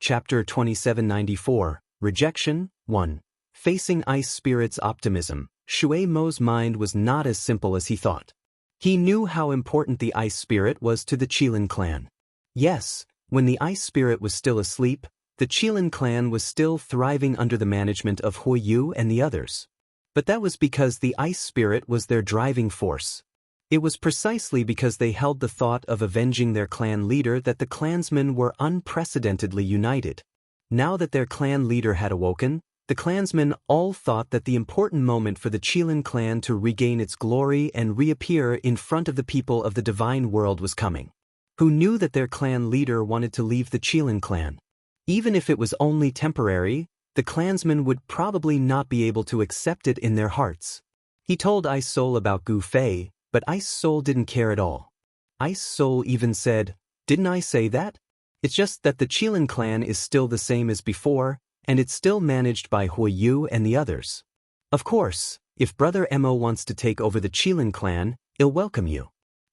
Chapter 2794, Rejection, 1. Facing Ice Spirit's optimism, Shui Mo's mind was not as simple as he thought. He knew how important the Ice Spirit was to the Qilin clan. Yes, when the Ice Spirit was still asleep, the Qilin clan was still thriving under the management of Hui Yu and the others. But that was because the Ice Spirit was their driving force. It was precisely because they held the thought of avenging their clan leader that the clansmen were unprecedentedly united. Now that their clan leader had awoken, the clansmen all thought that the important moment for the Qilin clan to regain its glory and reappear in front of the people of the divine world was coming. Who knew that their clan leader wanted to leave the Qilin clan? Even if it was only temporary, the clansmen would probably not be able to accept it in their hearts. He told Ice Soul about Gu Fei, but Ice Soul didn't care at all. Ice Soul even said, "Didn't I say that? It's just that the Qilin clan is still the same as before, and it's still managed by Hui Yu and the others. Of course, if Brother Mo wants to take over the Qilin clan, he'll welcome you.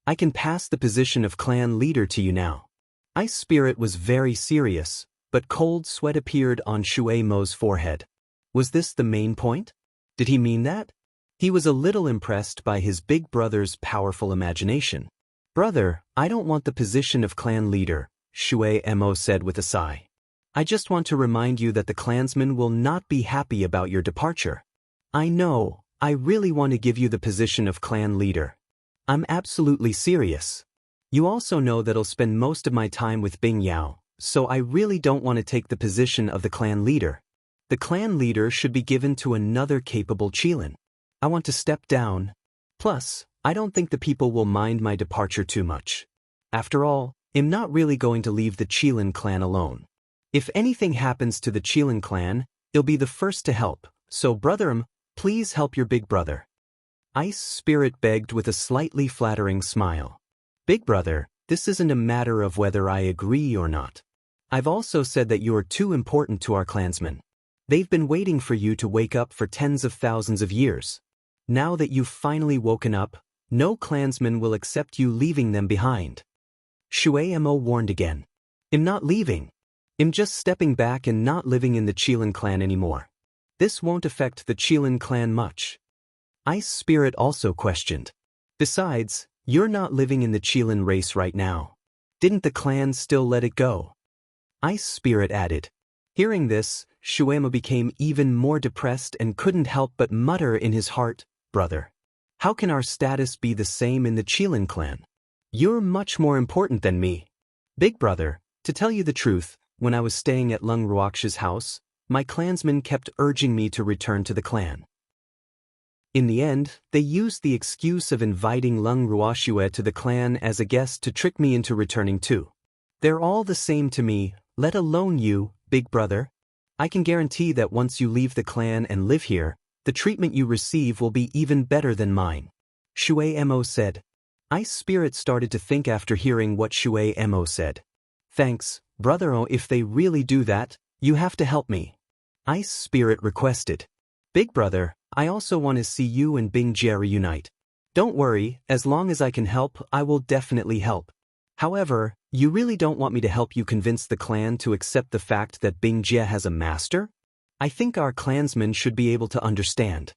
I can pass the position of clan leader to you now." Ice Spirit was very serious, but cold sweat appeared on Shui Mo's forehead. Was this the main point? Did he mean that? He was a little impressed by his big brother's powerful imagination. "Brother, I don't want the position of clan leader," Shui Mo said with a sigh. "I just want to remind you that the clansmen will not be happy about your departure. I know, I really want to give you the position of clan leader. I'm absolutely serious. You also know that I'll spend most of my time with Bing Yao, so I really don't want to take the position of the clan leader. The clan leader should be given to another capable Qilin. I want to step down. Plus, I don't think the people will mind my departure too much. After all, I'm not really going to leave the Qilin clan alone. If anything happens to the Qilin clan, I'll be the first to help, so brother please help your big brother." Ice Spirit begged with a slightly flattering smile. "Big brother, this isn't a matter of whether I agree or not. I've also said that you are too important to our clansmen. They've been waiting for you to wake up for tens of thousands of years. Now that you've finally woken up, no clansman will accept you leaving them behind." Shui Mo warned again. "I'm not leaving. I'm just stepping back and not living in the Qilin clan anymore. This won't affect the Qilin clan much." Ice Spirit also questioned. "Besides, you're not living in the Qilin race right now. Didn't the clan still let it go?" Ice Spirit added. Hearing this, Shui Mo became even more depressed and couldn't help but mutter in his heart, "Brother, how can our status be the same in the Qilin clan? You're much more important than me. Big brother, to tell you the truth, when I was staying at Lung Ruox's house, my clansmen kept urging me to return to the clan. In the end, they used the excuse of inviting Lung Ruoxue to the clan as a guest to trick me into returning too. They're all the same to me, let alone you, big brother. I can guarantee that once you leave the clan and live here, the treatment you receive will be even better than mine," Shui Mo said. Ice Spirit started to think after hearing what Shui Mo said. "Thanks, brother. Oh, if they really do that, you have to help me," Ice Spirit requested. "Big brother, I also want to see you and Bing Jie reunite. Don't worry, as long as I can help, I will definitely help. However, you really don't want me to help you convince the clan to accept the fact that Bing Jie has a master? I think our clansmen should be able to understand,"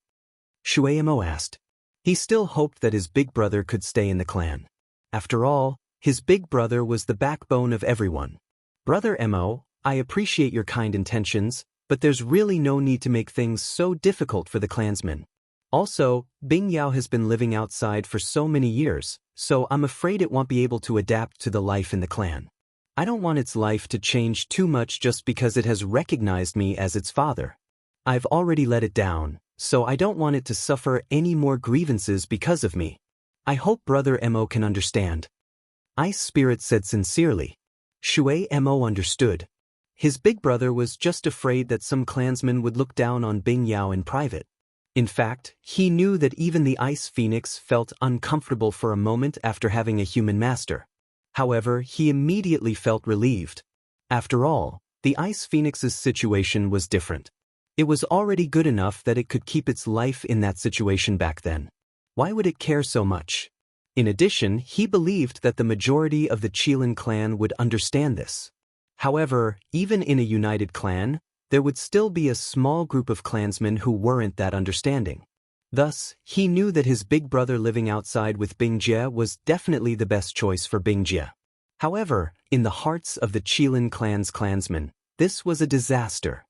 Shui Mo asked. He still hoped that his big brother could stay in the clan. After all, his big brother was the backbone of everyone. "Brother Mo, I appreciate your kind intentions, but there's really no need to make things so difficult for the clansmen. Also, Bing Yao has been living outside for so many years, so I'm afraid it won't be able to adapt to the life in the clan. I don't want its life to change too much just because it has recognized me as its father. I've already let it down, so I don't want it to suffer any more grievances because of me. I hope Brother Mo can understand," Ice Spirit said sincerely. Shui Mo understood. His big brother was just afraid that some clansmen would look down on Bing Yao in private. In fact, he knew that even the Ice Phoenix felt uncomfortable for a moment after having a human master. However, he immediately felt relieved. After all, the Ice Phoenix's situation was different. It was already good enough that it could keep its life in that situation back then. Why would it care so much? In addition, he believed that the majority of the Qilin clan would understand this. However, even in a united clan, there would still be a small group of clansmen who weren't that understanding. Thus, he knew that his big brother living outside with Bingjie was definitely the best choice for Bingjie. However, in the hearts of the Qilin clan's clansmen, this was a disaster.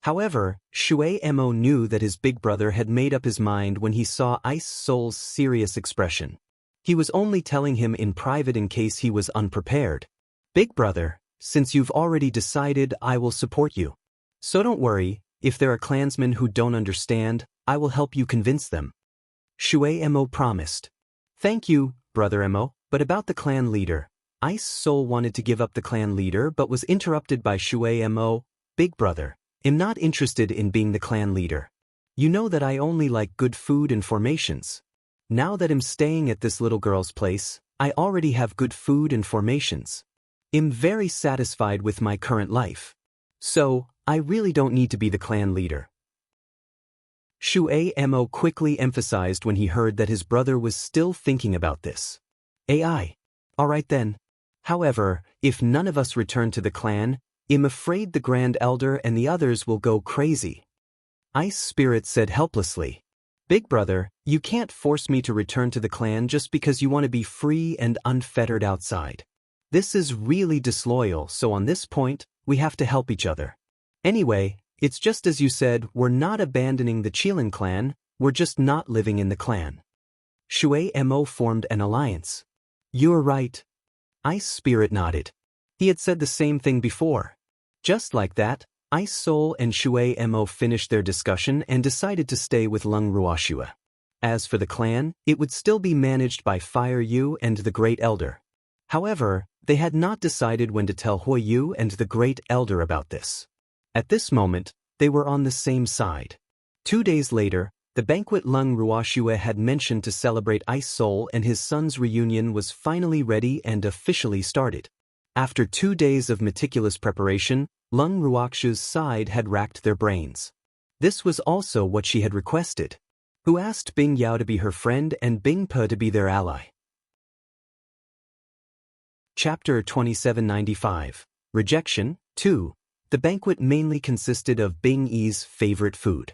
However, Shui Mo knew that his big brother had made up his mind when he saw Ice Soul's serious expression. He was only telling him in private in case he was unprepared. Big brother, since you've already decided, I will support you. So don't worry, if there are clansmen who don't understand, I will help you convince them. Shui Mo promised. Thank you, brother Mo, but about the clan leader. Ice Soul wanted to give up the clan leader but was interrupted by Shui Mo. Big brother, I'm not interested in being the clan leader. You know that I only like good food and formations. Now that I'm staying at this little girl's place, I already have good food and formations. I'm very satisfied with my current life. So, I really don't need to be the clan leader. Shui Mo quickly emphasized when he heard that his brother was still thinking about this. AI. Alright then. However, if none of us return to the clan, I'm afraid the Grand Elder and the others will go crazy. Ice Spirit said helplessly. Big brother, you can't force me to return to the clan just because you want to be free and unfettered outside. This is really disloyal, so on this point, we have to help each other. Anyway, it's just as you said, we're not abandoning the Qilin clan, we're just not living in the clan. Shui Mo formed an alliance. You're right. Ice Spirit nodded. He had said the same thing before. Just like that, Ice Soul and Shui Mo finished their discussion and decided to stay with Lung Ruoxue. As for the clan, it would still be managed by Fire Yu and the Great Elder. However, they had not decided when to tell Hui Yu and the Great Elder about this. At this moment, they were on the same side. 2 days later, the banquet Lung Ruoxue had mentioned to celebrate Ice Soul and his son's reunion was finally ready and officially started. After 2 days of meticulous preparation, Lung Ruoxue's side had racked their brains. This was also what she had requested. Who asked Bing Yao to be her friend and Bing Pe to be their ally. Chapter 2795. Rejection 2. The banquet mainly consisted of Bing Yi's favorite food.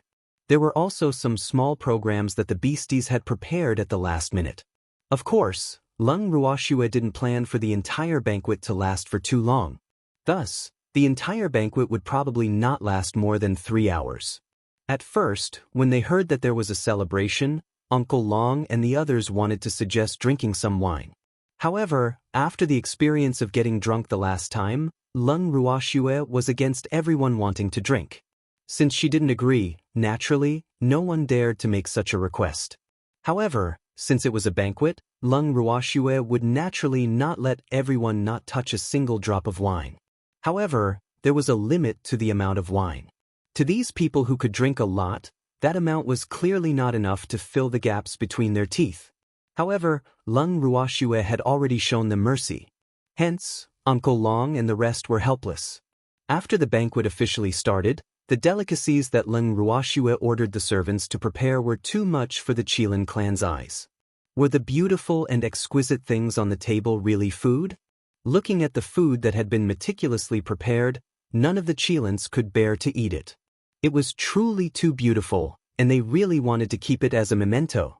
There were also some small programs that the beasties had prepared at the last minute. Of course, Lung Ruoxue didn't plan for the entire banquet to last for too long. Thus, the entire banquet would probably not last more than 3 hours. At first, when they heard that there was a celebration, Uncle Long and the others wanted to suggest drinking some wine. However, after the experience of getting drunk the last time, Lung Ruoxue was against everyone wanting to drink. Since she didn't agree, naturally, no one dared to make such a request. However, since it was a banquet, Lung Ruoxue would naturally not let everyone not touch a single drop of wine. However, there was a limit to the amount of wine. To these people who could drink a lot, that amount was clearly not enough to fill the gaps between their teeth. However, Lung Ruoxue had already shown them mercy. Hence, Uncle Long and the rest were helpless. After the banquet officially started, the delicacies that Lung Ruoxue ordered the servants to prepare were too much for the Qilin clan's eyes. Were the beautiful and exquisite things on the table really food? Looking at the food that had been meticulously prepared, none of the Qilins could bear to eat it. It was truly too beautiful, and they really wanted to keep it as a memento.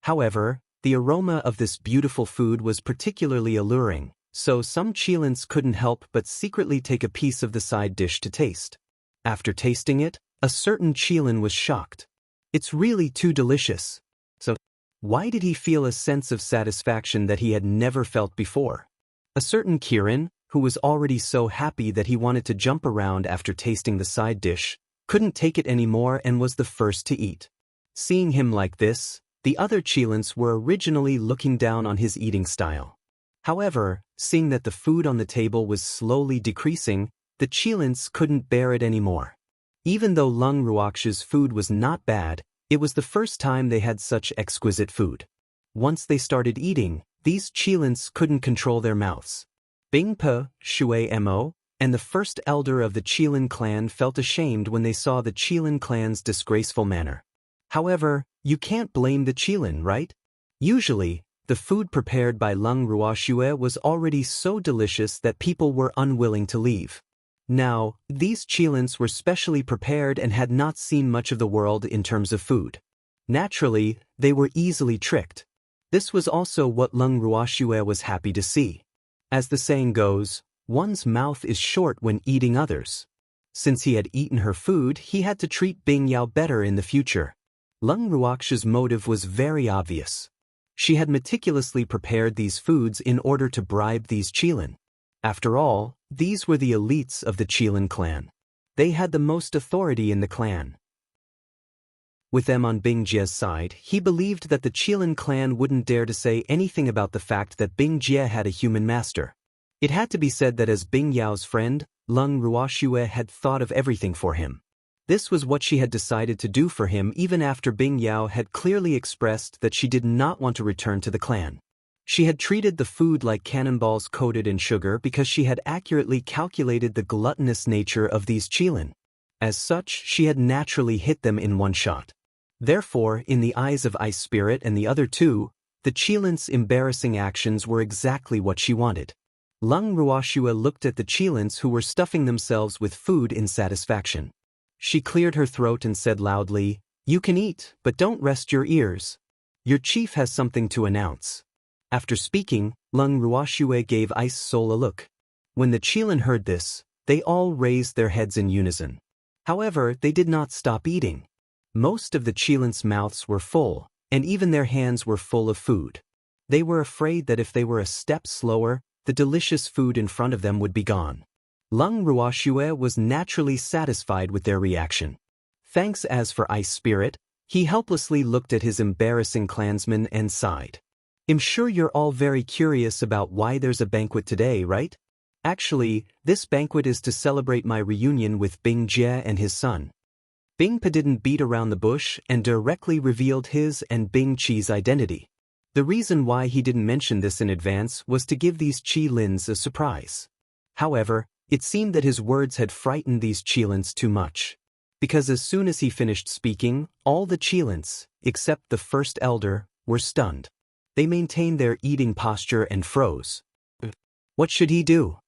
However, the aroma of this beautiful food was particularly alluring, so some Qilins couldn't help but secretly take a piece of the side dish to taste. After tasting it, a certain Qilin was shocked. It's really too delicious. So, why did he feel a sense of satisfaction that he had never felt before? A certain Kirin, who was already so happy that he wanted to jump around after tasting the side dish, couldn't take it anymore and was the first to eat. Seeing him like this, the other Qilins were originally looking down on his eating style. However, seeing that the food on the table was slowly decreasing, the Qilins couldn't bear it anymore. Even though Lung Ruoxue's food was not bad, it was the first time they had such exquisite food. Once they started eating, these Qilins couldn't control their mouths. Bing Pe, Shui Mo, and the first elder of the Qilin clan felt ashamed when they saw the Qilin clan's disgraceful manner. However, you can't blame the Qilin, right? Usually, the food prepared by Lung Ruoxue was already so delicious that people were unwilling to leave. Now, these Qilins were specially prepared and had not seen much of the world in terms of food. Naturally, they were easily tricked. This was also what Leng Ruoxue was happy to see. As the saying goes, one's mouth is short when eating others. Since he had eaten her food, he had to treat Bing Yao better in the future. Leng Ruoxue's motive was very obvious. She had meticulously prepared these foods in order to bribe these Qilin. After all, these were the elites of the Qilin clan. They had the most authority in the clan. With them on Bing Jie's side, he believed that the Qilin clan wouldn't dare to say anything about the fact that Bing Jie had a human master. It had to be said that as Bing Yao's friend, Leng Ruoxue had thought of everything for him. This was what she had decided to do for him even after Bing Yao had clearly expressed that she did not want to return to the clan. She had treated the food like cannonballs coated in sugar because she had accurately calculated the gluttonous nature of these Qilin. As such, she had naturally hit them in one shot. Therefore, in the eyes of Ice Spirit and the other two, the Qilin's embarrassing actions were exactly what she wanted. Leng Ruoxue looked at the Qilins who were stuffing themselves with food in satisfaction. She cleared her throat and said loudly, "You can eat, but don't rest your ears. Your chief has something to announce." After speaking, Leng Ruoxue gave Ice Soul a look. When the Qilin heard this, they all raised their heads in unison. However, they did not stop eating. Most of the Qilin's mouths were full, and even their hands were full of food. They were afraid that if they were a step slower, the delicious food in front of them would be gone. Leng Ruoxue was naturally satisfied with their reaction. Thanks. As for Ice Spirit, he helplessly looked at his embarrassing clansmen and sighed. "I'm sure you're all very curious about why there's a banquet today, right? Actually, this banquet is to celebrate my reunion with Bing Jie and his son." Bing Pa didn't beat around the bush and directly revealed his and Bing Qi's identity. The reason why he didn't mention this in advance was to give these Qilins a surprise. However, it seemed that his words had frightened these Qilins too much. Because as soon as he finished speaking, all the Qilins, except the first elder, were stunned. They maintained their eating posture and froze. What should he do?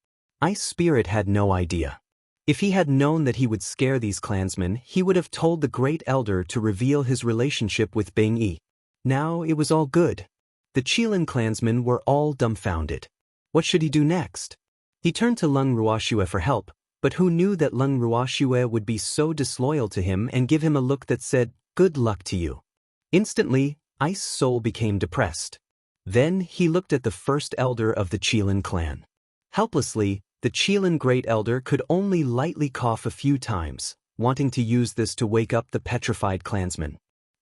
Ice Spirit had no idea. If he had known that he would scare these clansmen, he would have told the great elder to reveal his relationship with Bing Yi. Now it was all good. The Qilin clansmen were all dumbfounded. What should he do next? He turned to Leng Ruoxue for help, but who knew that Leng Ruoxue would be so disloyal to him and give him a look that said, "Good luck to you." Instantly, Ice Soul became depressed. Then he looked at the first elder of the Qilin clan. Helplessly, the Qilin Great Elder could only lightly cough a few times, wanting to use this to wake up the petrified clansmen.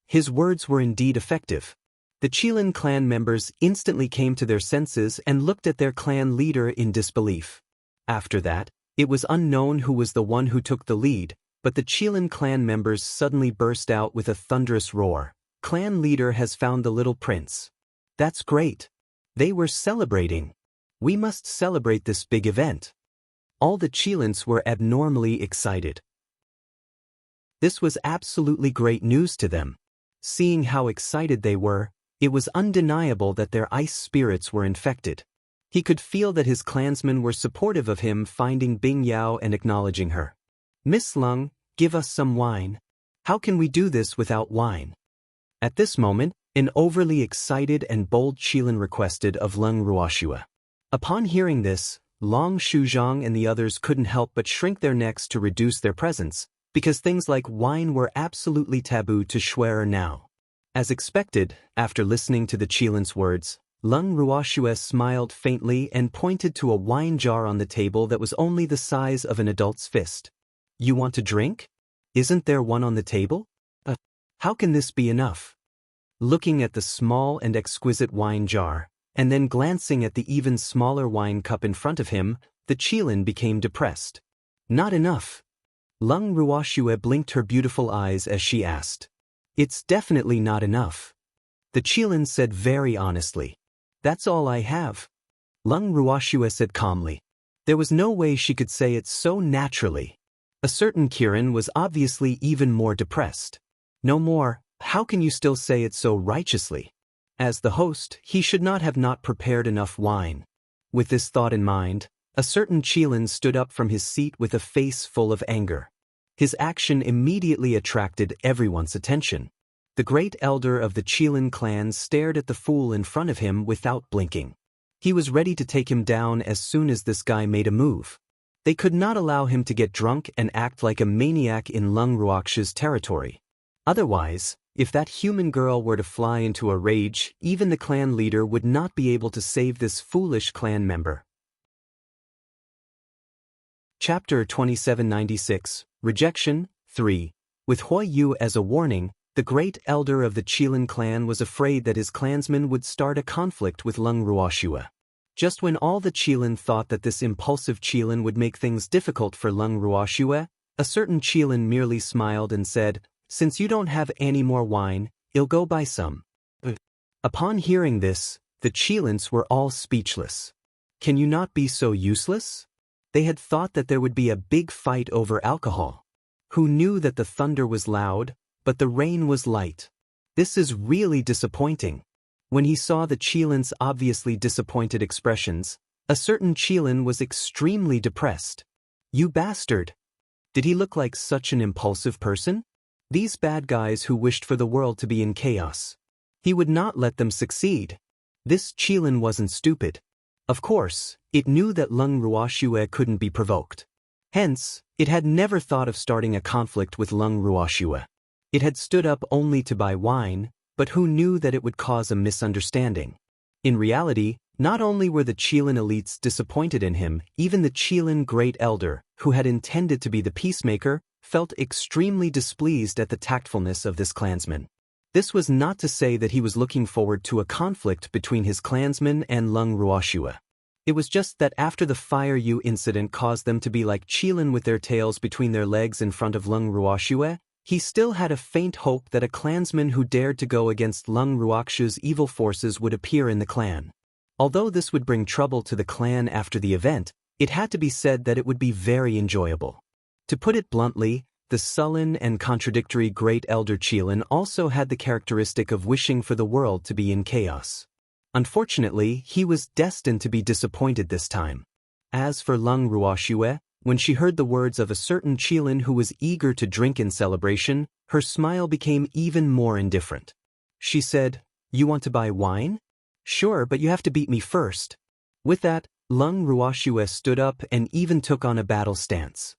His words were indeed effective. The Qilin clan members instantly came to their senses and looked at their clan leader in disbelief. After that, it was unknown who was the one who took the lead, but the Qilin clan members suddenly burst out with a thunderous roar. "Clan leader has found the little prince. That's great." They were celebrating. "We must celebrate this big event." All the Qilins were abnormally excited. This was absolutely great news to them. Seeing how excited they were, it was undeniable that their ice spirits were infected. He could feel that his clansmen were supportive of him finding Bing Yao and acknowledging her. "Miss Leng, give us some wine." "How can we do this without wine?" At this moment, an overly excited and bold Qilin requested of Leng Ruoxue. Upon hearing this, Long Shuzhong and the others couldn't help but shrink their necks to reduce their presence, because things like wine were absolutely taboo to Schwerer now. As expected, after listening to the Qilin's words, Leng Ruoxue smiled faintly and pointed to a wine jar on the table that was only the size of an adult's fist. "You want to drink? Isn't there one on the table? How can this be enough?" Looking at the small and exquisite wine jar, and then glancing at the even smaller wine cup in front of him, the Qilin became depressed. "Not enough." Leng Ruoxue blinked her beautiful eyes as she asked. "It's definitely not enough." The Qilin said very honestly. "That's all I have." Leng Ruoxue said calmly. There was no way she could say it so naturally. A certain Kirin was obviously even more depressed. "No more, how can you still say it so righteously?" As the host, he should not have not prepared enough wine. With this thought in mind, A certain Qilin stood up from his seat with a face full of anger. His action immediately attracted everyone's attention. The great elder of the Qilin clan stared at the fool in front of him without blinking. He was ready to take him down as soon as this guy made a move. They could not allow him to get drunk and act like a maniac in Lung Ruox's territory. Otherwise, if that human girl were to fly into a rage, even the clan leader would not be able to save this foolish clan member. Chapter 2796, Rejection, 3. With Hui Yu as a warning, the great elder of the Qilin clan was afraid that his clansmen would start a conflict with Lung Ruoxue. Just when all the Qilin thought that this impulsive Qilin would make things difficult for Lung Ruoxue, a certain Qilin merely smiled and said, "Since you don't have any more wine, I'll go buy some." Upon hearing this, the Qilins were all speechless. Can you not be so useless? They had thought that there would be a big fight over alcohol. Who knew that the thunder was loud, but the rain was light? This is really disappointing. When he saw the Qilins' obviously disappointed expressions, a certain Qilin was extremely depressed. You bastard! Did he look like such an impulsive person? These bad guys who wished for the world to be in chaos. He would not let them succeed. This Qilin wasn't stupid. Of course, it knew that Lung Ruoxue couldn't be provoked. Hence, it had never thought of starting a conflict with Lung Ruoxue. It had stood up only to buy wine, but who knew that it would cause a misunderstanding? In reality, not only were the Qilin elites disappointed in him, even the Qilin Great Elder, who had intended to be the peacemaker, felt extremely displeased at the tactfulness of this clansman. This was not to say that he was looking forward to a conflict between his clansmen and Lung Ruoxue. It was just that after the Fire Yu incident caused them to be like Qilin with their tails between their legs in front of Lung Ruoxue, he still had a faint hope that a clansman who dared to go against Lung Ruoxue's evil forces would appear in the clan. Although this would bring trouble to the clan after the event, it had to be said that it would be very enjoyable. To put it bluntly, the sullen and contradictory Great Elder Qilin also had the characteristic of wishing for the world to be in chaos. Unfortunately, he was destined to be disappointed this time. As for Lung Ruoxue, when she heard the words of a certain Qilin who was eager to drink in celebration, her smile became even more indifferent. She said, "You want to buy wine? Sure, but you have to beat me first." With that, Lung Ruoxue stood up and even took on a battle stance.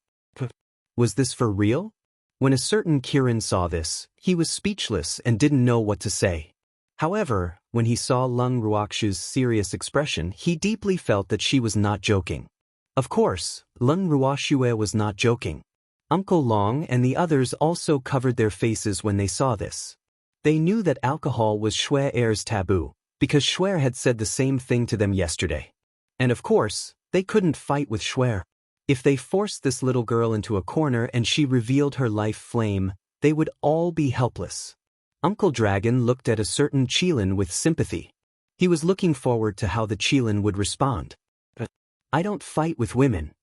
Was this for real? When a certain Kirin saw this, he was speechless and didn't know what to say. However, when he saw Lung Ruoxue's serious expression, he deeply felt that she was not joking. Of course, Lung Ruoxue was not joking. Uncle Long and the others also covered their faces when they saw this. They knew that alcohol was Shui Er's taboo, because Shui had said the same thing to them yesterday. And of course, they couldn't fight with Shui. If they forced this little girl into a corner and she revealed her life flame, they would all be helpless. Uncle Dragon looked at a certain Qilin with sympathy. He was looking forward to how the Qilin would respond. "I don't fight with women."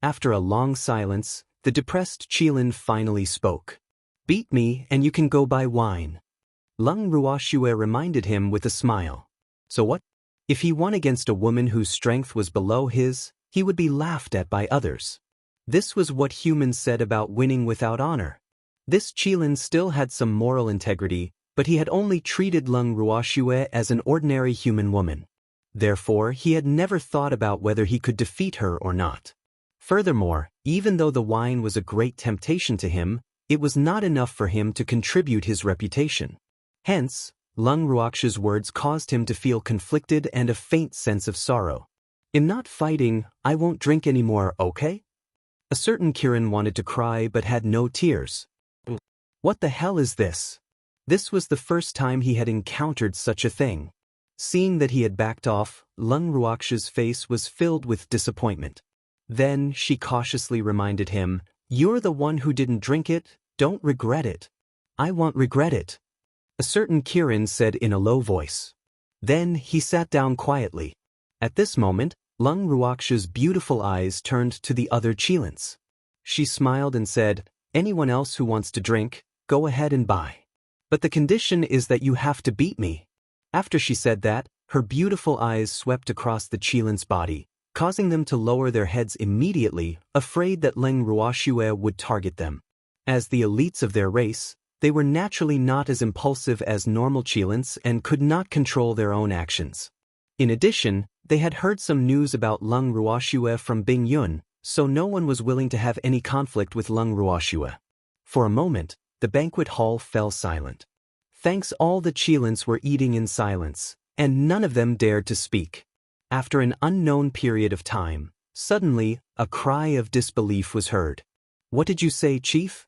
After a long silence, the depressed Qilin finally spoke. "Beat me and you can go buy wine." Lung Ruoxue reminded him with a smile. So what? If he won against a woman whose strength was below his, he would be laughed at by others. This was what humans said about winning without honor. This Qilin still had some moral integrity, but he had only treated Lung Ruoxue as an ordinary human woman. Therefore, he had never thought about whether he could defeat her or not. Furthermore, even though the wine was a great temptation to him, it was not enough for him to contribute his reputation. Hence, Lung Ruoxue's words caused him to feel conflicted and a faint sense of sorrow. "I'm not fighting, I won't drink anymore, okay?" A certain Kirin wanted to cry but had no tears. What the hell is this? This was the first time he had encountered such a thing. Seeing that he had backed off, Lung Ruoxue's face was filled with disappointment. Then she cautiously reminded him, "You're the one who didn't drink it, don't regret it." "I won't regret it," a certain Kirin said in a low voice. Then he sat down quietly. At this moment, Lung Ruoxue's beautiful eyes turned to the other Qilins. She smiled and said, "Anyone else who wants to drink, go ahead and buy. But the condition is that you have to beat me." After she said that, her beautiful eyes swept across the Qilin's body, causing them to lower their heads immediately, afraid that Leng Ruoxue would target them. As the elites of their race, they were naturally not as impulsive as normal Qilins and could not control their own actions. In addition, they had heard some news about Leng Ruoxue from Bing Yun, so no one was willing to have any conflict with Leng Ruoxue. For a moment, the banquet hall fell silent. Thanks, all the Qilins were eating in silence, and none of them dared to speak. After an unknown period of time, suddenly, a cry of disbelief was heard. "What did you say, Chief?"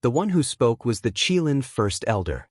The one who spoke was the Qilin First Elder.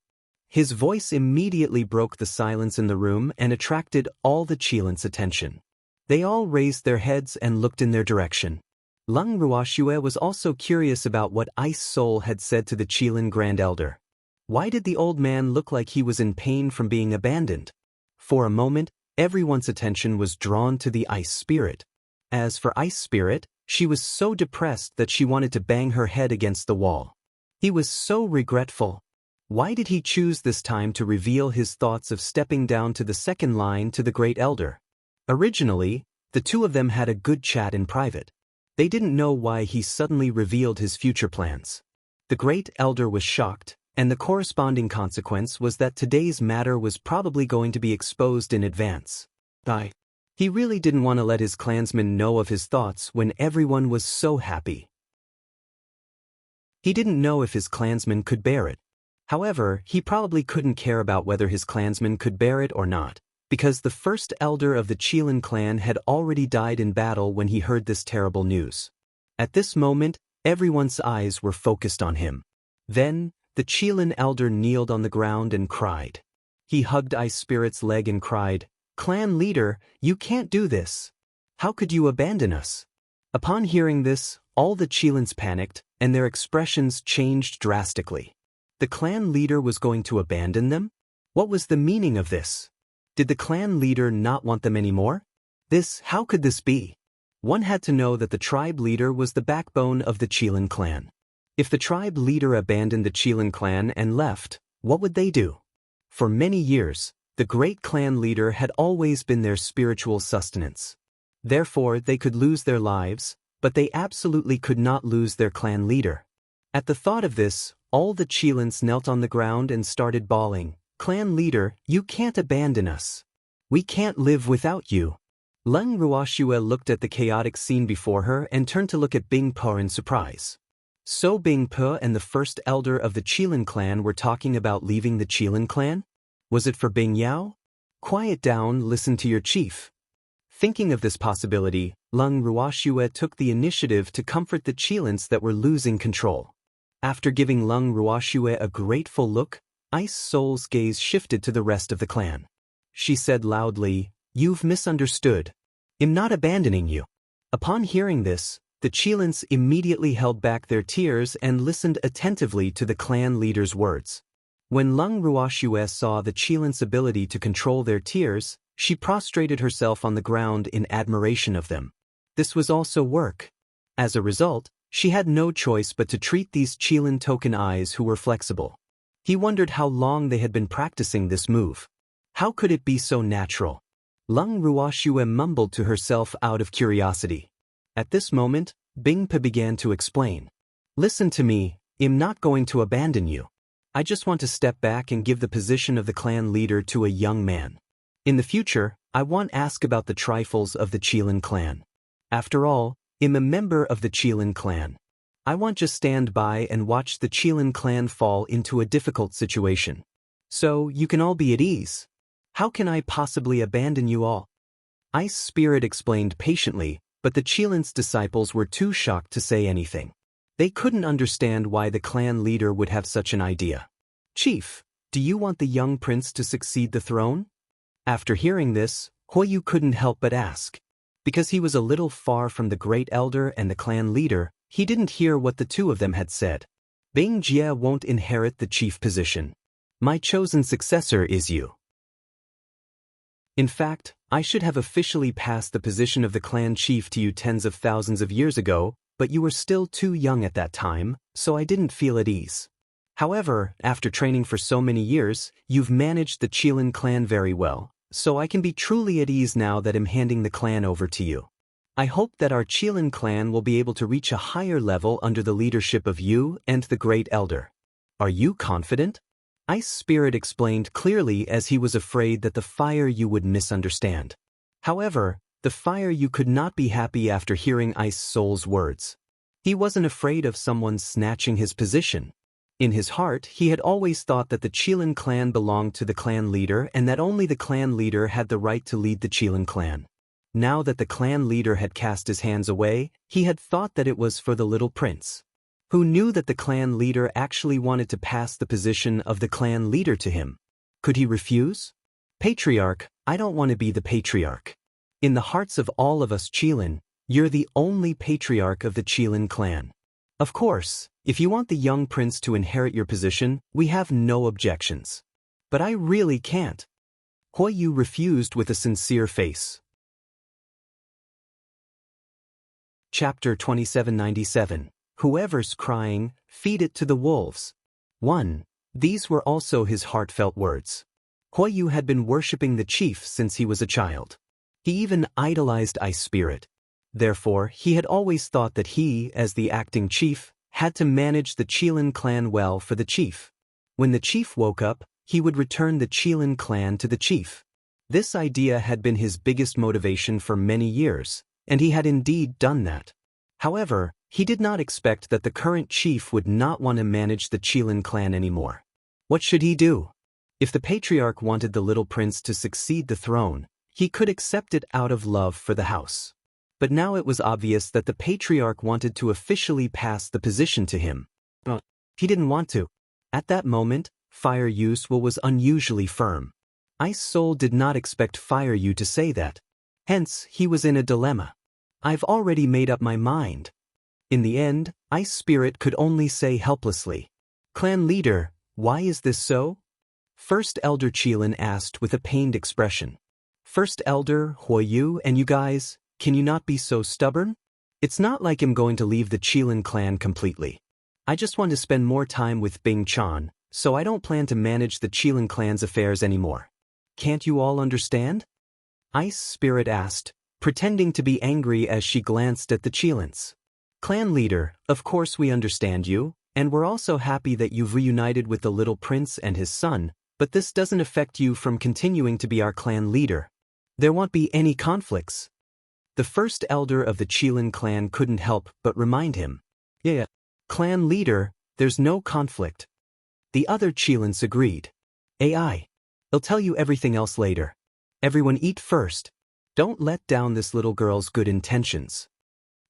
His voice immediately broke the silence in the room and attracted all the Qilins' attention. They all raised their heads and looked in their direction. Leng Ruoxue was also curious about what Ice Soul had said to the Qilin Grand Elder. Why did the old man look like he was in pain from being abandoned? For a moment, everyone's attention was drawn to the Ice Spirit. As for Ice Spirit, she was so depressed that she wanted to bang her head against the wall. He was so regretful. Why did he choose this time to reveal his thoughts of stepping down to the second line to the Great Elder? Originally, the two of them had a good chat in private. They didn't know why he suddenly revealed his future plans. The Great Elder was shocked, and the corresponding consequence was that today's matter was probably going to be exposed in advance. He really didn't want to let his clansmen know of his thoughts when everyone was so happy. He didn't know if his clansmen could bear it. However, he probably couldn't care about whether his clansmen could bear it or not, because the first elder of the Qilin clan had already died in battle when he heard this terrible news. At this moment, everyone's eyes were focused on him. Then, the Qilin elder kneeled on the ground and cried. He hugged Ice Spirit's leg and cried, "Clan leader, you can't do this. How could you abandon us?" Upon hearing this, all the Qilins panicked, and their expressions changed drastically. The clan leader was going to abandon them? What was the meaning of this? Did the clan leader not want them anymore? How could this be? One had to know that the tribe leader was the backbone of the Qilin clan. If the tribe leader abandoned the Qilin clan and left, what would they do? For many years, the great clan leader had always been their spiritual sustenance. Therefore, they could lose their lives, but they absolutely could not lose their clan leader. At the thought of this, all the Qilins knelt on the ground and started bawling, "Clan leader, you can't abandon us. We can't live without you." Leng Ruoxue looked at the chaotic scene before her and turned to look at Bing Po in surprise. So Bing Po and the first elder of the Qilin clan were talking about leaving the Qilin clan? Was it for Bing Yao? Quiet down, listen to your chief. Thinking of this possibility, Leng Ruoxue took the initiative to comfort the Qilins that were losing control. After giving Leng Ruoxue a grateful look, Ice Soul's gaze shifted to the rest of the clan. She said loudly, "You've misunderstood. I'm not abandoning you." Upon hearing this, the Qilins immediately held back their tears and listened attentively to the clan leader's words. When Leng Ruoxue saw the Qilins' ability to control their tears, she prostrated herself on the ground in admiration of them. This was also work. As a result, she had no choice but to treat these Qilin token eyes who were flexible. He wondered how long they had been practicing this move. How could it be so natural? Leng Ruoxue mumbled to herself out of curiosity. At this moment, Bing Po began to explain. "Listen to me, I'm not going to abandon you. I just want to step back and give the position of the clan leader to a young man. In the future, I won't ask about the trifles of the Qilin clan. After all, I'm a member of the Qilin clan. I won't just stand by and watch the Qilin clan fall into a difficult situation. So, you can all be at ease. How can I possibly abandon you all?" Ice Spirit explained patiently, but the Qilin's disciples were too shocked to say anything. They couldn't understand why the clan leader would have such an idea. "Chief, do you want the young prince to succeed the throne?" After hearing this, Huoyu couldn't help but ask. Because he was a little far from the great elder and the clan leader, he didn't hear what the two of them had said. "Bing Jie won't inherit the chief position. My chosen successor is you. In fact, I should have officially passed the position of the clan chief to you tens of thousands of years ago, but you were still too young at that time, so I didn't feel at ease. However, after training for so many years, you've managed the Qilin clan very well, so I can be truly at ease now that I'm handing the clan over to you. I hope that our Qilin clan will be able to reach a higher level under the leadership of you and the Great Elder. Are you confident? Ice Spirit explained clearly as he was afraid that the Fire You would misunderstand. However, the Fire You could not be happy after hearing Ice Soul's words. He wasn't afraid of someone snatching his position. In his heart, he had always thought that the Qilin clan belonged to the clan leader and that only the clan leader had the right to lead the Qilin clan. Now that the clan leader had cast his hands away, he had thought that it was for the little prince. Who knew that the clan leader actually wanted to pass the position of the clan leader to him? Could he refuse? Patriarch, I don't want to be the patriarch. In the hearts of all of us Qilin, you're the only patriarch of the Qilin clan. Of course, if you want the young prince to inherit your position, we have no objections. But I really can't. Huoyu refused with a sincere face. Chapter 2797. Whoever's crying, feed it to the wolves. 1. These were also his heartfelt words. Huoyu had been worshipping the chief since he was a child. He even idolized Ice Spirit. Therefore, he had always thought that he, as the acting chief, had to manage the Qilin clan well for the chief. When the chief woke up, he would return the Qilin clan to the chief. This idea had been his biggest motivation for many years, and he had indeed done that. However, he did not expect that the current chief would not want to manage the Qilin clan anymore. What should he do? If the patriarch wanted the little prince to succeed the throne, he could accept it out of love for the house. But now it was obvious that the patriarch wanted to officially pass the position to him. But he didn't want to. At that moment, Fire Yu's will was unusually firm. Ice Soul did not expect Fire Yu to say that. Hence, he was in a dilemma. I've already made up my mind. In the end, Ice Spirit could only say helplessly, Clan leader, why is this so? First Elder Qilin asked with a pained expression. First Elder, Huoyu, and you guys, can you not be so stubborn? It's not like I'm going to leave the Qilin clan completely. I just want to spend more time with Bing Chan, so I don't plan to manage the Qilin clan's affairs anymore. Can't you all understand? Ice Spirit asked, pretending to be angry as she glanced at the Qilins. Clan leader, of course we understand you, and we're also happy that you've reunited with the little prince and his son, but this doesn't affect you from continuing to be our clan leader. There won't be any conflicts. The first elder of the Qilin clan couldn't help but remind him. Yeah, clan leader, there's no conflict. The other Qilins agreed. I'll tell you everything else later. Everyone eat first. Don't let down this little girl's good intentions.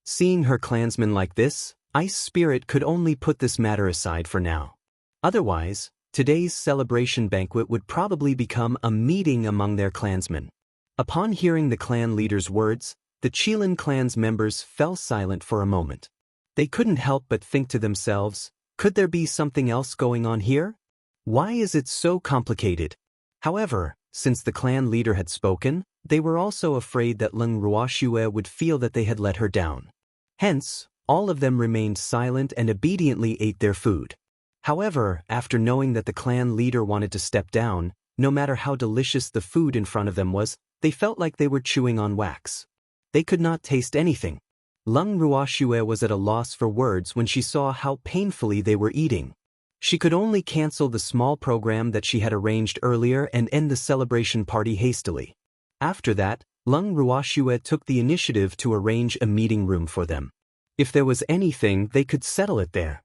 Seeing her clansmen like this, Ice Spirit could only put this matter aside for now. Otherwise, today's celebration banquet would probably become a meeting among their clansmen. Upon hearing the clan leader's words, the Qilin clan's members fell silent for a moment. They couldn't help but think to themselves, could there be something else going on here? Why is it so complicated? However, since the clan leader had spoken, they were also afraid that Leng Ruoxue would feel that they had let her down. Hence, all of them remained silent and obediently ate their food. However, after knowing that the clan leader wanted to step down, no matter how delicious the food in front of them was, they felt like they were chewing on wax. They could not taste anything. Leng Ruoxue was at a loss for words when she saw how painfully they were eating. She could only cancel the small program that she had arranged earlier and end the celebration party hastily. After that, Leng Ruoxue took the initiative to arrange a meeting room for them. If there was anything, they could settle it there.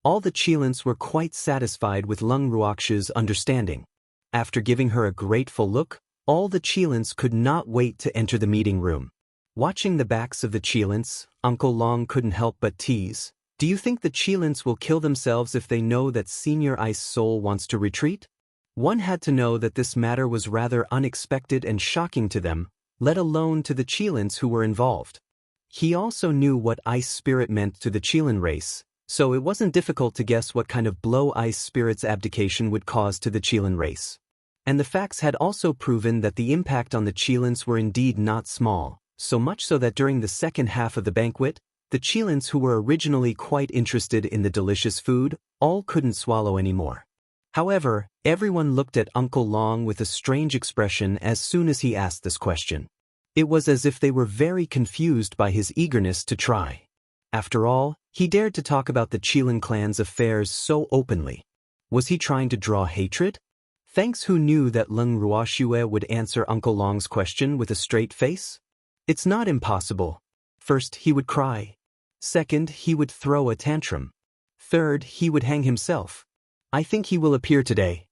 All the Qilins were quite satisfied with Leng Ruoxue's understanding. After giving her a grateful look, all the Qilins could not wait to enter the meeting room. Watching the backs of the Qilins, Uncle Long couldn't help but tease, do you think the Qilins will kill themselves if they know that Senior Ice Soul wants to retreat? One had to know that this matter was rather unexpected and shocking to them, let alone to the Qilins who were involved. He also knew what Ice Spirit meant to the Qilin race, so it wasn't difficult to guess what kind of blow Ice Spirit's abdication would cause to the Qilin race. And the facts had also proven that the impact on the Qilins were indeed not small, so much so that during the second half of the banquet, the Qilins who were originally quite interested in the delicious food, all couldn't swallow anymore. However, everyone looked at Uncle Long with a strange expression as soon as he asked this question. It was as if they were very confused by his eagerness to try. After all, he dared to talk about the Qilin clan's affairs so openly. Was he trying to draw hatred? Thanks, who knew that Leng Ruoxue would answer Uncle Long's question with a straight face? It's not impossible. First, he would cry. Second, he would throw a tantrum. Third, he would hang himself. I think he will appear today.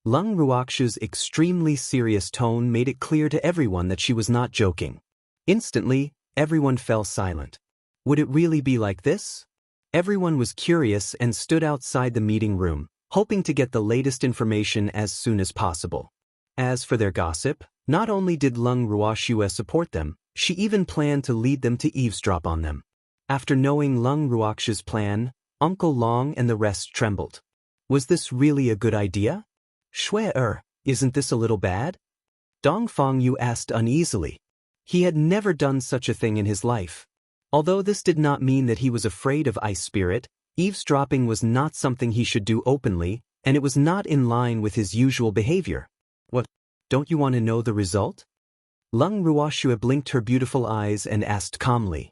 Leng Ruoxue's extremely serious tone made it clear to everyone that she was not joking. Instantly, everyone fell silent. Would it really be like this? Everyone was curious and stood outside the meeting room, hoping to get the latest information as soon as possible. As for their gossip, not only did Leng Ruoxue support them, she even planned to lead them to eavesdrop on them. After knowing Leng Ruoxue's plan, Uncle Long and the rest trembled. Was this really a good idea? Shui, isn't this a little bad? Dong Fengyu asked uneasily. He had never done such a thing in his life. Although this did not mean that he was afraid of Ice Spirit, eavesdropping was not something he should do openly, and it was not in line with his usual behavior. What? Don't you want to know the result? Leng Ruoxue blinked her beautiful eyes and asked calmly.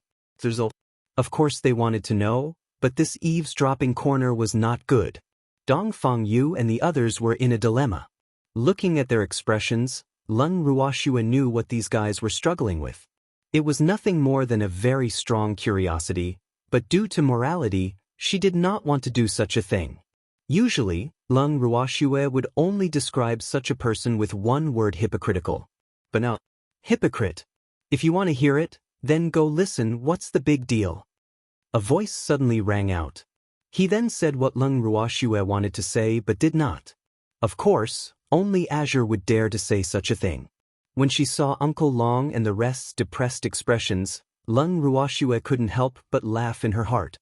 Of course they wanted to know, but this eavesdropping corner was not good. Dong Fengyu and the others were in a dilemma. Looking at their expressions, Leng Ruoxue knew what these guys were struggling with. It was nothing more than a very strong curiosity, but due to morality, she did not want to do such a thing. Usually, Leng Ruoxue would only describe such a person with one word: hypocritical. But now, hypocrite. If you want to hear it, then go listen. What's the big deal? A voice suddenly rang out. He then said what Leng Ruoxue wanted to say but did not. Of course, only Azure would dare to say such a thing. When she saw Uncle Long and the rest's depressed expressions, Leng Ruoxue couldn't help but laugh in her heart.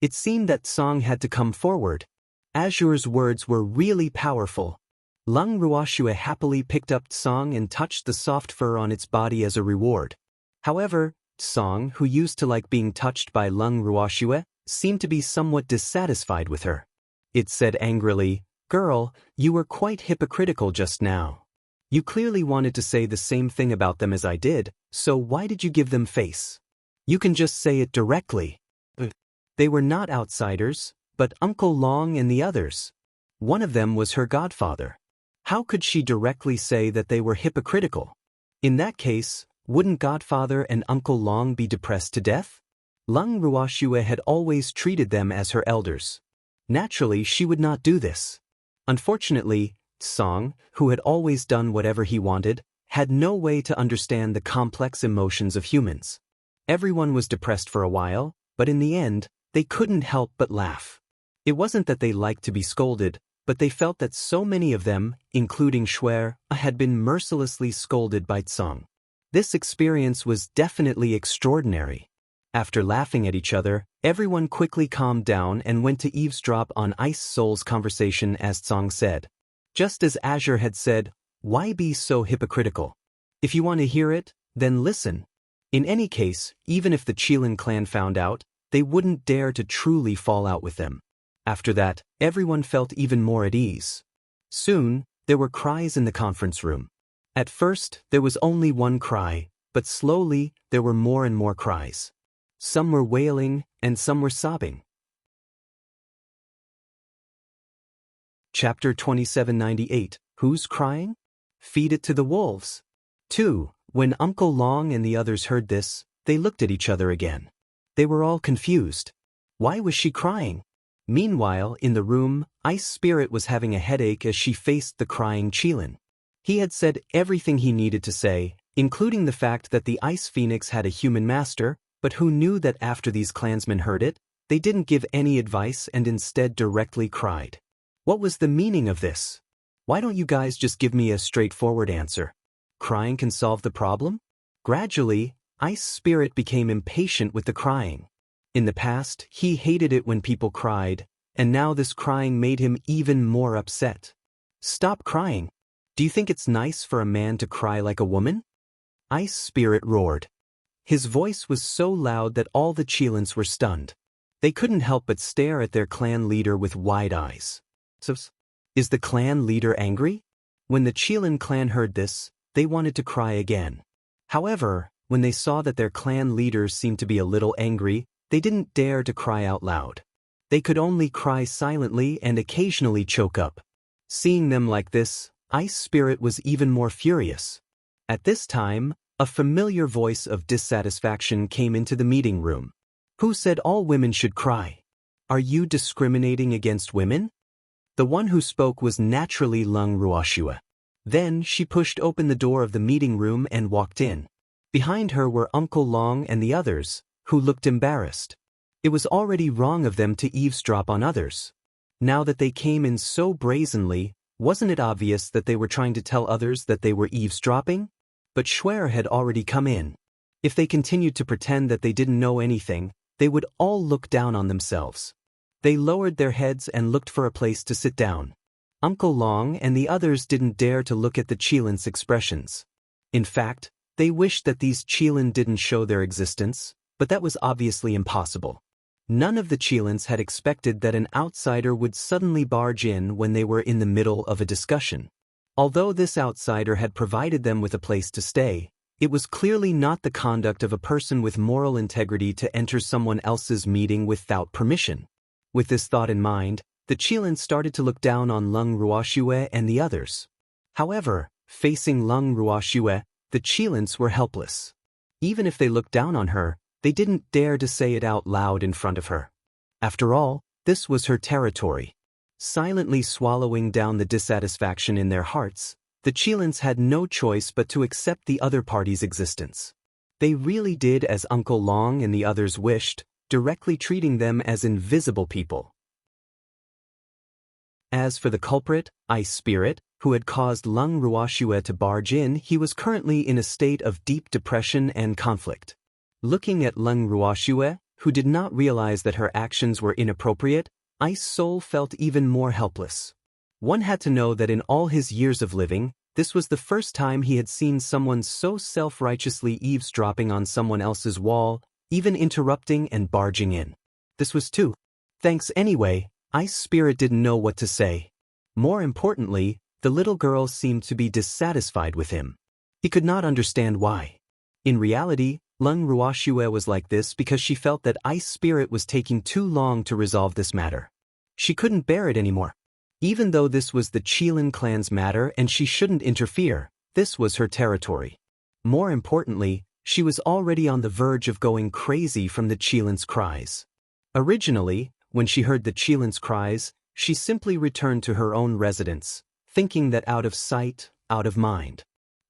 It seemed that Song had to come forward. Azure's words were really powerful. Leng Ruoxue happily picked up Song and touched the soft fur on its body as a reward. However, Song, who used to like being touched by Leng Ruoxue, seemed to be somewhat dissatisfied with her. It said angrily, "Girl, you were quite hypocritical just now. You clearly wanted to say the same thing about them as I did, so why did you give them face? You can just say it directly." They were not outsiders, but Uncle Long and the others. One of them was her godfather. How could she directly say that they were hypocritical? In that case, wouldn't Godfather and Uncle Long be depressed to death? Leng Ruoxue had always treated them as her elders. Naturally, she would not do this. Unfortunately, Song, who had always done whatever he wanted, had no way to understand the complex emotions of humans. Everyone was depressed for a while, but in the end, they couldn't help but laugh. It wasn't that they liked to be scolded, but they felt that so many of them, including Shui, had been mercilessly scolded by Song. This experience was definitely extraordinary. After laughing at each other, everyone quickly calmed down and went to eavesdrop on Ice Soul's conversation as Song said. Just as Azure had said, why be so hypocritical? If you want to hear it, then listen. In any case, even if the Qilin clan found out, they wouldn't dare to truly fall out with them. After that, everyone felt even more at ease. Soon, there were cries in the conference room. At first, there was only one cry, but slowly, there were more and more cries. Some were wailing, and some were sobbing. Chapter 2798, Who's Crying? Feed it to the wolves. 2. When Uncle Long and the others heard this, they looked at each other again. They were all confused. Why was she crying? Meanwhile, in the room, Ice Spirit was having a headache as she faced the crying Qilin. He had said everything he needed to say, including the fact that the Ice Phoenix had a human master, but who knew that after these clansmen heard it, they didn't give any advice and instead directly cried. What was the meaning of this? Why don't you guys just give me a straightforward answer? Crying can solve the problem? Gradually, Ice Spirit became impatient with the crying. In the past, he hated it when people cried, and now this crying made him even more upset. Stop crying. Do you think it's nice for a man to cry like a woman? Ice Spirit roared. His voice was so loud that all the Qilins were stunned. They couldn't help but stare at their clan leader with wide eyes. Is the clan leader angry? When the Qilin clan heard this, They wanted to cry again. However, when they saw that their clan leaders seemed to be a little angry, they didn't dare to cry out loud. They could only cry silently and occasionally choke up. Seeing them like this, Ice Spirit was even more furious. At this time, a familiar voice of dissatisfaction came into the meeting room. Who said all women should cry? Are you discriminating against women? The one who spoke was naturally Lung Ruoxue. Then she pushed open the door of the meeting room and walked in. Behind her were Uncle Long and the others, who looked embarrassed. It was already wrong of them to eavesdrop on others. Now that they came in so brazenly, wasn't it obvious that they were trying to tell others that they were eavesdropping? But Schwer had already come in. If they continued to pretend that they didn't know anything, they would all look down on themselves. They lowered their heads and looked for a place to sit down. Uncle Long and the others didn't dare to look at the Qilins' expressions. In fact, they wished that these Qilin didn't show their existence, but that was obviously impossible. None of the Qilins had expected that an outsider would suddenly barge in when they were in the middle of a discussion. Although this outsider had provided them with a place to stay, it was clearly not the conduct of a person with moral integrity to enter someone else's meeting without permission. With this thought in mind, the Qilin started to look down on Lung Ruoxue and the others. However, facing Lung Ruoxue, the Qilins were helpless. Even if they looked down on her, they didn't dare to say it out loud in front of her. After all, this was her territory. Silently swallowing down the dissatisfaction in their hearts, the Qilins had no choice but to accept the other party's existence. They really did as Uncle Long and the others wished, directly treating them as invisible people. As for the culprit, Ice Spirit, who had caused Lung Ruoxue to barge in, he was currently in a state of deep depression and conflict. Looking at Lung Ruoxue, who did not realize that her actions were inappropriate, Ice Soul felt even more helpless. One had to know that in all his years of living, this was the first time he had seen someone so self-righteously eavesdropping on someone else's wall, even interrupting and barging in. This was too. Thanks anyway, Ice Spirit didn't know what to say. More importantly, the little girl seemed to be dissatisfied with him. He could not understand why. In reality, Lung Ruoxue was like this because she felt that Ice Spirit was taking too long to resolve this matter. She couldn't bear it anymore. Even though this was the Qilin clan's matter and she shouldn't interfere, this was her territory. More importantly, she was already on the verge of going crazy from the Qilin's cries. Originally, when she heard the Qilin's cries, she simply returned to her own residence, thinking that out of sight, out of mind.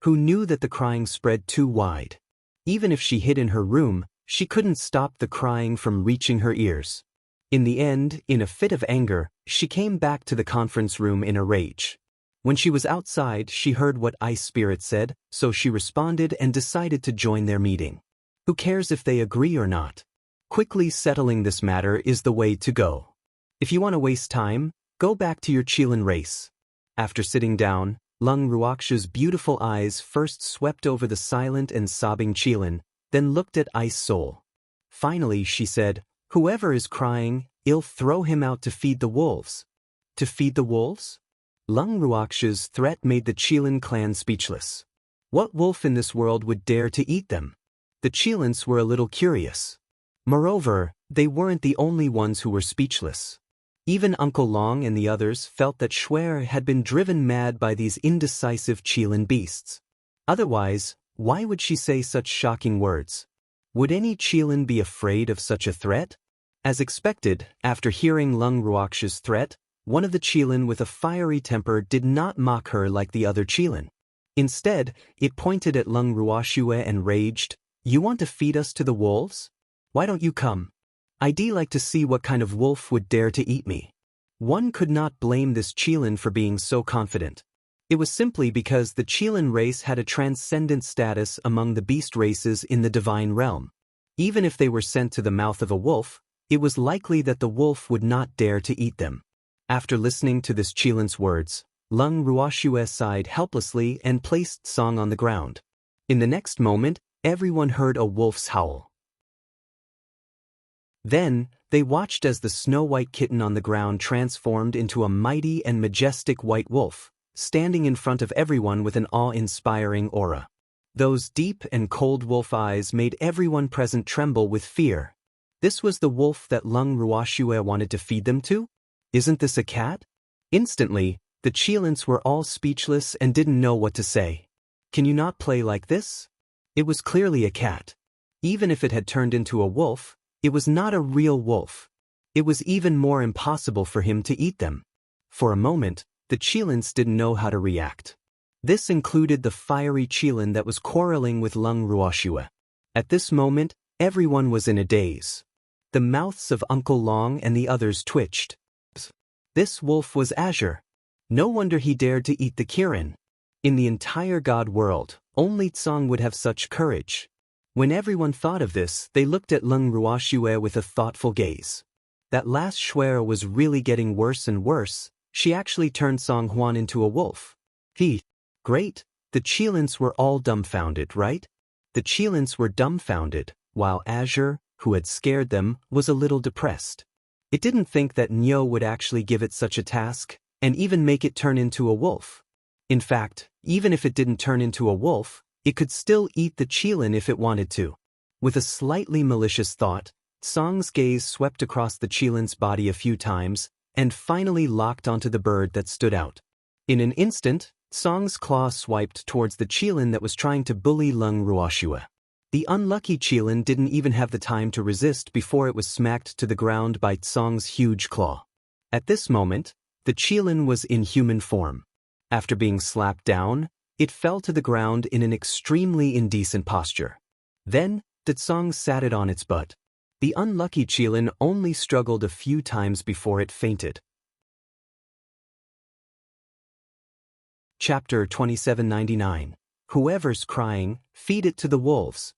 Who knew that the crying spread too wide? Even if she hid in her room, she couldn't stop the crying from reaching her ears. In the end, in a fit of anger, she came back to the conference room in a rage. When she was outside, she heard what Ice Spirit said, so she responded and decided to join their meeting. Who cares if they agree or not? Quickly settling this matter is the way to go. If you want to waste time, go back to your Qilin race. After sitting down, Lung Ruoxue's beautiful eyes first swept over the silent and sobbing Qilin, then looked at Ice Soul. Finally, she said, "Whoever is crying, I'll throw him out to feed the wolves." To feed the wolves? Lung Ruoxue's threat made the Qilin clan speechless. What wolf in this world would dare to eat them? The Qilins were a little curious. Moreover, they weren't the only ones who were speechless. Even Uncle Long and the others felt that Schwer had been driven mad by these indecisive Qilin beasts. Otherwise, why would she say such shocking words? Would any Qilin be afraid of such a threat? As expected, after hearing Lung Ruoxue's threat, one of the Qilin with a fiery temper did not mock her like the other Qilin. Instead, it pointed at Lung Ruoxue and raged, "You want to feed us to the wolves? Why don't you come? I'd like to see what kind of wolf would dare to eat me." One could not blame this Qilin for being so confident. It was simply because the Qilin race had a transcendent status among the beast races in the divine realm. Even if they were sent to the mouth of a wolf, it was likely that the wolf would not dare to eat them. After listening to this Qilin's words, Lung Ruoxue sighed helplessly and placed Song on the ground. In the next moment, everyone heard a wolf's howl. Then, they watched as the snow-white kitten on the ground transformed into a mighty and majestic white wolf, standing in front of everyone with an awe-inspiring aura. Those deep and cold wolf eyes made everyone present tremble with fear. This was the wolf that Lung Ruoxue wanted to feed them to? Isn't this a cat? Instantly, the Qilins were all speechless and didn't know what to say. Can you not play like this? It was clearly a cat. Even if it had turned into a wolf, it was not a real wolf. It was even more impossible for him to eat them. For a moment, the Qilins didn't know how to react. This included the fiery Qilin that was quarreling with Lung Ruoxue. At this moment, everyone was in a daze. The mouths of Uncle Long and the others twitched. This wolf was Azure. No wonder he dared to eat the Kirin. In the entire god world, only Tsang would have such courage. When everyone thought of this, they looked at Lung Ruoxue with a thoughtful gaze. That last Shuer was really getting worse and worse. She actually turned Song Huan into a wolf. Great. The Qilins were all dumbfounded, right? The Qilins were dumbfounded, while Azure, who had scared them, was a little depressed. It didn't think that Nyo would actually give it such a task, and even make it turn into a wolf. In fact, even if it didn't turn into a wolf, it could still eat the Qilin if it wanted to. With a slightly malicious thought, Song's gaze swept across the Qilin's body a few times, and finally locked onto the bird that stood out. In an instant, Song's claw swiped towards the Qilin that was trying to bully Lung Ruoxue. The unlucky Qilin didn't even have the time to resist before it was smacked to the ground by Tsong's huge claw. At this moment, the Qilin was in human form. After being slapped down, it fell to the ground in an extremely indecent posture. Then, Tsong sat it on its butt. The unlucky Qilin only struggled a few times before it fainted. Chapter 2799. Whoever's crying, feed it to the wolves.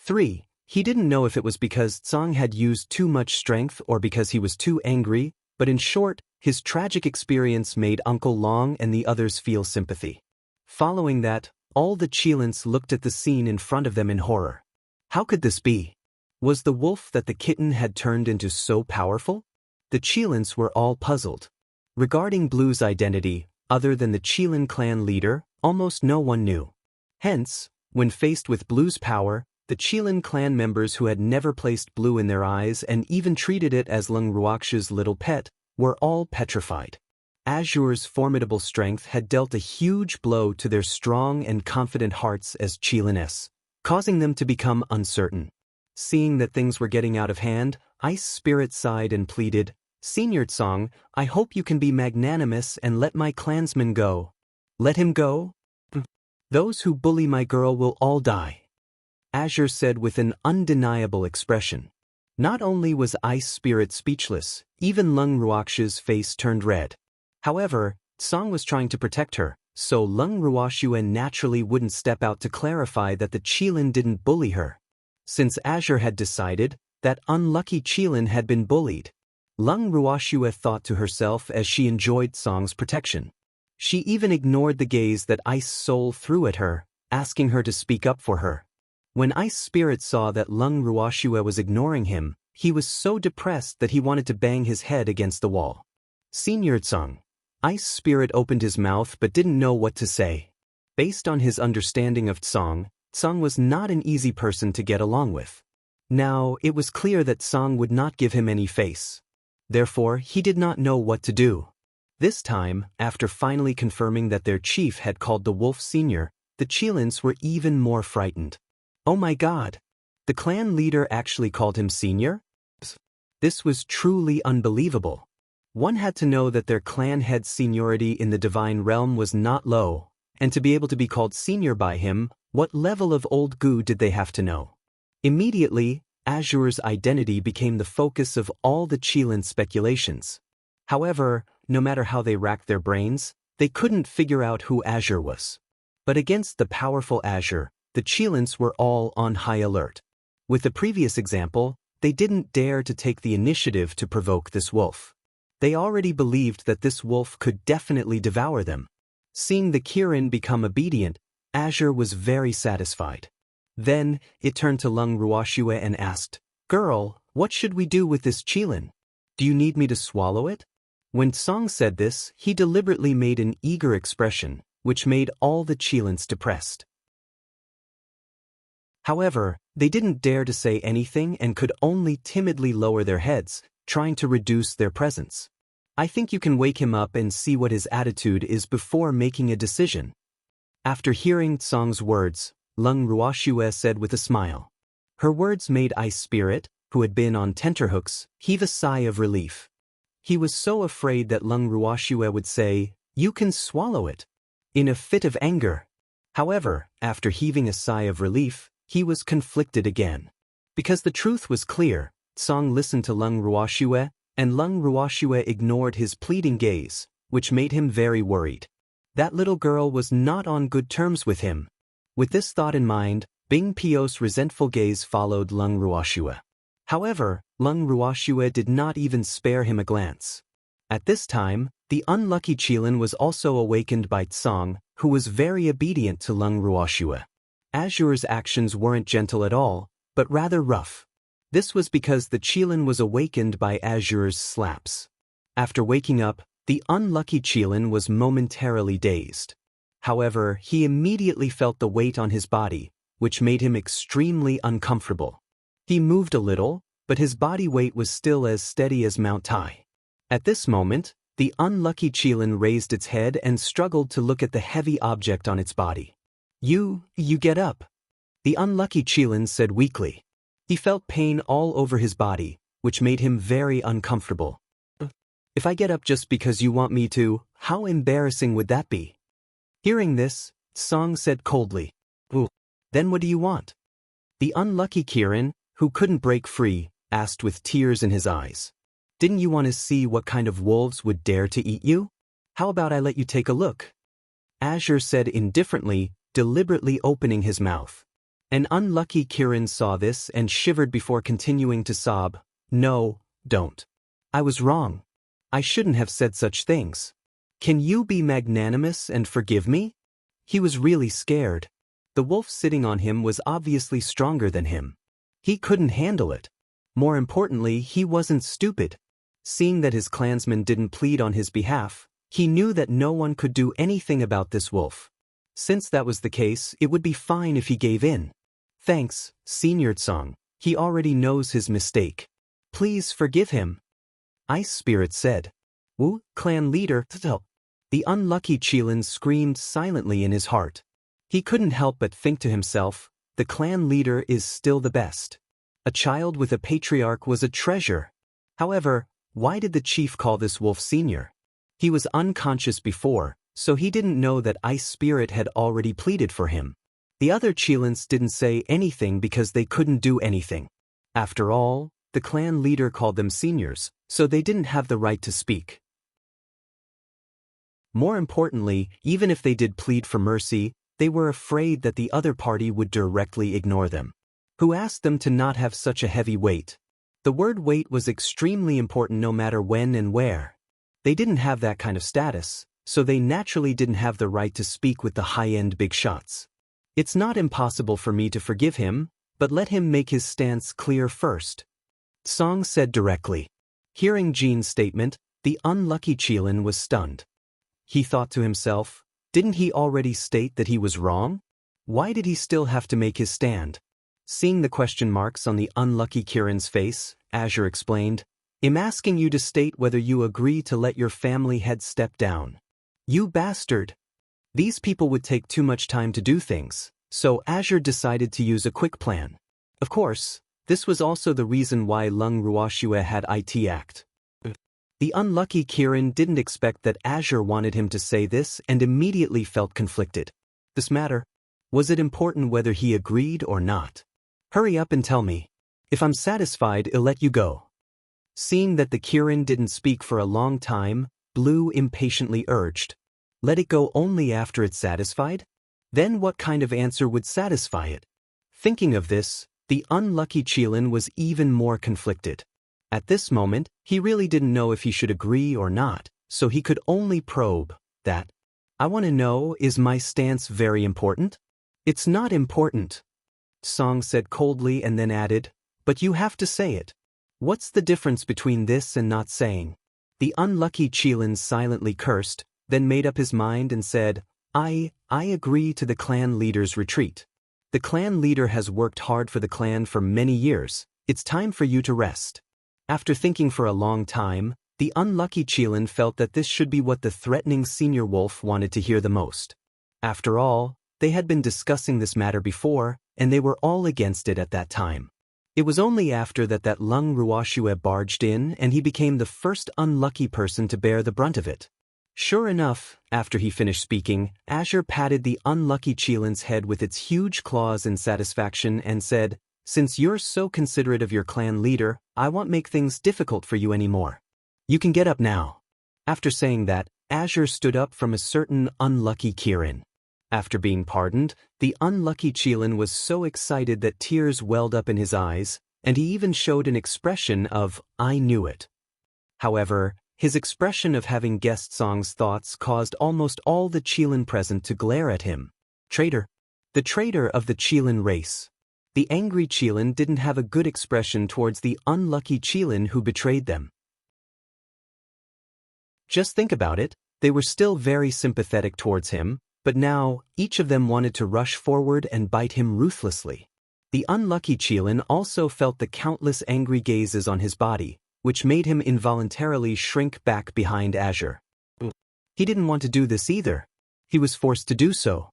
3. He didn't know if it was because Tsang had used too much strength or because he was too angry, but in short, his tragic experience made Uncle Long and the others feel sympathy. Following that, all the Qilins looked at the scene in front of them in horror. How could this be? Was the wolf that the kitten had turned into so powerful? The Qilins were all puzzled. Regarding Blue's identity, other than the Qilin clan leader, almost no one knew. Hence, when faced with Blue's power, the Qilin clan members who had never placed Blue in their eyes and even treated it as Lung Ruoxue's little pet, were all petrified. Azure's formidable strength had dealt a huge blow to their strong and confident hearts as Qilines, causing them to become uncertain. Seeing that things were getting out of hand, Ice Spirit sighed and pleaded, "Senior Tsang, I hope you can be magnanimous and let my clansman go." "Let him go? Those who bully my girl will all die," Azure said with an undeniable expression. Not only was Ice Spirit speechless, even Lung Ruoxue's face turned red. However, Tsang was trying to protect her, so Lung Ruoxue naturally wouldn't step out to clarify that the Qilin didn't bully her. Since Azure had decided, that unlucky Qilin had been bullied. Lung Ruoxue thought to herself as she enjoyed Tsang's protection. She even ignored the gaze that Ice Soul threw at her, asking her to speak up for her. When Ice Spirit saw that Lung Ruoxue was ignoring him, he was so depressed that he wanted to bang his head against the wall. "Senior Tsang." Ice Spirit opened his mouth but didn't know what to say. Based on his understanding of Tsang, Tsang was not an easy person to get along with. Now, it was clear that Tsang would not give him any face. Therefore, he did not know what to do. This time, after finally confirming that their chief had called the wolf senior, the Qilins were even more frightened. Oh my god! The clan leader actually called him senior? This was truly unbelievable. One had to know that their clan head's seniority in the divine realm was not low, and to be able to be called senior by him, what level of old goo did they have to know? Immediately, Azure's identity became the focus of all the Qilin speculations. However, no matter how they racked their brains, they couldn't figure out who Azure was. But against the powerful Azure, the Qilins were all on high alert. With the previous example, they didn't dare to take the initiative to provoke this wolf. They already believed that this wolf could definitely devour them. Seeing the Kirin become obedient, Azure was very satisfied. Then, it turned to Lung Ruoxue and asked, "Girl, what should we do with this Qilin? Do you need me to swallow it?" When Song said this, he deliberately made an eager expression, which made all the Chilans depressed. However, they didn't dare to say anything and could only timidly lower their heads, trying to reduce their presence. I think you can wake him up and see what his attitude is before making a decision. After hearing Song's words, Lung Ruoxue said with a smile. Her words made Ice Spirit, who had been on tenterhooks, heave a sigh of relief. He was so afraid that Lung Ruoxue would say, "You can swallow it," in a fit of anger. However, after heaving a sigh of relief, he was conflicted again. Because the truth was clear, Song listened to Lung Ruoxue, and Lung Ruoxue ignored his pleading gaze, which made him very worried. That little girl was not on good terms with him. With this thought in mind, Bing Pio's resentful gaze followed Lung Ruoxue. However, Lung Ruoxue did not even spare him a glance. At this time, the unlucky Qilin was also awakened by Tsong, who was very obedient to Lung Ruoxue. Azure's actions weren't gentle at all, but rather rough. This was because the Qilin was awakened by Azure's slaps. After waking up, the unlucky Qilin was momentarily dazed. However, he immediately felt the weight on his body, which made him extremely uncomfortable. He moved a little, but his body weight was still as steady as Mount Tai. At this moment, the unlucky Qilin raised its head and struggled to look at the heavy object on its body. You get up," the unlucky Qilin said weakly. He felt pain all over his body, which made him very uncomfortable. "If I get up just because you want me to, how embarrassing would that be?" Hearing this, Song said coldly, "Ooh, then what do you want?" The unlucky Kirin, who couldn't break free, asked with tears in his eyes. "Didn't you want to see what kind of wolves would dare to eat you? How about I let you take a look?" Azure said indifferently, deliberately opening his mouth. An unlucky Kirin saw this and shivered before continuing to sob. "No, don't. I was wrong. I shouldn't have said such things. Can you be magnanimous and forgive me?" He was really scared. The wolf sitting on him was obviously stronger than him. He couldn't handle it. More importantly, he wasn't stupid. Seeing that his clansmen didn't plead on his behalf, he knew that no one could do anything about this wolf. Since that was the case, it would be fine if he gave in. "Thanks, Senior Tsong. He already knows his mistake. Please forgive him," Ice Spirit said. "Wu, clan leader." The unlucky Qilin screamed silently in his heart. He couldn't help but think to himself, the clan leader is still the best. A child with a patriarch was a treasure. However, why did the chief call this wolf Senior? He was unconscious before, so he didn't know that Ice Spirit had already pleaded for him. The other Qilins didn't say anything because they couldn't do anything. After all, the clan leader called them seniors, so they didn't have the right to speak. More importantly, even if they did plead for mercy, they were afraid that the other party would directly ignore them. Who asked them to not have such a heavy weight? The word weight was extremely important no matter when and where. They didn't have that kind of status, so they naturally didn't have the right to speak with the high-end big shots. "It's not impossible for me to forgive him, but let him make his stance clear first," Song said directly. Hearing Jin's statement, the unlucky Qilin was stunned. He thought to himself, didn't he already state that he was wrong? Why did he still have to make his stand? Seeing the question marks on the unlucky Kirin's face, Azure explained, "I'm asking you to state whether you agree to let your family head step down." "You bastard!" These people would take too much time to do things, so Azure decided to use a quick plan. Of course, this was also the reason why Lung Ruoxue had IT act. The unlucky Kirin didn't expect that Azure wanted him to say this and immediately felt conflicted. This matter, was it important whether he agreed or not? "Hurry up and tell me. If I'm satisfied, I'll let you go." Seeing that the Kirin didn't speak for a long time, Blue impatiently urged, "Let it go only after it's satisfied? Then what kind of answer would satisfy it?" Thinking of this, the unlucky Qilin was even more conflicted. At this moment, he really didn't know if he should agree or not, so he could only probe that. "I want to know, is my stance very important?" "It's not important," Song said coldly and then added, "but you have to say it. What's the difference between this and not saying?" The unlucky Cheelin silently cursed, then made up his mind and said, I agree to the clan leader's retreat. The clan leader has worked hard for the clan for many years. It's time for you to rest. After thinking for a long time, the unlucky Cheelin felt that this should be what the threatening senior wolf wanted to hear the most. After all, they had been discussing this matter before, and they were all against it at that time. It was only after that Lung Ruoxue barged in and he became the first unlucky person to bear the brunt of it. Sure enough, after he finished speaking, Azure patted the unlucky Cheelin's head with its huge claws in satisfaction and said, Since you're so considerate of your clan leader, I won't make things difficult for you anymore. You can get up now. After saying that, Azure stood up from a certain unlucky Kirin. After being pardoned, the unlucky Cheelin was so excited that tears welled up in his eyes, and he even showed an expression of, I knew it. However, his expression of having guessed Song's thoughts caused almost all the Cheelin present to glare at him. Traitor. The traitor of the Cheelin race. The angry Cheelin didn't have a good expression towards the unlucky Cheelin who betrayed them. Just think about it, they were still very sympathetic towards him, but now, each of them wanted to rush forward and bite him ruthlessly. The unlucky Cheelin also felt the countless angry gazes on his body, which made him involuntarily shrink back behind Azure. He didn't want to do this either. He was forced to do so.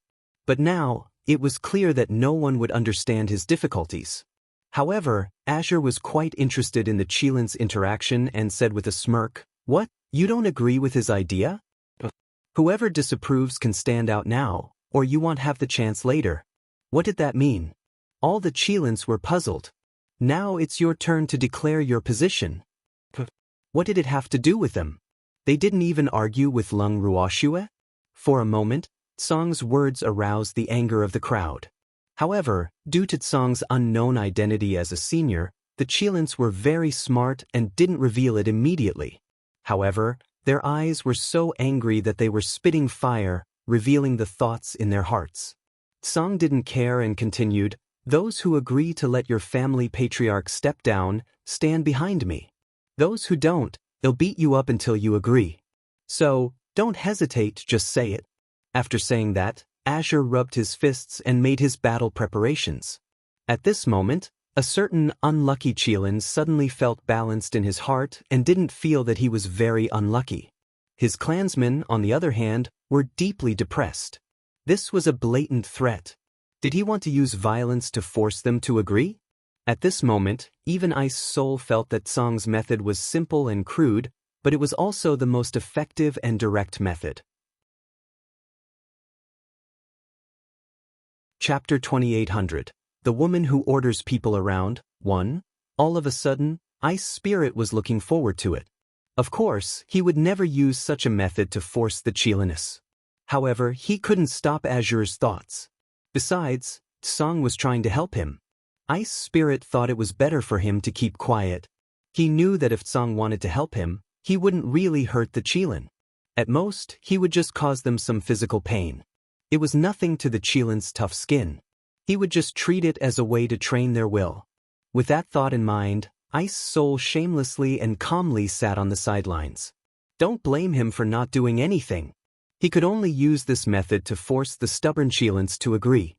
But now, it was clear that no one would understand his difficulties. However, Azure was quite interested in the Cheelin's interaction and said with a smirk, What, you don't agree with his idea? Whoever disapproves can stand out now, or you won't have the chance later. What did that mean? All the Cheelins were puzzled. Now it's your turn to declare your position. What did it have to do with them? They didn't even argue with Lung Ruoxue? For a moment, Song's words aroused the anger of the crowd. However, due to Song's unknown identity as a senior, the Cheelins were very smart and didn't reveal it immediately. However, their eyes were so angry that they were spitting fire, revealing the thoughts in their hearts. Song didn't care and continued, Those who agree to let your family patriarch step down, stand behind me. Those who don't, they'll beat you up until you agree. So, don't hesitate, just say it. After saying that, Azure rubbed his fists and made his battle preparations. At this moment, a certain unlucky Cheelin suddenly felt balanced in his heart and didn't feel that he was very unlucky. His clansmen, on the other hand, were deeply depressed. This was a blatant threat. Did he want to use violence to force them to agree? At this moment, even Ice Soul felt that Song's method was simple and crude, but it was also the most effective and direct method. Chapter 2800. The Woman Who Orders People Around, 1. All of a sudden, Ice Spirit was looking forward to it. Of course, he would never use such a method to force the Cheeliness. However, he couldn't stop Azure's thoughts. Besides, Song was trying to help him. Ice Spirit thought it was better for him to keep quiet. He knew that if Song wanted to help him, he wouldn't really hurt the Cheelin. At most, he would just cause them some physical pain. It was nothing to the Cheelin's tough skin. He would just treat it as a way to train their will. With that thought in mind, Ice Soul shamelessly and calmly sat on the sidelines. Don't blame him for not doing anything. He could only use this method to force the stubborn Cheelins to agree.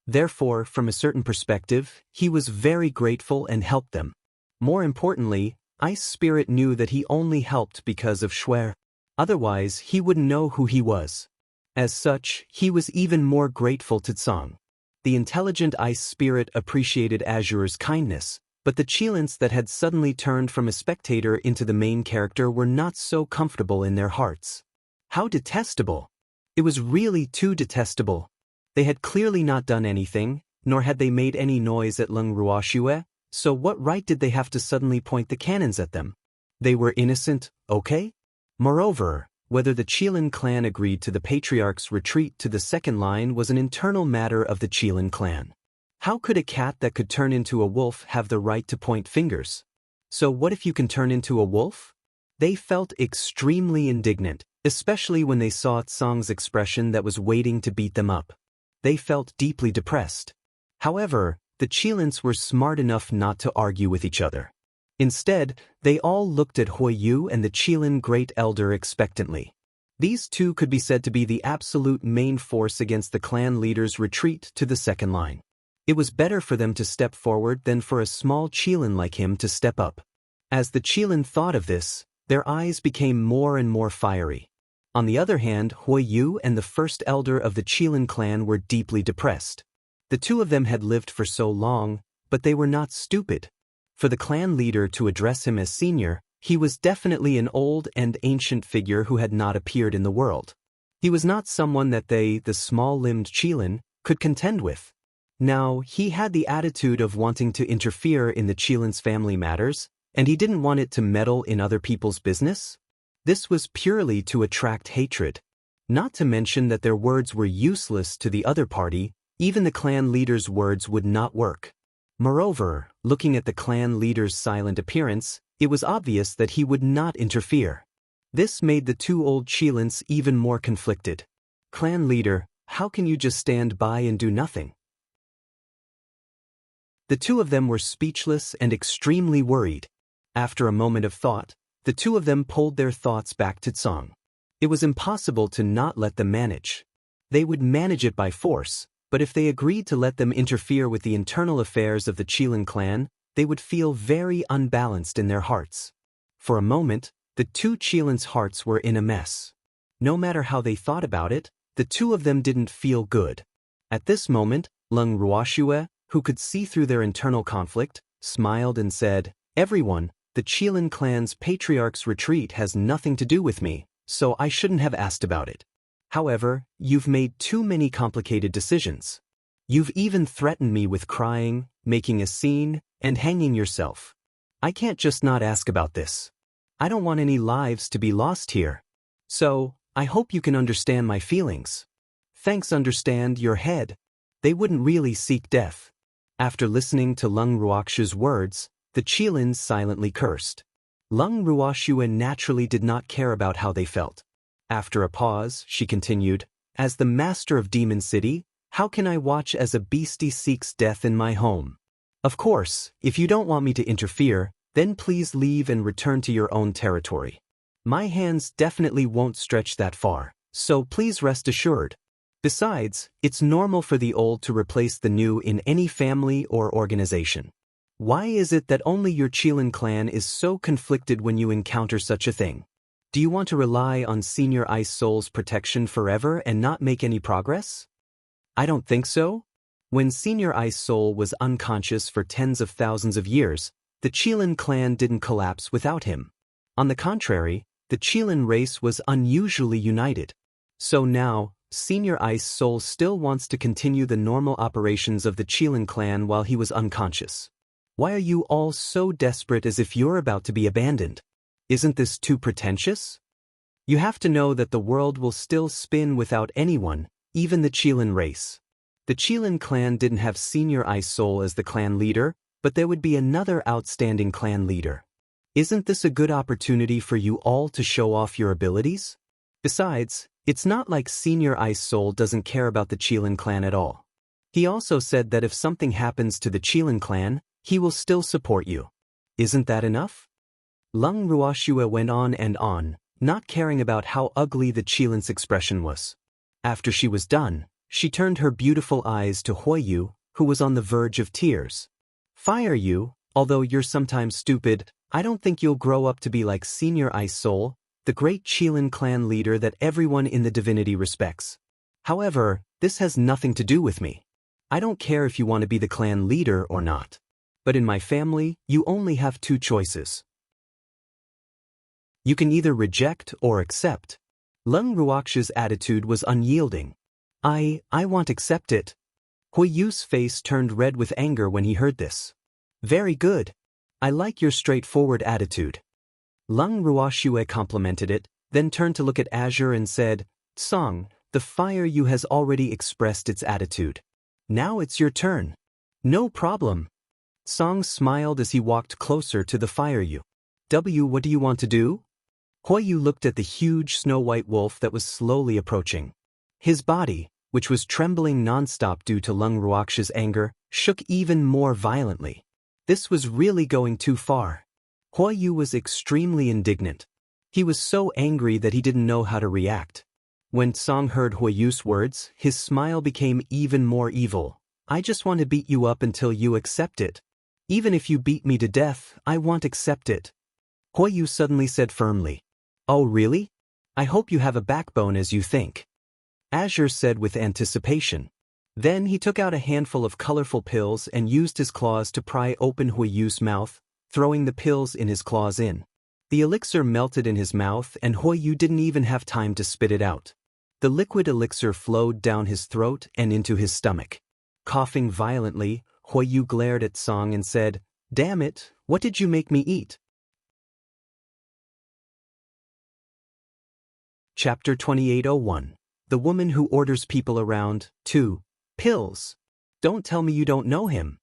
Therefore, from a certain perspective, he was very grateful and helped them. More importantly, Ice Spirit knew that he only helped because of Schwer. Otherwise, he wouldn't know who he was. As such, he was even more grateful to Song. The intelligent Ice Spirit appreciated Azure's kindness, but the Cheelins that had suddenly turned from a spectator into the main character were not so comfortable in their hearts. How detestable! It was really too detestable. They had clearly not done anything, nor had they made any noise at Lung Ruoxue, so what right did they have to suddenly point the cannons at them? They were innocent, okay? Moreover, whether the Cheelin clan agreed to the patriarch's retreat to the second line was an internal matter of the Cheelin clan. How could a cat that could turn into a wolf have the right to point fingers? So what if you can turn into a wolf? They felt extremely indignant, especially when they saw Song's expression that was waiting to beat them up. They felt deeply depressed. However, the Cheelins were smart enough not to argue with each other. Instead, they all looked at Huiyu and the Qilin Great Elder expectantly. These two could be said to be the absolute main force against the clan leader's retreat to the second line. It was better for them to step forward than for a small Qilin like him to step up. As the Qilin thought of this, their eyes became more and more fiery. On the other hand, Huiyu and the first elder of the Qilin clan were deeply depressed. The two of them had lived for so long, but they were not stupid. For the clan leader to address him as senior, he was definitely an old and ancient figure who had not appeared in the world. He was not someone that they, the small-limbed Qilin, could contend with. Now, he had the attitude of wanting to interfere in the Qilin's family matters, and he didn't want it to meddle in other people's business. This was purely to attract hatred. Not to mention that their words were useless to the other party, even the clan leader's words would not work. Moreover, looking at the clan leader's silent appearance, it was obvious that he would not interfere. This made the two old Qilins even more conflicted. Clan leader, how can you just stand by and do nothing? The two of them were speechless and extremely worried. After a moment of thought, the two of them pulled their thoughts back to Tsang. It was impossible to not let them manage. They would manage it by force, but if they agreed to let them interfere with the internal affairs of the Qilin clan, they would feel very unbalanced in their hearts. For a moment, the two Qilin's hearts were in a mess. No matter how they thought about it, the two of them didn't feel good. At this moment, Leng Ruoxue, who could see through their internal conflict, smiled and said, "Everyone, the Qilin clan's patriarch's retreat has nothing to do with me, so I shouldn't have asked about it. However, you've made too many complicated decisions. You've even threatened me with crying, making a scene, and hanging yourself. I can't just not ask about this. I don't want any lives to be lost here. So, I hope you can understand my feelings. Thanks, understand your head. They wouldn't really seek death." After listening to Leng Ruoxue's words, the Qilins silently cursed. Leng Ruoxue naturally did not care about how they felt. After a pause, she continued, "As the master of Demon City, how can I watch as a beastie seeks death in my home? Of course, if you don't want me to interfere, then please leave and return to your own territory. My hands definitely won't stretch that far, so please rest assured. Besides, it's normal for the old to replace the new in any family or organization. Why is it that only your Qilin clan is so conflicted when you encounter such a thing? Do you want to rely on Senior Ice Soul's protection forever and not make any progress? I don't think so. When Senior Ice Soul was unconscious for tens of thousands of years, the Qilin clan didn't collapse without him. On the contrary, the Qilin race was unusually united. So now, Senior Ice Soul still wants to continue the normal operations of the Qilin clan while he was unconscious. Why are you all so desperate as if you're about to be abandoned? Isn't this too pretentious? You have to know that the world will still spin without anyone, even the Qilin race. The Qilin clan didn't have Senior Ice Soul as the clan leader, but there would be another outstanding clan leader. Isn't this a good opportunity for you all to show off your abilities? Besides, it's not like Senior Ice Soul doesn't care about the Qilin clan at all. He also said that if something happens to the Qilin clan, he will still support you. Isn't that enough?" Leng Ruoxue went on, not caring about how ugly the Qilin's expression was. After she was done, she turned her beautiful eyes to Huiyu, who was on the verge of tears. "Fire you, although you're sometimes stupid, I don't think you'll grow up to be like Senior Ice Soul, the great Qilin clan leader that everyone in the divinity respects. However, this has nothing to do with me. I don't care if you want to be the clan leader or not. But in my family, you only have two choices. You can either reject or accept." Leng Ruoxue's attitude was unyielding. I want to accept it." Huiyu's face turned red with anger when he heard this. "Very good. I like your straightforward attitude." Leng Ruoxue complimented it, then turned to look at Azure and said, "Song, the fire you has already expressed its attitude. Now it's your turn." "No problem." Song smiled as he walked closer to the fire you. What do you want to do?" Huiyu looked at the huge snow-white wolf that was slowly approaching. His body, which was trembling non-stop due to Leng Ruoxue's anger, shook even more violently. This was really going too far. Huoyu was extremely indignant. He was so angry that he didn't know how to react. When Song heard Huoyu's words, his smile became even more evil. I just want to beat you up until you accept it. Even if you beat me to death, I won't accept it. Huoyu suddenly said firmly. Oh really? I hope you have a backbone as you think. Azure said with anticipation. Then he took out a handful of colorful pills and used his claws to pry open Huoyu's mouth, throwing the pills in his claws in. The elixir melted in his mouth and Huoyu didn't even have time to spit it out. The liquid elixir flowed down his throat and into his stomach. Coughing violently, Huoyu glared at Song and said, Damn it, what did you make me eat? Chapter 2801. The Woman Who Orders People Around, 2. Pills. Don't tell me you don't know him.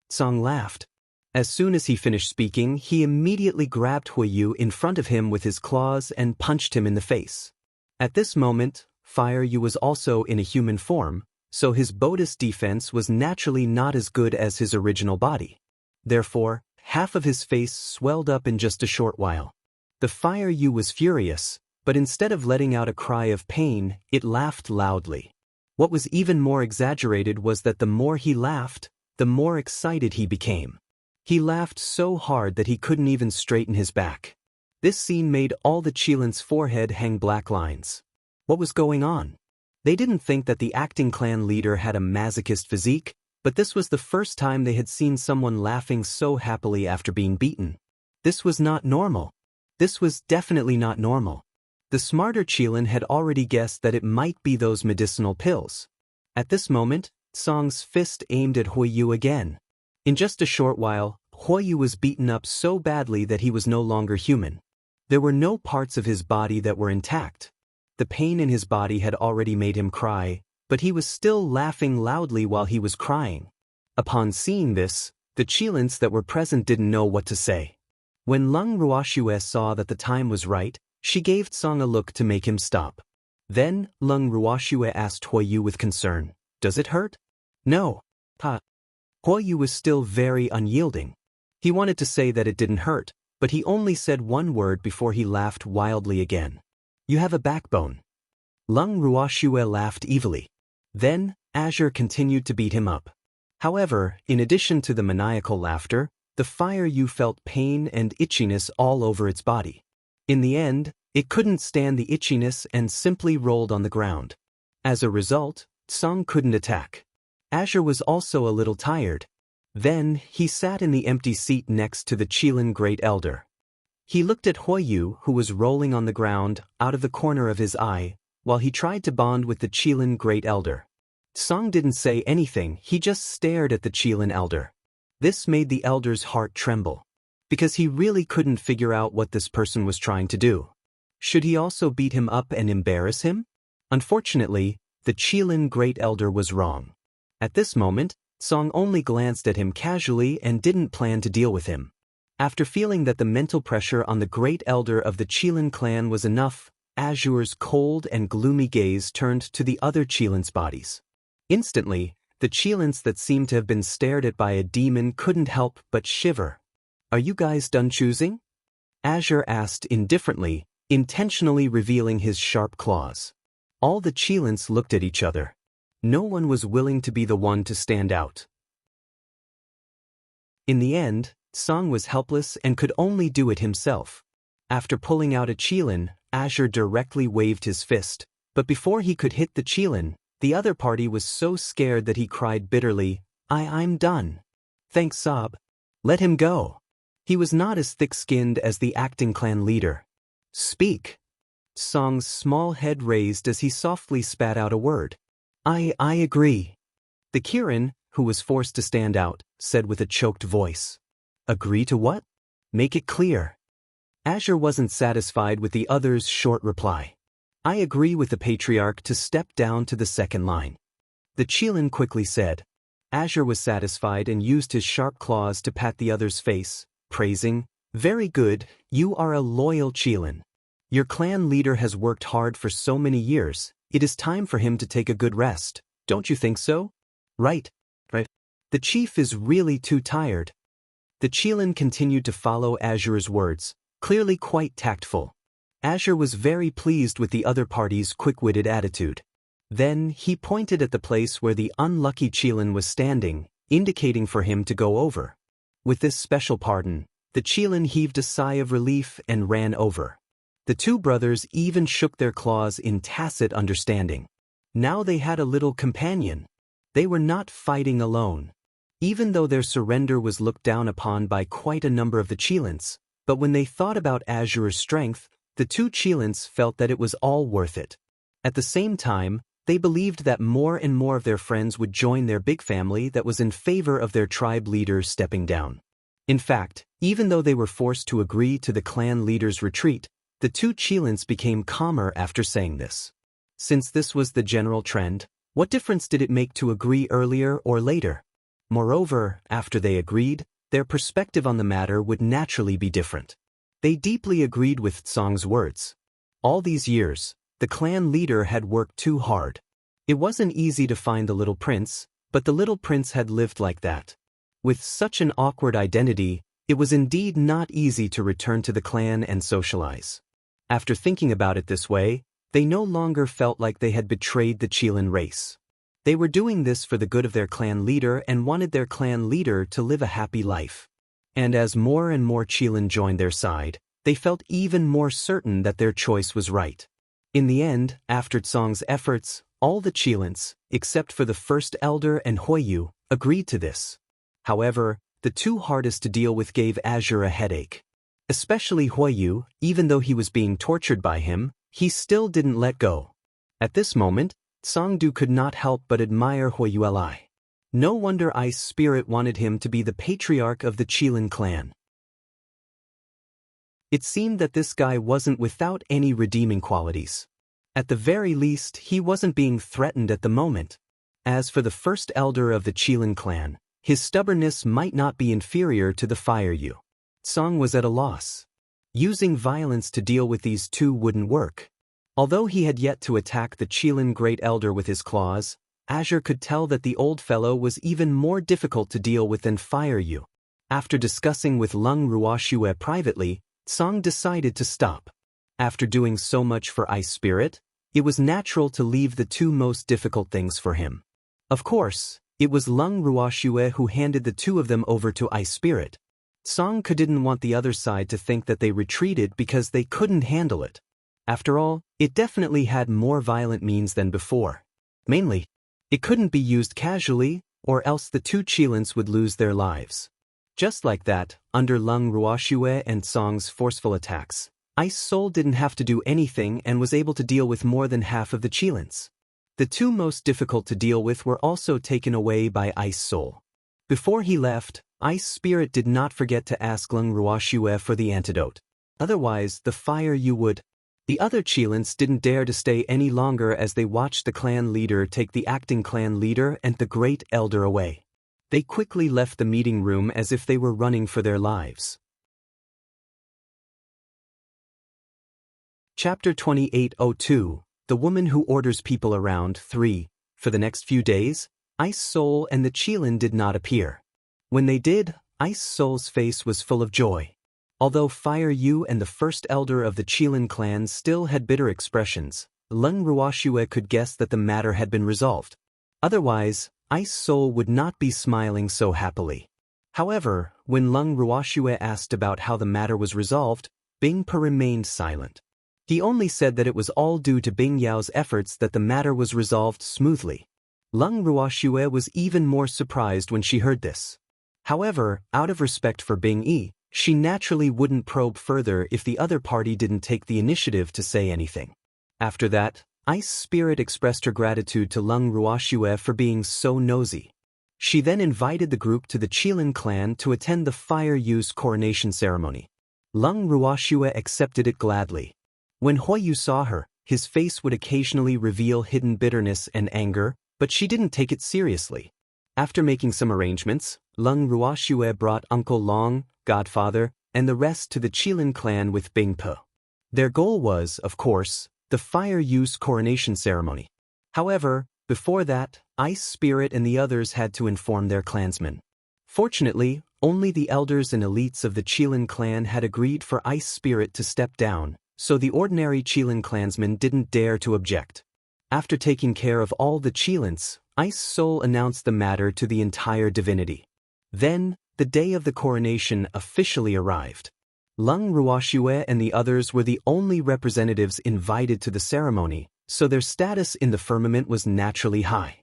Song laughed. As soon as he finished speaking, he immediately grabbed Huoyu in front of him with his claws and punched him in the face. At this moment, Fire Yu was also in a human form, so his Bodis defense was naturally not as good as his original body. Therefore, half of his face swelled up in just a short while. The Fire Yu was furious, but instead of letting out a cry of pain, it laughed loudly. What was even more exaggerated was that the more he laughed, the more excited he became. He laughed so hard that he couldn't even straighten his back. This scene made all the Chilin's forehead hang black lines. What was going on? They didn't think that the acting clan leader had a masochist physique, but this was the first time they had seen someone laughing so happily after being beaten. This was not normal. This was definitely not normal. The smarter Chilin had already guessed that it might be those medicinal pills. At this moment, Song's fist aimed at Huoyu again. In just a short while, Huoyu was beaten up so badly that he was no longer human. There were no parts of his body that were intact. The pain in his body had already made him cry, but he was still laughing loudly while he was crying. Upon seeing this, the Chilins that were present didn't know what to say. When Lung Ruoxue saw that the time was right, she gave Song a look to make him stop. Then, Lung Ruoxue asked Huoyu with concern, Does it hurt? No. Huoyu was still very unyielding. He wanted to say that it didn't hurt, but he only said one word before he laughed wildly again. You have a backbone. Lung Ruoxue laughed evilly. Then, Azure continued to beat him up. However, in addition to the maniacal laughter, the Fire Yu felt pain and itchiness all over its body. In the end, it couldn't stand the itchiness and simply rolled on the ground. As a result, Song couldn't attack. Azure was also a little tired. Then, he sat in the empty seat next to the Chilin Great Elder. He looked at Huoyu, who was rolling on the ground, out of the corner of his eye, while he tried to bond with the Chilin Great Elder. Song didn't say anything, he just stared at the Chilin Elder. This made the Elder's heart tremble, because he really couldn't figure out what this person was trying to do. Should he also beat him up and embarrass him? Unfortunately, the Chilin Great Elder was wrong. At this moment, Song only glanced at him casually and didn't plan to deal with him. After feeling that the mental pressure on the Great Elder of the Chilin clan was enough, Azure's cold and gloomy gaze turned to the other Chilin's bodies. Instantly, the Chilins that seemed to have been stared at by a demon couldn't help but shiver. Are you guys done choosing? Azure asked indifferently, intentionally revealing his sharp claws. All the Chilins looked at each other. No one was willing to be the one to stand out. In the end, Song was helpless and could only do it himself. After pulling out a Chilin, Azure directly waved his fist, but before he could hit the Chilin, the other party was so scared that he cried bitterly, I'm done. Thanks, Sob. Let him go. He was not as thick-skinned as the acting clan leader. Speak. Song's small head raised as he softly spat out a word. I agree. The Kirin, who was forced to stand out, said with a choked voice. Agree to what? Make it clear. Azure wasn't satisfied with the other's short reply. I agree with the Patriarch to step down to the second line. The Chilin quickly said. Azure was satisfied and used his sharp claws to pat the other's face, praising, Very good, you are a loyal Chilin. Your clan leader has worked hard for so many years, it is time for him to take a good rest, don't you think so? Right. The chief is really too tired. The Qilin continued to follow Azure's words, clearly quite tactful. Azure was very pleased with the other party's quick-witted attitude. Then he pointed at the place where the unlucky Qilin was standing, indicating for him to go over. With this special pardon, the Qilin heaved a sigh of relief and ran over. The two brothers even shook their claws in tacit understanding. Now they had a little companion. They were not fighting alone. Even though their surrender was looked down upon by quite a number of the Qilins, but when they thought about Azure's strength, the two Qilins felt that it was all worth it. At the same time, they believed that more and more of their friends would join their big family that was in favor of their tribe leader stepping down. In fact, even though they were forced to agree to the clan leader's retreat, the two Qilins became calmer after saying this. Since this was the general trend, what difference did it make to agree earlier or later? Moreover, after they agreed, their perspective on the matter would naturally be different. They deeply agreed with Tsong's words. All these years, the clan leader had worked too hard. It wasn't easy to find the little prince, but the little prince had lived like that. With such an awkward identity, it was indeed not easy to return to the clan and socialize. After thinking about it this way, they no longer felt like they had betrayed the Qilin race. They were doing this for the good of their clan leader and wanted their clan leader to live a happy life. And as more and more Qilin joined their side, they felt even more certain that their choice was right. In the end, after Tsong's efforts, all the Qilins, except for the first elder and Huoyu, agreed to this. However, the two hardest to deal with gave Azure a headache. Especially Huoyu, even though he was being tortured by him, he still didn't let go. At this moment, Tsongdu could not help but admire Huoyu. No wonder Ice Spirit wanted him to be the patriarch of the Qilin clan. It seemed that this guy wasn't without any redeeming qualities. At the very least, he wasn't being threatened at the moment. As for the first elder of the Qilin clan, his stubbornness might not be inferior to the Fire Yu. Tsong was at a loss. Using violence to deal with these two wouldn't work. Although he had yet to attack the Qilin Great Elder with his claws, Azure could tell that the old fellow was even more difficult to deal with than Fire Yu. After discussing with Lung Ruoxue privately, Tsong decided to stop. After doing so much for Ice Spirit, it was natural to leave the two most difficult things for him. Of course, it was Lung Ruoxue who handed the two of them over to Ice Spirit. Tsong didn't want the other side to think that they retreated because they couldn't handle it. After all, it definitely had more violent means than before. Mainly, it couldn't be used casually, or else the two Qilins would lose their lives. Just like that, under Lung Ruoxue and Tsong's forceful attacks, Ice Soul didn't have to do anything and was able to deal with more than half of the Qilins. The two most difficult to deal with were also taken away by Ice Soul. Before he left, Ice Spirit did not forget to ask Lung Ruoxue for the antidote. Otherwise, the Fire Yu would. The other Qilins didn't dare to stay any longer as they watched the clan leader take the acting clan leader and the Great Elder away. They quickly left the meeting room as if they were running for their lives. Chapter 2802, The Woman Who Orders People Around 3. For the next few days, Ice Soul and the Qilin did not appear. When they did, Ice Soul's face was full of joy. Although Fire Yu and the first elder of the Qilin clan still had bitter expressions, Lung Ruoxue could guess that the matter had been resolved. Otherwise, Ice Soul would not be smiling so happily. However, when Lung Ruoxue asked about how the matter was resolved, Bing Pa remained silent. He only said that it was all due to Bing Yao's efforts that the matter was resolved smoothly. Lung Ruoxue was even more surprised when she heard this. However, out of respect for Bing Yi, she naturally wouldn't probe further if the other party didn't take the initiative to say anything. After that, Ice Spirit expressed her gratitude to Lung Ruoxue for being so nosy. She then invited the group to the Qilin clan to attend the Fire Yu's coronation ceremony. Lung Ruoxue accepted it gladly. When Huoyu saw her, his face would occasionally reveal hidden bitterness and anger, but she didn't take it seriously. After making some arrangements, Lung Ruoxue brought Uncle Long, Godfather, and the rest to the Qilin clan with Bing Pa. Their goal was, of course, the Fire Yu's coronation ceremony. However, before that, Ice Spirit and the others had to inform their clansmen. Fortunately, only the elders and elites of the Qilin clan had agreed for Ice Spirit to step down, so the ordinary Qilin clansmen didn't dare to object. After taking care of all the Qilins, Ice Soul announced the matter to the entire divinity. Then, the day of the coronation officially arrived. Lung Ruoxue and the others were the only representatives invited to the ceremony, so their status in the firmament was naturally high.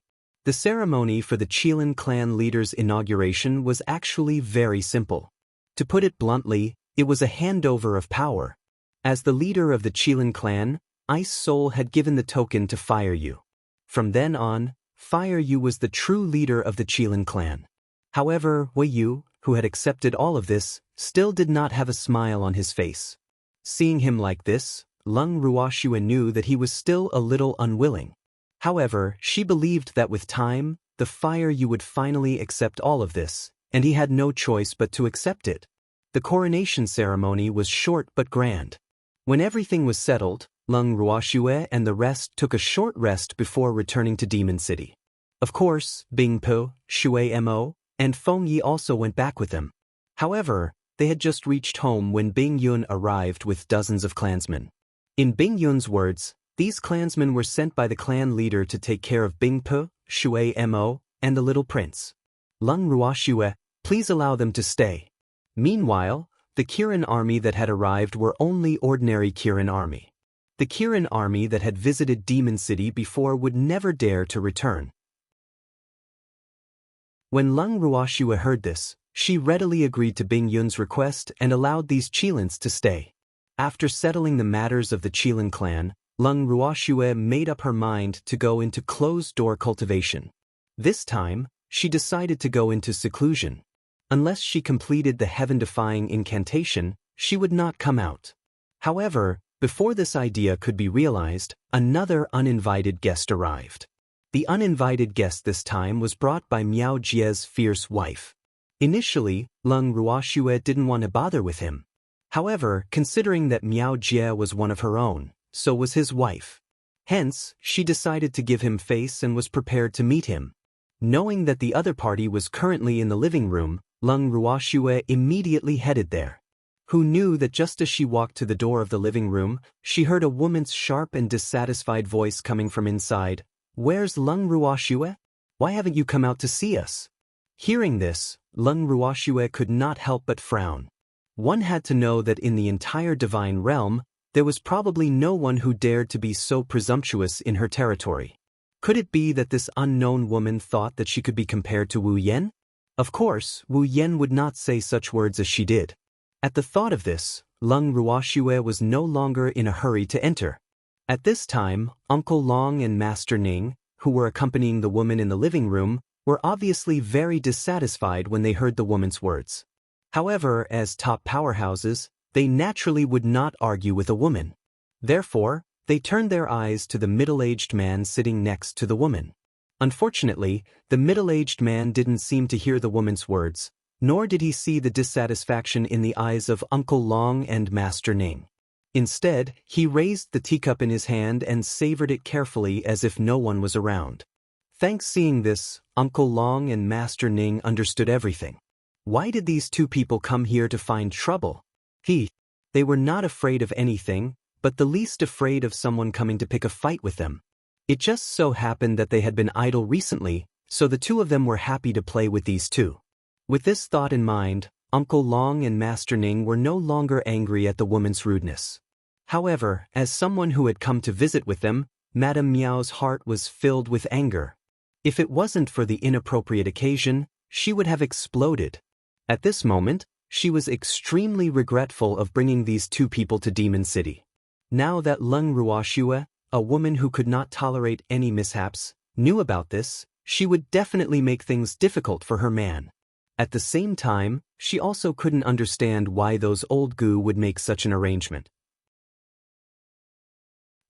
The ceremony for the Qilin clan leader's inauguration was actually very simple. To put it bluntly, it was a handover of power. As the leader of the Qilin clan, Ice Soul had given the token to Fire Yu. From then on, Fire Yu was the true leader of the Qilin clan. However, Wei Yu, who had accepted all of this, still did not have a smile on his face. Seeing him like this, Lung Ruoxue knew that he was still a little unwilling. However, she believed that with time, the Fire Yu would finally accept all of this, and he had no choice but to accept it. The coronation ceremony was short but grand. When everything was settled, Lung Ruoxue and the rest took a short rest before returning to Demon City. Of course, Bing Po, Shui Mo, and Feng Yi also went back with them. However, they had just reached home when Bing Yun arrived with dozens of clansmen. In Bing Yun's words, these clansmen were sent by the clan leader to take care of Bing Po, Shui Mo, and the little prince. Lung Ruoxue, please allow them to stay. Meanwhile, the Kirin army that had arrived were only ordinary Kirin army. The Kirin army that had visited Demon City before would never dare to return. When Lung Ruoxue heard this, she readily agreed to Bing Yun's request and allowed these Qilins to stay. After settling the matters of the Qilin clan, Lung Ruoxue made up her mind to go into closed-door cultivation. This time, she decided to go into seclusion. Unless she completed the heaven-defying incantation, she would not come out. However, before this idea could be realized, another uninvited guest arrived. The uninvited guest this time was brought by Miao Jie's fierce wife. Initially, Lung Ruoxue didn't want to bother with him. However, considering that Miao Jie was one of her own, so was his wife. Hence, she decided to give him face and was prepared to meet him. Knowing that the other party was currently in the living room, Lung Ruoxue immediately headed there. Who knew that just as she walked to the door of the living room, she heard a woman's sharp and dissatisfied voice coming from inside. "Where's Lung Ruoxue? Why haven't you come out to see us?" Hearing this, Lung Ruoxue could not help but frown. One had to know that in the entire divine realm, there was probably no one who dared to be so presumptuous in her territory. Could it be that this unknown woman thought that she could be compared to Wu Yan? Of course, Wu Yan would not say such words as she did. At the thought of this, Lung Ruoxue was no longer in a hurry to enter. At this time, Uncle Long and Master Ning, who were accompanying the woman in the living room, were obviously very dissatisfied when they heard the woman's words. However, as top powerhouses, they naturally would not argue with a woman. Therefore, they turned their eyes to the middle-aged man sitting next to the woman. Unfortunately, the middle-aged man didn't seem to hear the woman's words, nor did he see the dissatisfaction in the eyes of Uncle Long and Master Ning. Instead, he raised the teacup in his hand and savored it carefully as if no one was around. Thanks seeing this, Uncle Long and Master Ning understood everything. Why did these two people come here to find trouble? They were not afraid of anything, but the least afraid of someone coming to pick a fight with them. It just so happened that they had been idle recently, so the two of them were happy to play with these two. With this thought in mind, Uncle Long and Master Ning were no longer angry at the woman's rudeness. However, as someone who had come to visit with them, Madame Miao's heart was filled with anger. If it wasn't for the inappropriate occasion, she would have exploded. At this moment, she was extremely regretful of bringing these two people to Demon City. Now that Lung Ruoxue, a woman who could not tolerate any mishaps, knew about this, she would definitely make things difficult for her man. At the same time, she also couldn't understand why those old goo would make such an arrangement.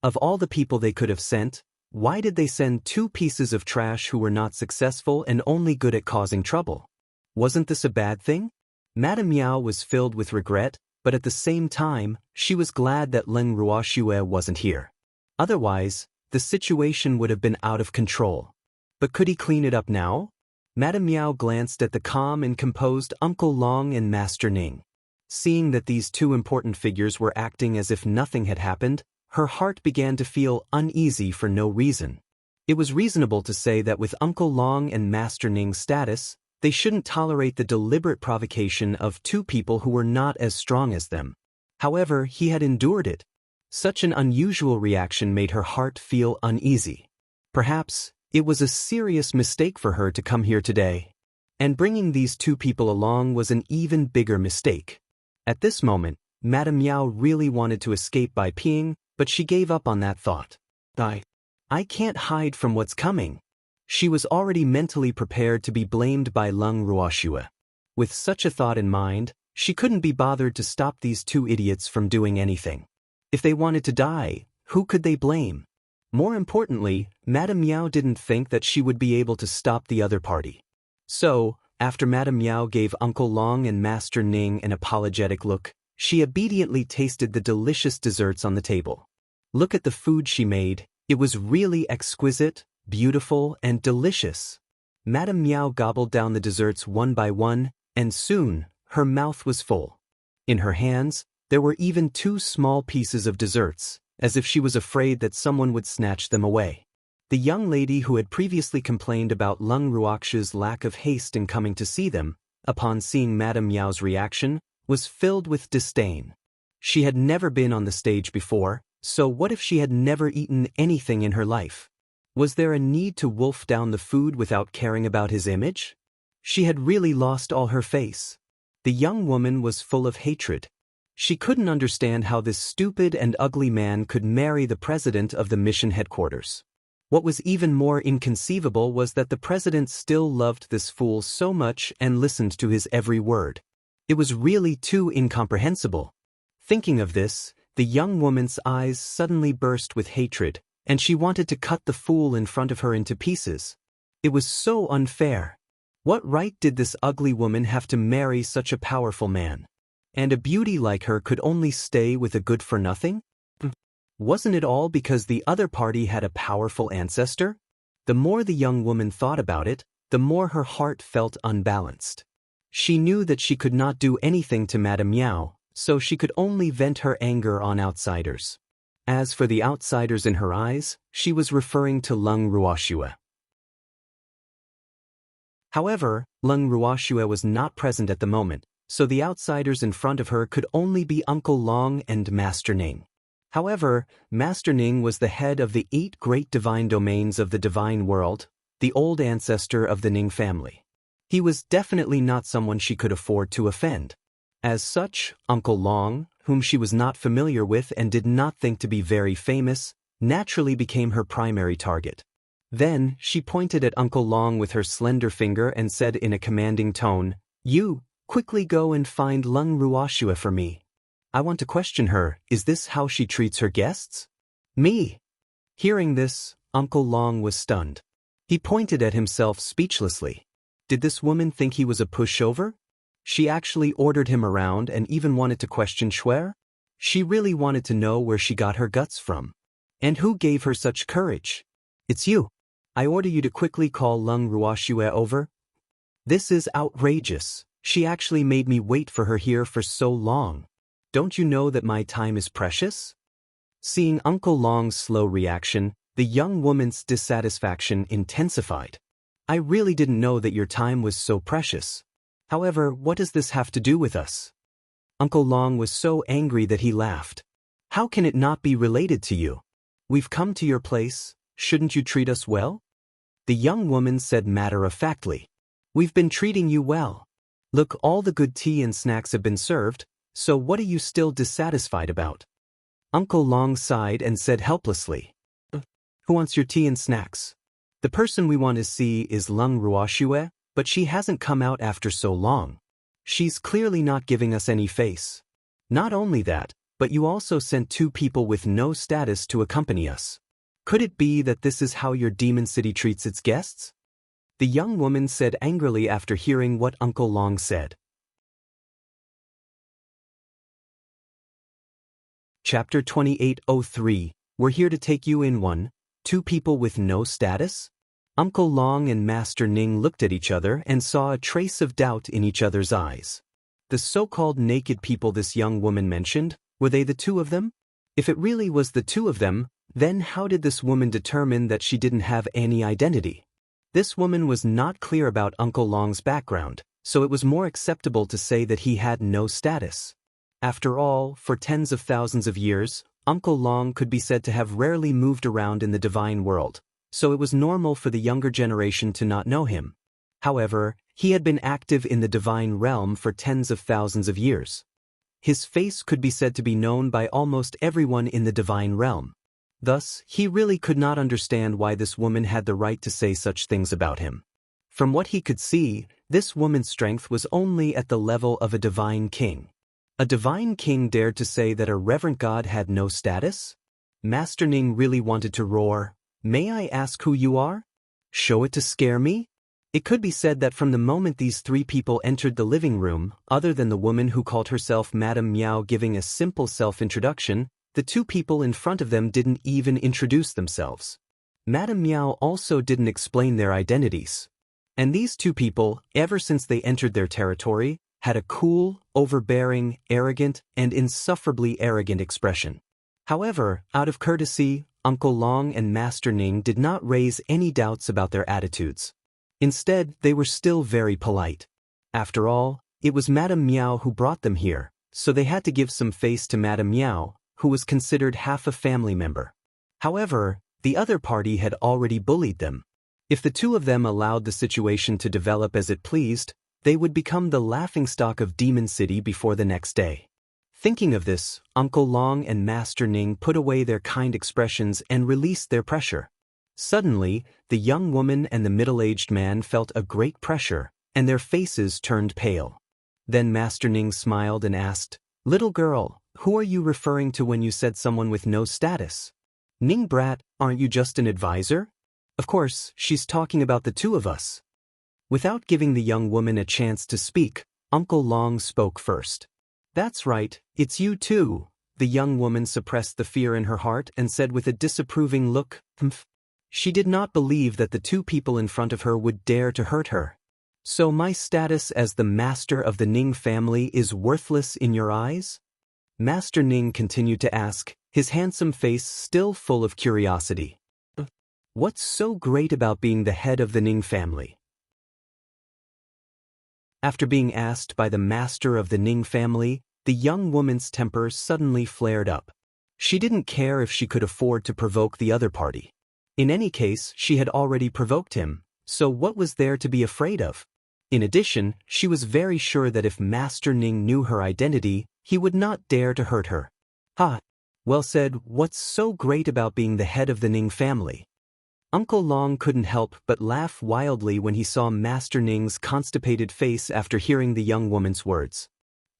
Of all the people they could have sent, why did they send two pieces of trash who were not successful and only good at causing trouble? Wasn't this a bad thing? Madame Miao was filled with regret, but at the same time, she was glad that Lung Ruoxue wasn't here. Otherwise, the situation would have been out of control. But could he clean it up now? Madame Miao glanced at the calm and composed Uncle Long and Master Ning. Seeing that these two important figures were acting as if nothing had happened, her heart began to feel uneasy for no reason. It was reasonable to say that with Uncle Long and Master Ning's status, they shouldn't tolerate the deliberate provocation of two people who were not as strong as them. However, he had endured it. Such an unusual reaction made her heart feel uneasy. Perhaps it was a serious mistake for her to come here today. And bringing these two people along was an even bigger mistake. At this moment, Madame Miao really wanted to escape by peeing, but she gave up on that thought. I can't hide from what's coming. She was already mentally prepared to be blamed by Leng Ruoxue. With such a thought in mind, she couldn't be bothered to stop these two idiots from doing anything. If they wanted to die, who could they blame? More importantly, Madame Miao didn't think that she would be able to stop the other party. So, after Madame Miao gave Uncle Long and Master Ning an apologetic look, she obediently tasted the delicious desserts on the table. Look at the food she made. It was really exquisite, beautiful, and delicious. Madame Miao gobbled down the desserts one by one, and soon, her mouth was full. In her hands, there were even two small pieces of desserts, as if she was afraid that someone would snatch them away. The young lady who had previously complained about Leng Ruoxue's lack of haste in coming to see them, upon seeing Madame Miao's reaction, was filled with disdain. She had never been on the stage before, so what if she had never eaten anything in her life? Was there a need to wolf down the food without caring about his image? She had really lost all her face. The young woman was full of hatred. She couldn't understand how this stupid and ugly man could marry the president of the mission headquarters. What was even more inconceivable was that the president still loved this fool so much and listened to his every word. It was really too incomprehensible. Thinking of this, the young woman's eyes suddenly burst with hatred, and she wanted to cut the fool in front of her into pieces. It was so unfair. What right did this ugly woman have to marry such a powerful man? And a beauty like her could only stay with a good-for-nothing? Wasn't it all because the other party had a powerful ancestor? The more the young woman thought about it, the more her heart felt unbalanced. She knew that she could not do anything to Madame Miao, so she could only vent her anger on outsiders. As for the outsiders in her eyes, she was referring to Leng Ruoxue. However, Leng Ruoxue was not present at the moment, so the outsiders in front of her could only be Uncle Long and Master Ning. However, Master Ning was the head of the 8 great divine domains of the divine world, the old ancestor of the Ning family. He was definitely not someone she could afford to offend. As such, Uncle Long, whom she was not familiar with and did not think to be very famous, naturally became her primary target. Then, she pointed at Uncle Long with her slender finger and said in a commanding tone, "You, quickly go and find Leng Ruoxue for me. I want to question her. Is this how she treats her guests?" "Me?" Hearing this, Uncle Long was stunned. He pointed at himself speechlessly. Did this woman think he was a pushover? She actually ordered him around and even wanted to question Shuer? She really wanted to know where she got her guts from. And who gave her such courage? "It's you. I order you to quickly call Leng Ruoxue over." "This is outrageous. She actually made me wait for her here for so long. Don't you know that my time is precious?" Seeing Uncle Long's slow reaction, the young woman's dissatisfaction intensified. "I really didn't know that your time was so precious. However, what does this have to do with us?" Uncle Long was so angry that he laughed. "How can it not be related to you? We've come to your place, shouldn't you treat us well?" The young woman said matter-of-factly, "We've been treating you well. Look, all the good tea and snacks have been served, so what are you still dissatisfied about?" Uncle Long sighed and said helplessly, "Who wants your tea and snacks? The person we want to see is Leng Ruoxue, but she hasn't come out after so long. She's clearly not giving us any face. Not only that, but you also sent 2 people with no status to accompany us. Could it be that this is how your demon city treats its guests?" The young woman said angrily after hearing what Uncle Long said. Chapter 2803, We're here to take you in 1, 2 people with no status? Uncle Long and Master Ning looked at each other and saw a trace of doubt in each other's eyes. The so-called naked people this young woman mentioned, were they the two of them? If it really was the two of them, then how did this woman determine that she didn't have any identity? This woman was not clear about Uncle Long's background, so it was more acceptable to say that he had no status. After all, for tens of thousands of years, Uncle Long could be said to have rarely moved around in the divine world, so it was normal for the younger generation to not know him. However, he had been active in the divine realm for tens of thousands of years. His face could be said to be known by almost everyone in the divine realm. Thus, he really could not understand why this woman had the right to say such things about him. From what he could see, this woman's strength was only at the level of a divine king. A divine king dared to say that a reverent god had no status? Master Ning really wanted to roar, "May I ask who you are? Show it to scare me?" It could be said that from the moment these three people entered the living room, other than the woman who called herself Madame Miao giving a simple self-introduction, the two people in front of them didn't even introduce themselves. Madame Miao also didn't explain their identities. And these two people, ever since they entered their territory, had a cool, overbearing, arrogant, and insufferably arrogant expression. However, out of courtesy, Uncle Long and Master Ning did not raise any doubts about their attitudes. Instead, they were still very polite. After all, it was Madame Miao who brought them here, so they had to give some face to Madame Miao, who was considered half a family member. However, the other party had already bullied them. If the two of them allowed the situation to develop as it pleased, they would become the laughingstock of Demon City before the next day. Thinking of this, Uncle Long and Master Ning put away their kind expressions and released their pressure. Suddenly, the young woman and the middle-aged man felt a great pressure, and their faces turned pale. Then Master Ning smiled and asked, "Little girl, who are you referring to when you said someone with no status? Ning brat, aren't you just an advisor? Of course, she's talking about the two of us." Without giving the young woman a chance to speak, Uncle Long spoke first. "That's right, it's you too." The young woman suppressed the fear in her heart and said with a disapproving look, "Humph." She did not believe that the two people in front of her would dare to hurt her. "So my status as the master of the Ning family is worthless in your eyes?" Master Ning continued to ask, his handsome face still full of curiosity. "What's so great about being the head of the Ning family?" After being asked by the master of the Ning family, the young woman's temper suddenly flared up. She didn't care if she could afford to provoke the other party. In any case, she had already provoked him, so what was there to be afraid of? In addition, she was very sure that if Master Ning knew her identity, he would not dare to hurt her. "Ha! Well said, what's so great about being the head of the Ning family?" Uncle Long couldn't help but laugh wildly when he saw Master Ning's constipated face after hearing the young woman's words.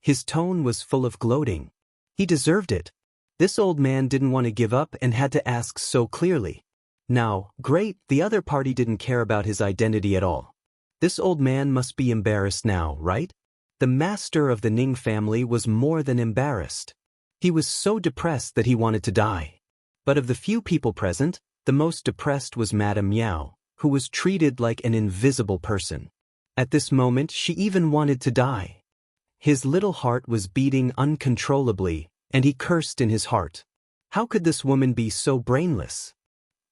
His tone was full of gloating. He deserved it. This old man didn't want to give up and had to ask so clearly. Now, great, the other party didn't care about his identity at all. This old man must be embarrassed now, right? The master of the Ning family was more than embarrassed. He was so depressed that he wanted to die. But of the few people present, the most depressed was Madame Miao, who was treated like an invisible person. At this moment, she even wanted to die. His little heart was beating uncontrollably, and he cursed in his heart. How could this woman be so brainless?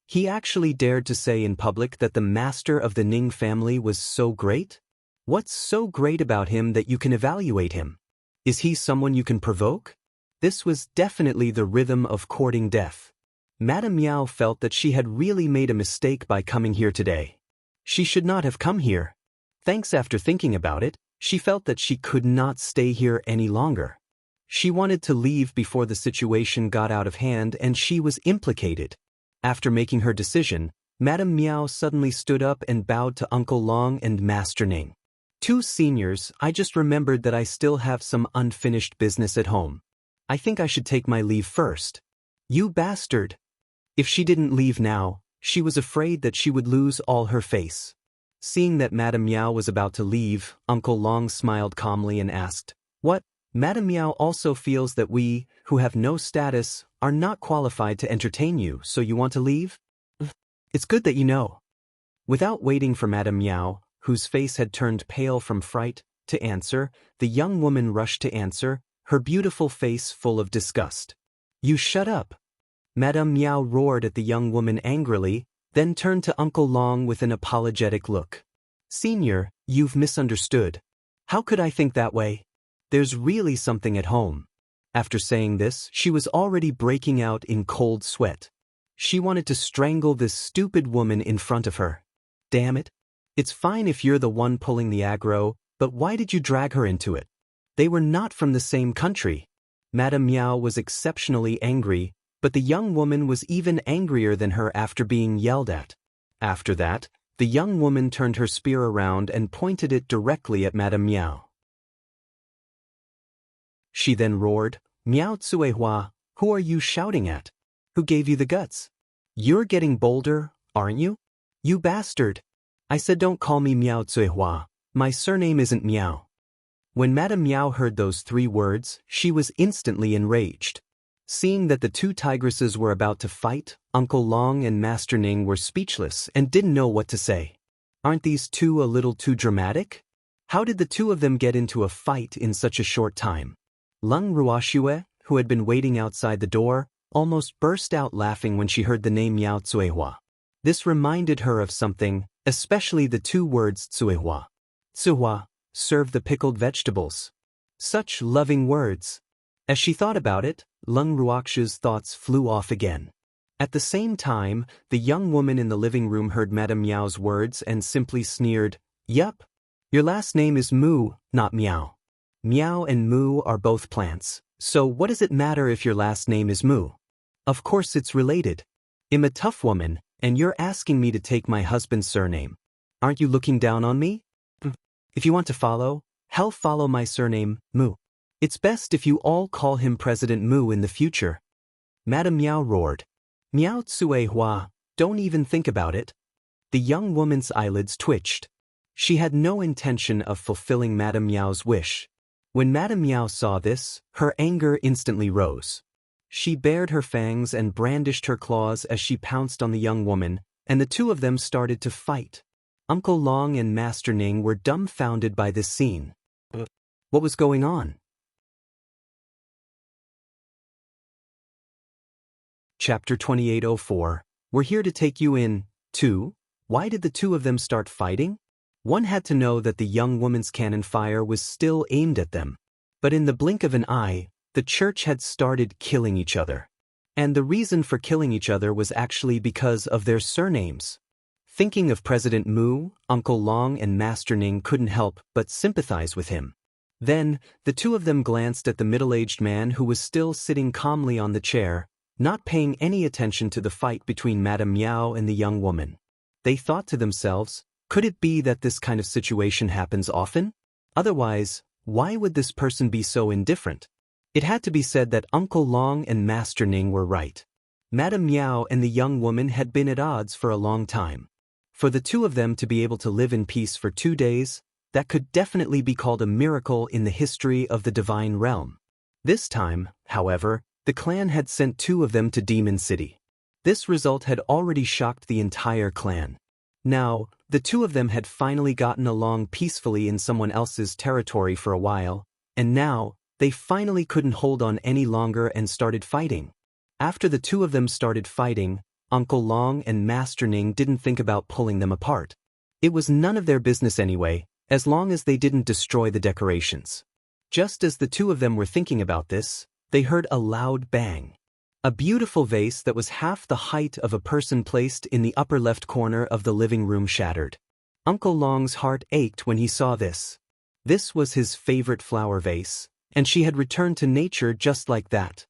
He actually dared to say in public that the master of the Ning family was so great? What's so great about him that you can evaluate him? Is he someone you can provoke? This was definitely the rhythm of courting death. Madame Miao felt that she had really made a mistake by coming here today. She should not have come here. Thanks, after thinking about it, she felt that she could not stay here any longer. She wanted to leave before the situation got out of hand and she was implicated. After making her decision, Madame Miao suddenly stood up and bowed to Uncle Long and Master Ning. "Two seniors, I just remembered that I still have some unfinished business at home. I think I should take my leave first." "You bastard!" If she didn't leave now, she was afraid that she would lose all her face. Seeing that Madame Miao was about to leave, Uncle Long smiled calmly and asked, "What? Madame Miao also feels that we, who have no status, are not qualified to entertain you, so you want to leave? It's good that you know." Without waiting for Madame Miao, whose face had turned pale from fright, to answer, the young woman rushed to answer, her beautiful face full of disgust. "You shut up!" Madame Miao roared at the young woman angrily, then turned to Uncle Long with an apologetic look. "Senior, you've misunderstood. How could I think that way? There's really something at home." After saying this, she was already breaking out in cold sweat. She wanted to strangle this stupid woman in front of her. Damn it. It's fine if you're the one pulling the aggro, but why did you drag her into it? They were not from the same country. Madame Miao was exceptionally angry, but the young woman was even angrier than her after being yelled at. After that, the young woman turned her spear around and pointed it directly at Madame Miao. She then roared, "Miao Tsuehua, who are you shouting at? Who gave you the guts? You're getting bolder, aren't you? You bastard! I said don't call me Miao Tsuehua. My surname isn't Miao." When Madame Miao heard those 3 words, she was instantly enraged. Seeing that the 2 tigresses were about to fight, Uncle Long and Master Ning were speechless and didn't know what to say. Aren't these 2 a little too dramatic? How did the 2 of them get into a fight in such a short time? Lung Ruoxue, who had been waiting outside the door, almost burst out laughing when she heard the name Miao Tsuehua. This reminded her of something, especially the 2 words Tsuehua. Tsuehua, serve the pickled vegetables. Such loving words. As she thought about it, Lung Ruoxue's thoughts flew off again. At the same time, the young woman in the living room heard Madame Miao's words and simply sneered, "Yup. Your last name is Mu, not Miao. Miao and Mu are both plants, so what does it matter if your last name is Mu? Of course it's related. I'm a tough woman, and you're asking me to take my husband's surname. Aren't you looking down on me? If you want to follow, hell follow my surname, Mu. It's best if you all call him President Mu in the future." Madame Miao roared. "Miao Tsuehua, don't even think about it." The young woman's eyelids twitched. She had no intention of fulfilling Madame Miao's wish. When Madame Miao saw this, her anger instantly rose. She bared her fangs and brandished her claws as she pounced on the young woman, and the 2 of them started to fight. Uncle Long and Master Ning were dumbfounded by this scene. What was going on? Chapter 2804. We're here to take you in, too. Why did the 2 of them start fighting? One had to know that the young woman's cannon fire was still aimed at them. But in the blink of an eye, the church had started killing each other. And the reason for killing each other was actually because of their surnames. Thinking of President Mu, Uncle Long and Master Ning couldn't help but sympathize with him. Then, the 2 of them glanced at the middle-aged man who was still sitting calmly on the chair, not paying any attention to the fight between Madame Miao and the young woman. They thought to themselves, could it be that this kind of situation happens often? Otherwise, why would this person be so indifferent? It had to be said that Uncle Long and Master Ning were right. Madame Miao and the young woman had been at odds for a long time. For the 2 of them to be able to live in peace for 2 days, that could definitely be called a miracle in the history of the divine realm. This time, however, the clan had sent 2 of them to Demon City. This result had already shocked the entire clan. Now, the 2 of them had finally gotten along peacefully in someone else's territory for a while, and now, they finally couldn't hold on any longer and started fighting. After the 2 of them started fighting, Uncle Long and Master Ning didn't think about pulling them apart. It was none of their business anyway, as long as they didn't destroy the decorations. Just as the 2 of them were thinking about this, they heard a loud bang. A beautiful vase that was half the height of a person placed in the upper left corner of the living room shattered. Uncle Long's heart ached when he saw this. This was his favorite flower vase, and she had returned to nature just like that.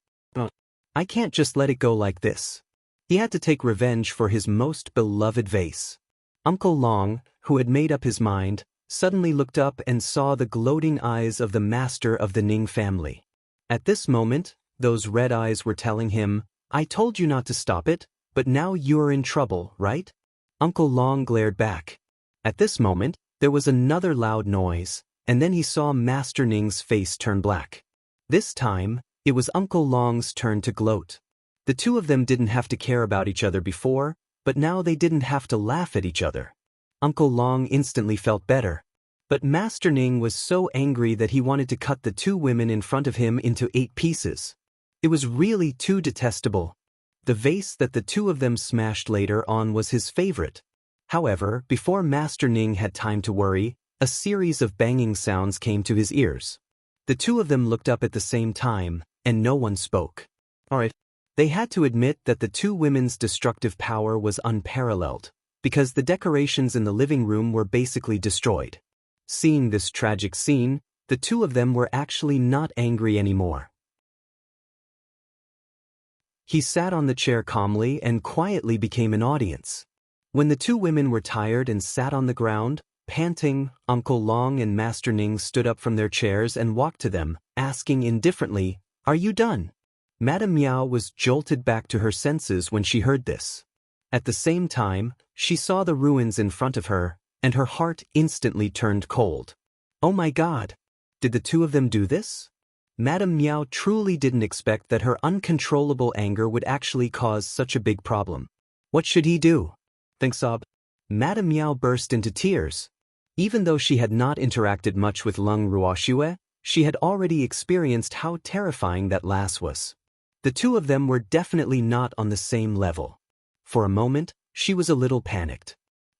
I can't just let it go like this. He had to take revenge for his most beloved vase. Uncle Long, who had made up his mind, suddenly looked up and saw the gloating eyes of the master of the Ning family. At this moment, those red eyes were telling him, I told you not to stop it, but now you're in trouble, right? Uncle Long glared back. At this moment, there was another loud noise, and then he saw Master Ning's face turn black. This time, it was Uncle Long's turn to gloat. The 2 of them didn't have to care about each other before, but now they didn't have to laugh at each other. Uncle Long instantly felt better. But Master Ning was so angry that he wanted to cut the two women in front of him into 8 pieces. It was really too detestable. The vase that the two of them smashed later on was his favorite. However, before Master Ning had time to worry, a series of banging sounds came to his ears. The two of them looked up at the same time, and no one spoke. Alright. They had to admit that the two women's destructive power was unparalleled, because the decorations in the living room were basically destroyed. Seeing this tragic scene, the two of them were actually not angry anymore. He sat on the chair calmly and quietly became an audience. When the two women were tired and sat on the ground, panting, Uncle Long and Master Ning stood up from their chairs and walked to them, asking indifferently, "Are you done?" Madame Miao was jolted back to her senses when she heard this. At the same time, she saw the ruins in front of her, and her heart instantly turned cold. Oh my God! Did the two of them do this? Madame Miao truly didn't expect that her uncontrollable anger would actually cause such a big problem. What should he do? Thinks Sob. Madame Miao burst into tears. Even though she had not interacted much with Lung Ruoxue, she had already experienced how terrifying that lass was. The two of them were definitely not on the same level. For a moment, she was a little panicked.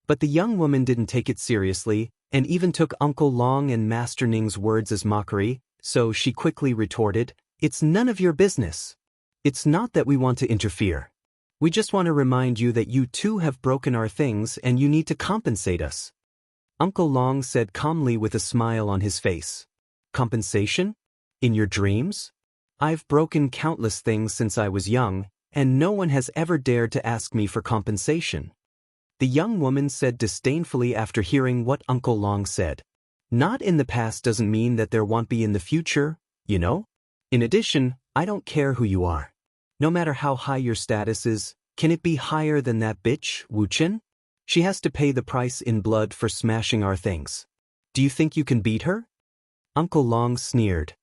But the young woman didn't take it seriously, and even took Uncle Long and Master Ning's words as mockery, so she quickly retorted, "It's none of your business. It's not that we want to interfere. We just want to remind you that you too have broken our things and you need to compensate us." Uncle Long said calmly with a smile on his face. "Compensation? In your dreams? I've broken countless things since I was young, and no one has ever dared to ask me for compensation." The young woman said disdainfully after hearing what Uncle Long said. "Not in the past doesn't mean that there won't be in the future, you know? In addition, I don't care who you are. No matter how high your status is, can it be higher than that bitch, Wu Chen? She has to pay the price in blood for smashing our things. Do you think you can beat her?" Uncle Long sneered.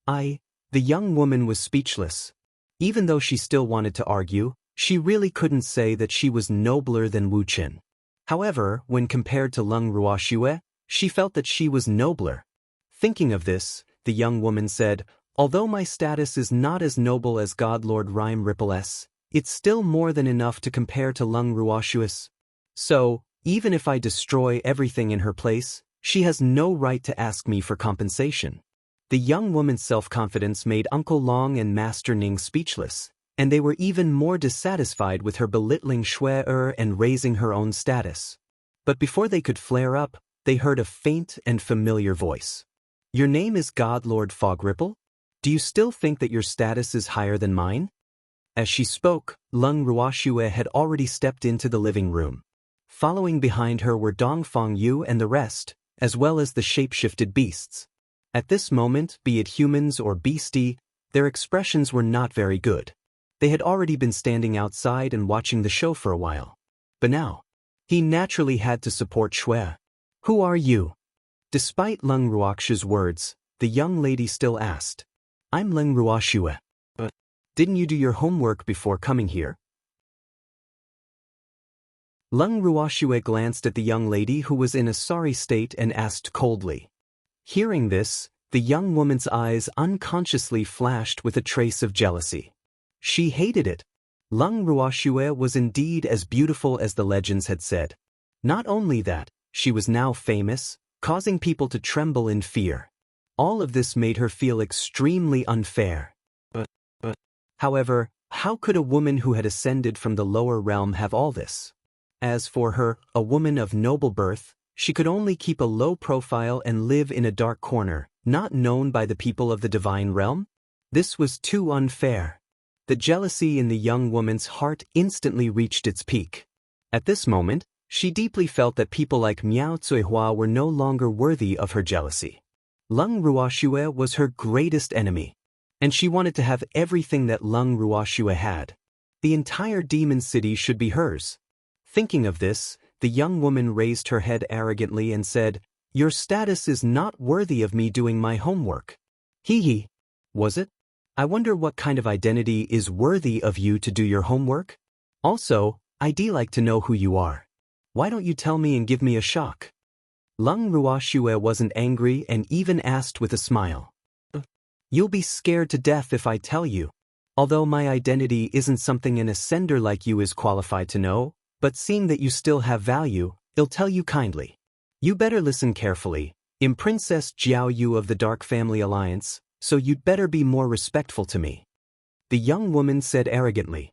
The young woman was speechless. Even though she still wanted to argue, she really couldn't say that she was nobler than Wu Chen. However, when compared to Lung Ruoxue, she felt that she was nobler. Thinking of this, the young woman said, "Although my status is not as noble as God Lord Rhyme Ripple's, it's still more than enough to compare to Lung Ruoxue's. So, even if I destroy everything in her place, she has no right to ask me for compensation." The young woman's self-confidence made Uncle Long and Master Ning speechless, and they were even more dissatisfied with her belittling Shui and raising her own status. But before they could flare up, they heard a faint and familiar voice. "Your name is God Lord Fog Ripple? Do you still think that your status is higher than mine?" As she spoke, Lung Ruoxue had already stepped into the living room. Following behind her were Dongfang Yu and the rest, as well as the shape-shifted beasts. At this moment, be it humans or beastie, their expressions were not very good. They had already been standing outside and watching the show for a while. But now, he naturally had to support Shui. "Who are you?" Despite Lung Ruoxue's words, the young lady still asked. "I'm Lung Ruoxue. But didn't you do your homework before coming here?" Lung Ruoxue glanced at the young lady who was in a sorry state and asked coldly. Hearing this, the young woman's eyes unconsciously flashed with a trace of jealousy. She hated it. Lung Ruoxue was indeed as beautiful as the legends had said. Not only that, she was now famous, causing people to tremble in fear. All of this made her feel extremely unfair. However, how could a woman who had ascended from the lower realm have all this? As for her, a woman of noble birth, she could only keep a low profile and live in a dark corner, not known by the people of the divine realm? This was too unfair. The jealousy in the young woman's heart instantly reached its peak. At this moment, she deeply felt that people like Miao Zuihua were no longer worthy of her jealousy. Lung Ruoxue was her greatest enemy, and she wanted to have everything that Lung Ruoxue had. The entire demon city should be hers. Thinking of this, the young woman raised her head arrogantly and said, "Your status is not worthy of me doing my homework." Hee. Was it? I wonder what kind of identity is worthy of you to do your homework? Also, I'd like to know who you are. Why don't you tell me and give me a shock? Lung Ruoxue wasn't angry and even asked with a smile. You'll be scared to death if I tell you. Although my identity isn't something an ascender like you is qualified to know, but seeing that you still have value, I'll tell you kindly. You better listen carefully. I'm Princess Jiao Yu of the Dark Family Alliance, so you'd better be more respectful to me. The young woman said arrogantly.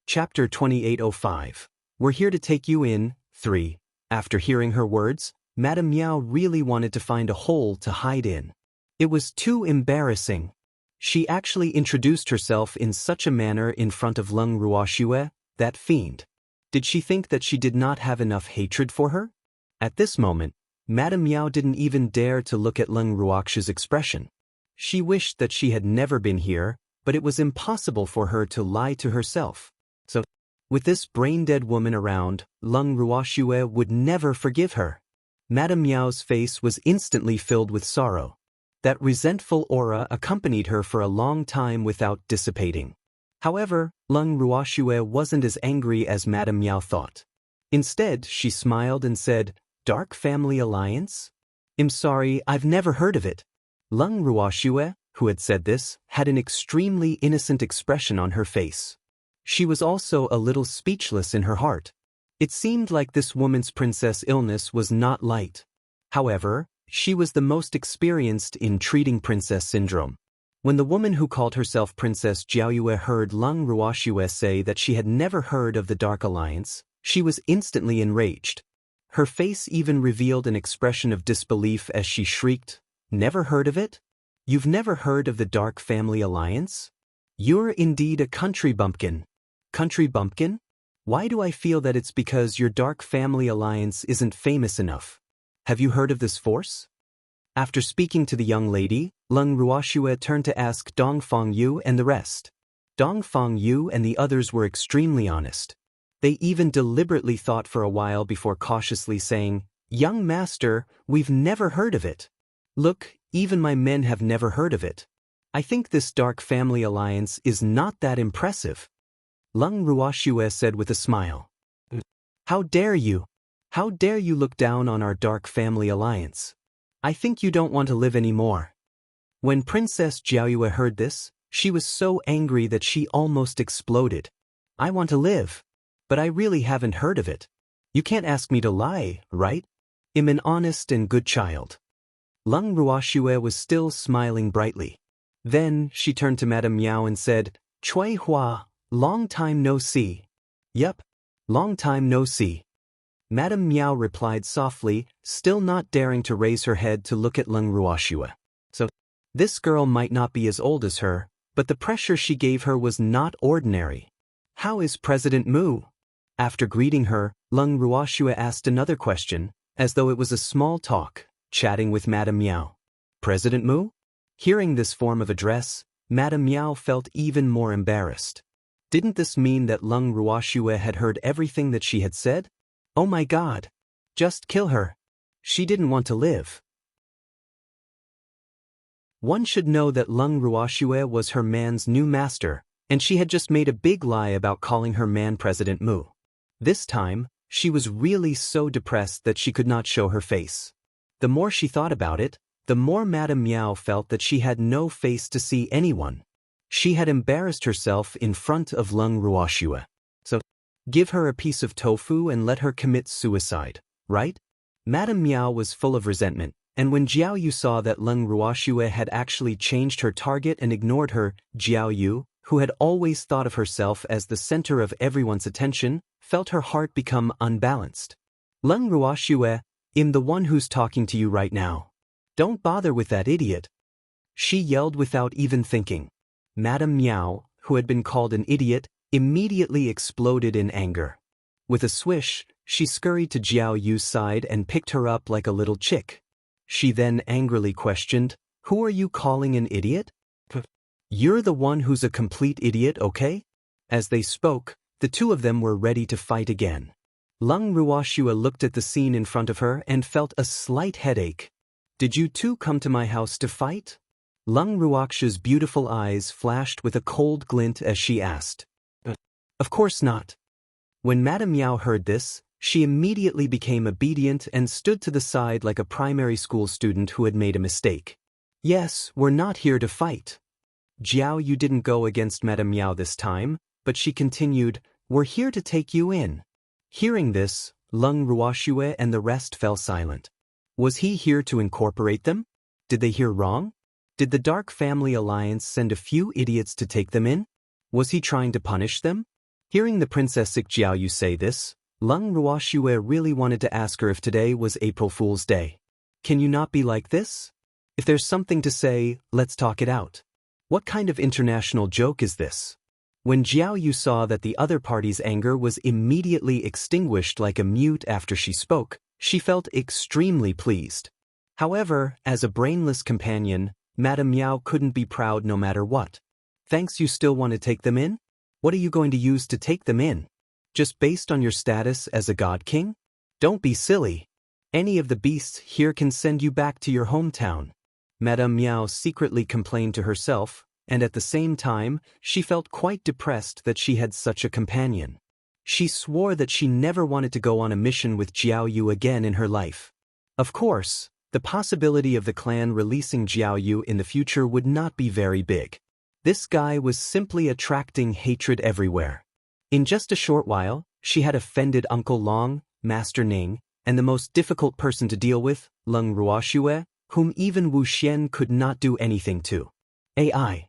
Chapter 2805. We're here to take you in. 3. After hearing her words, Madame Miao really wanted to find a hole to hide in. It was too embarrassing. She actually introduced herself in such a manner in front of Lung Ruoxue, that fiend. Did she think that she did not have enough hatred for her? At this moment, Madame Miao didn't even dare to look at Lung Ruoxue's expression. She wished that she had never been here, but it was impossible for her to lie to herself. So, with this brain-dead woman around, Lung Ruoxue would never forgive her. Madame Miao's face was instantly filled with sorrow. That resentful aura accompanied her for a long time without dissipating. However, Lung Ruoxue wasn't as angry as Madame Miao thought. Instead, she smiled and said, Dark Family Alliance? I'm sorry, I've never heard of it. Lung Ruoxue, who had said this, had an extremely innocent expression on her face. She was also a little speechless in her heart. It seemed like this woman's princess illness was not light. However, she was the most experienced in treating princess syndrome. When the woman who called herself Princess Jiaoyue heard Lung Ruoxue say that she had never heard of the Dark Alliance, she was instantly enraged. Her face even revealed an expression of disbelief as she shrieked, Never heard of it? You've never heard of the Dark Family Alliance? You're indeed a country bumpkin. Country bumpkin? Why do I feel that it's because your Dark Family Alliance isn't famous enough? Have you heard of this force? After speaking to the young lady, Lung Ruoxue turned to ask Dong Fangyu and the rest. Dong Fangyu and the others were extremely honest. They even deliberately thought for a while before cautiously saying, Young master, we've never heard of it. Look, even my men have never heard of it. I think this Dark Family Alliance is not that impressive. Lung Ruoxue said with a smile. How dare you? How dare you look down on our Dark Family Alliance? I think you don't want to live anymore. When Princess Jiaoyue heard this, she was so angry that she almost exploded. I want to live. But I really haven't heard of it. You can't ask me to lie, right? I'm an honest and good child. Lung Ruoxue was still smiling brightly. Then, she turned to Madame Miao and said, Cui Hua, long time no see. Yup, long time no see. Madame Miao replied softly, still not daring to raise her head to look at Lung Ruoxue. So, this girl might not be as old as her, but the pressure she gave her was not ordinary. How is President Mu? After greeting her, Lung Ruoxue asked another question, as though it was a small talk, chatting with Madame Miao. President Mu? Hearing this form of address, Madame Miao felt even more embarrassed. Didn't this mean that Lung Ruoxue had heard everything that she had said? Oh my God! Just kill her. She didn't want to live. One should know that Lung Ruoxue was her man's new master, and she had just made a big lie about calling her man President Mu. This time, she was really so depressed that she could not show her face. The more she thought about it, the more Madame Miao felt that she had no face to see anyone. She had embarrassed herself in front of Lung Ruoxue. So, give her a piece of tofu and let her commit suicide, right? Madame Miao was full of resentment, and when Jiao Yu saw that Lung Ruoxue had actually changed her target and ignored her, Jiao Yu, who had always thought of herself as the center of everyone's attention, felt her heart become unbalanced. Lung Ruoxue, I'm the one who's talking to you right now. Don't bother with that idiot. She yelled without even thinking. Madame Miao, who had been called an idiot, immediately exploded in anger. With a swish, she scurried to Jiao Yu's side and picked her up like a little chick. She then angrily questioned, Who are you calling an idiot? You're the one who's a complete idiot, okay? As they spoke, the two of them were ready to fight again. Lung Ruoxue looked at the scene in front of her and felt a slight headache. Did you two come to my house to fight? Lung Ruoxue's beautiful eyes flashed with a cold glint as she asked. Of course not. When Madame Miao heard this, she immediately became obedient and stood to the side like a primary school student who had made a mistake. Yes, we're not here to fight. Jiao Yu didn't go against Madame Miao this time, but she continued, we're here to take you in. Hearing this, Leng Ruoxue and the rest fell silent. Was he here to incorporate them? Did they hear wrong? Did the Dark Family Alliance send a few idiots to take them in? Was he trying to punish them? Hearing the Princess Jiao Yu say this, Leng Ruoxue really wanted to ask her if today was April Fool's Day. Can you not be like this? If there's something to say, let's talk it out. What kind of international joke is this? When Jiao Yu saw that the other party's anger was immediately extinguished like a mute after she spoke, she felt extremely pleased. However, as a brainless companion, Madame Miao couldn't be proud no matter what. Thanks, you still want to take them in? What are you going to use to take them in? Just based on your status as a god king? Don't be silly. Any of the beasts here can send you back to your hometown. Madame Miao secretly complained to herself, and at the same time, she felt quite depressed that she had such a companion. She swore that she never wanted to go on a mission with Jiao Yu again in her life. Of course, the possibility of the clan releasing Jiao Yu in the future would not be very big. This guy was simply attracting hatred everywhere. In just a short while, she had offended Uncle Long, Master Ning, and the most difficult person to deal with, Leng Ruoxue, whom even Wu Xian could not do anything to. AI.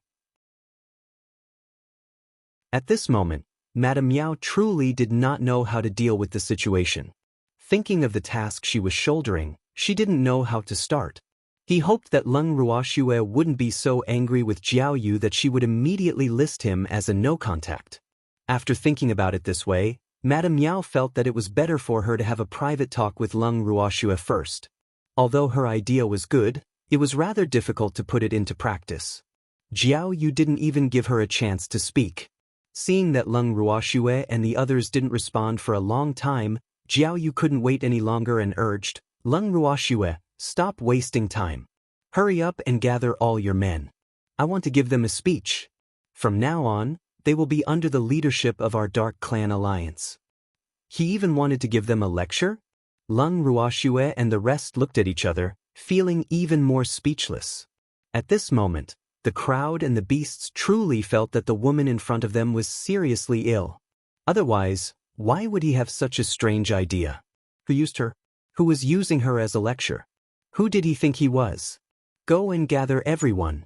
At this moment, Madame Miao truly did not know how to deal with the situation. Thinking of the task she was shouldering, she didn't know how to start. He hoped that Leng Ruoxue wouldn't be so angry with Jiao Yu that she would immediately list him as a no-contact. After thinking about it this way, Madame Miao felt that it was better for her to have a private talk with Leng Ruoxue first. Although her idea was good, it was rather difficult to put it into practice. Jiao Yu didn't even give her a chance to speak. Seeing that Leng Ruoxue and the others didn't respond for a long time, Jiao Yu couldn't wait any longer and urged, Leng Ruoxue, stop wasting time. Hurry up and gather all your men. I want to give them a speech. From now on, they will be under the leadership of our Dark Clan Alliance. He even wanted to give them a lecture? Leng Ruoxue and the rest looked at each other, feeling even more speechless. At this moment, the crowd and the beasts truly felt that the woman in front of them was seriously ill. Otherwise, why would he have such a strange idea? Who used her? Who was using her as a lecture? Who did he think he was? Go and gather everyone.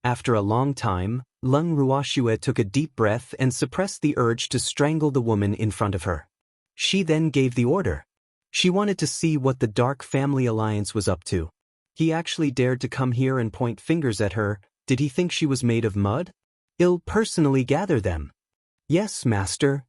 After a long time, Leng Ruoxue took a deep breath and suppressed the urge to strangle the woman in front of her. She then gave the order. She wanted to see what the Dark Family Alliance was up to. He actually dared to come here and point fingers at her. Did he think she was made of mud? I'll personally gather them. Yes, master.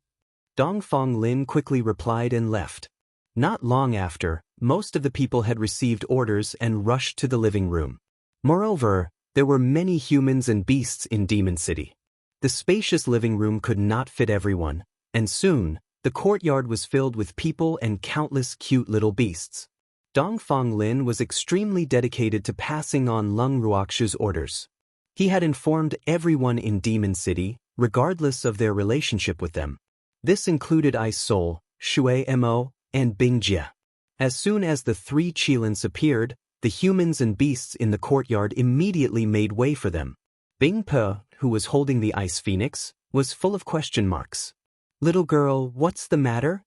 Dongfang Lin quickly replied and left. Not long after, most of the people had received orders and rushed to the living room. Moreover, there were many humans and beasts in Demon City. The spacious living room could not fit everyone, and soon, the courtyard was filled with people and countless cute little beasts. Dongfang Lin was extremely dedicated to passing on Leng Ruoxue's orders. He had informed everyone in Demon City, regardless of their relationship with them. This included Ice Soul, Shui Mo, and Bing Jie. As soon as the three Qilins appeared, the humans and beasts in the courtyard immediately made way for them. Bing Pe, who was holding the Ice Phoenix, was full of question marks. Little girl, what's the matter?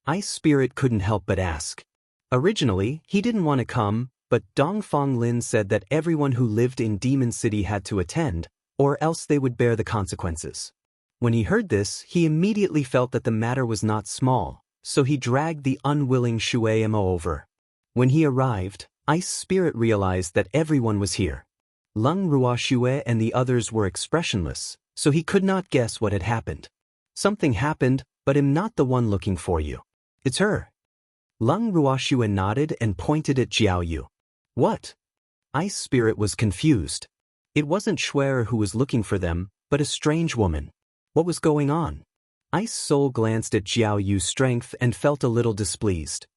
Ice Spirit couldn't help but ask. Originally, he didn't want to come, but Dongfang Lin said that everyone who lived in Demon City had to attend, or else they would bear the consequences. When he heard this, he immediately felt that the matter was not small, so he dragged the unwilling Shui Mo over. When he arrived, Ice Spirit realized that everyone was here. Leng Ruoxue and the others were expressionless, so he could not guess what had happened. Something happened, but I'm not the one looking for you. It's her. Leng Ruoxue nodded and pointed at Jiao Yu. What? Ice Spirit was confused. It wasn't Schwer who was looking for them, but a strange woman. What was going on? Ice Soul glanced at Jiao Yu's strength and felt a little displeased.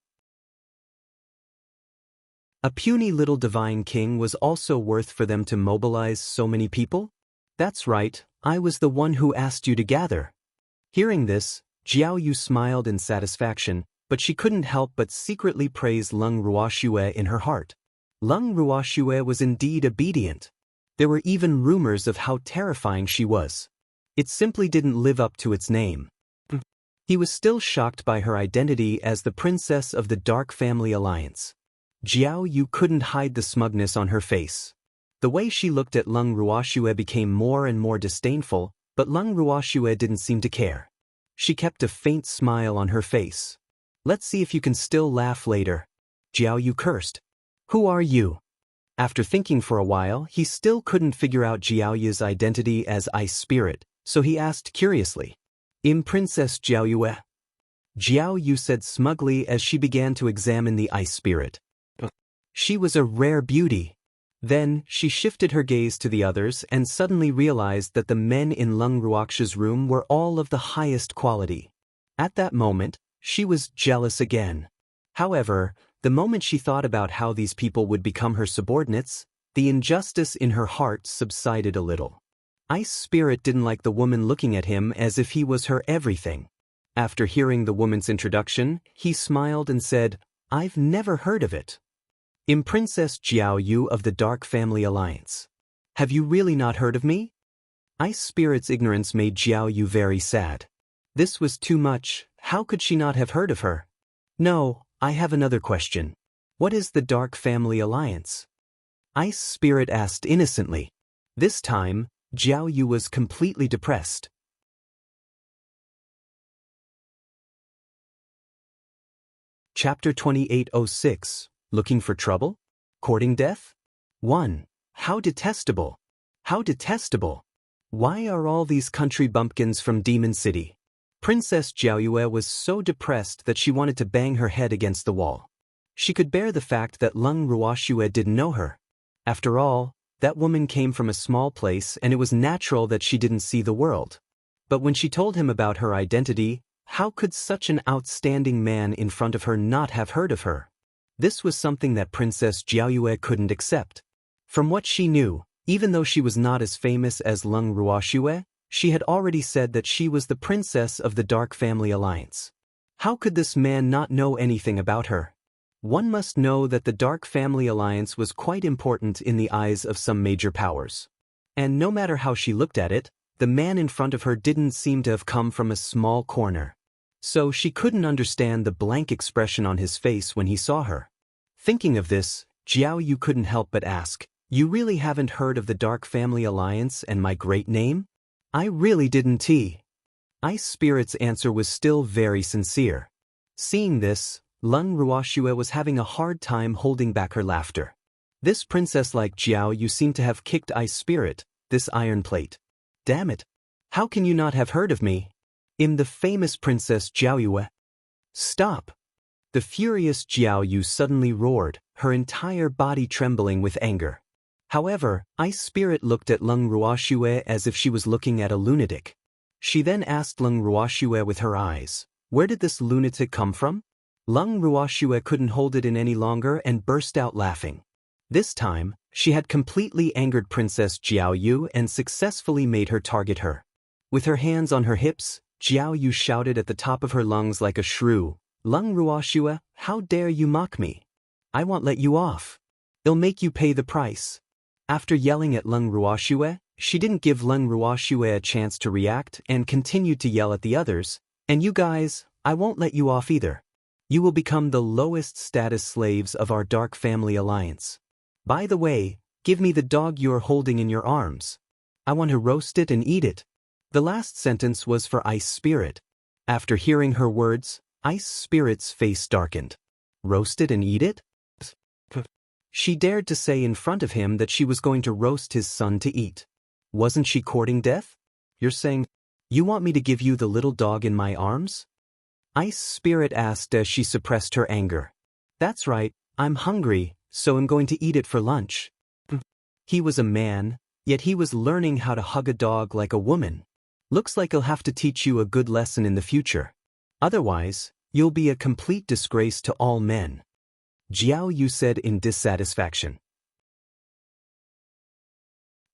A puny little divine king was also worth for them to mobilize so many people? That's right, I was the one who asked you to gather. Hearing this, Jiao Yu smiled in satisfaction, but she couldn't help but secretly praise Leng Ruoxue in her heart. Leng Ruoxue was indeed obedient. There were even rumors of how terrifying she was. It simply didn't live up to its name. He was still shocked by her identity as the princess of the Dark Family Alliance. Jiao Yu couldn't hide the smugness on her face. The way she looked at Leng Ruoxue became more and more disdainful, but Leng Ruoxue didn't seem to care. She kept a faint smile on her face. "Let's see if you can still laugh later." Jiao Yu cursed. "Who are you?" After thinking for a while, he still couldn't figure out Jiao Yu's identity as Ice Spirit, so he asked curiously, "I'm Princess Jiao Yue." Jiao Yu said smugly as she began to examine the Ice Spirit. She was a rare beauty. Then, she shifted her gaze to the others and suddenly realized that the men in Leng Ruoxue's room were all of the highest quality. At that moment, she was jealous again. However, the moment she thought about how these people would become her subordinates, the injustice in her heart subsided a little. Ice Spirit didn't like the woman looking at him as if he was her everything. After hearing the woman's introduction, he smiled and said, "I've never heard of it. I'm Princess Jiao Yu of the Dark Family Alliance. Have you really not heard of me?" Ice Spirit's ignorance made Jiao Yu very sad. This was too much. How could she not have heard of her? "No, I have another question. What is the Dark Family Alliance?" Ice Spirit asked innocently. This time, Jiao Yu was completely depressed. Chapter 2806. Looking for trouble? Courting death? 1. How detestable! How detestable! Why are all these country bumpkins from Demon City? Princess Jiao Yue was so depressed that she wanted to bang her head against the wall. She could bear the fact that Leng Ruoxue didn't know her. After all, that woman came from a small place and it was natural that she didn't see the world. But when she told him about her identity, how could such an outstanding man in front of her not have heard of her? This was something that Princess Jiao Yue couldn't accept. From what she knew, even though she was not as famous as Leng Ruoxue, she had already said that she was the princess of the Dark Family Alliance. How could this man not know anything about her? One must know that the Dark Family Alliance was quite important in the eyes of some major powers. And no matter how she looked at it, the man in front of her didn't seem to have come from a small corner. So she couldn't understand the blank expression on his face when he saw her. Thinking of this, Jiao Yu couldn't help but ask, "You really haven't heard of the Dark Family Alliance and my great name?" "I really didn't." Ice Spirit's answer was still very sincere. Seeing this, Leng Ruoxue was having a hard time holding back her laughter. This princess like Jiao Yu seemed to have kicked Ice Spirit, this iron plate. "Damn it! How can you not have heard of me? I'm the famous Princess Jiao Yue." "Stop!" The furious Jiao Yu suddenly roared, her entire body trembling with anger. However, Ice Spirit looked at Leng Ruoxue as if she was looking at a lunatic. She then asked Leng Ruoxue with her eyes, "Where did this lunatic come from?" Leng Ruoxue couldn't hold it in any longer and burst out laughing. This time, she had completely angered Princess Jiao Yu and successfully made her target her. With her hands on her hips, Jiao Yu shouted at the top of her lungs like a shrew, "Leng Ruoxue, how dare you mock me? I won't let you off. I'll make you pay the price." After yelling at Leng Ruoxue, she didn't give Leng Ruoxue a chance to react and continued to yell at the others, "And you guys, I won't let you off either. You will become the lowest status slaves of our Dark Family Alliance. By the way, give me the dog you're holding in your arms. I want to roast it and eat it." The last sentence was for Ice Spirit. After hearing her words, Ice Spirit's face darkened. Roast it and eat it? She dared to say in front of him that she was going to roast his son to eat. Wasn't she courting death? You're saying, "You want me to give you the little dog in my arms?" Ice Spirit asked as she suppressed her anger. "That's right, I'm hungry, so I'm going to eat it for lunch." He was a man, yet he was learning how to hug a dog like a woman. Looks like I'll have to teach you a good lesson in the future. Otherwise, you'll be a complete disgrace to all men. Jiao Yu said in dissatisfaction.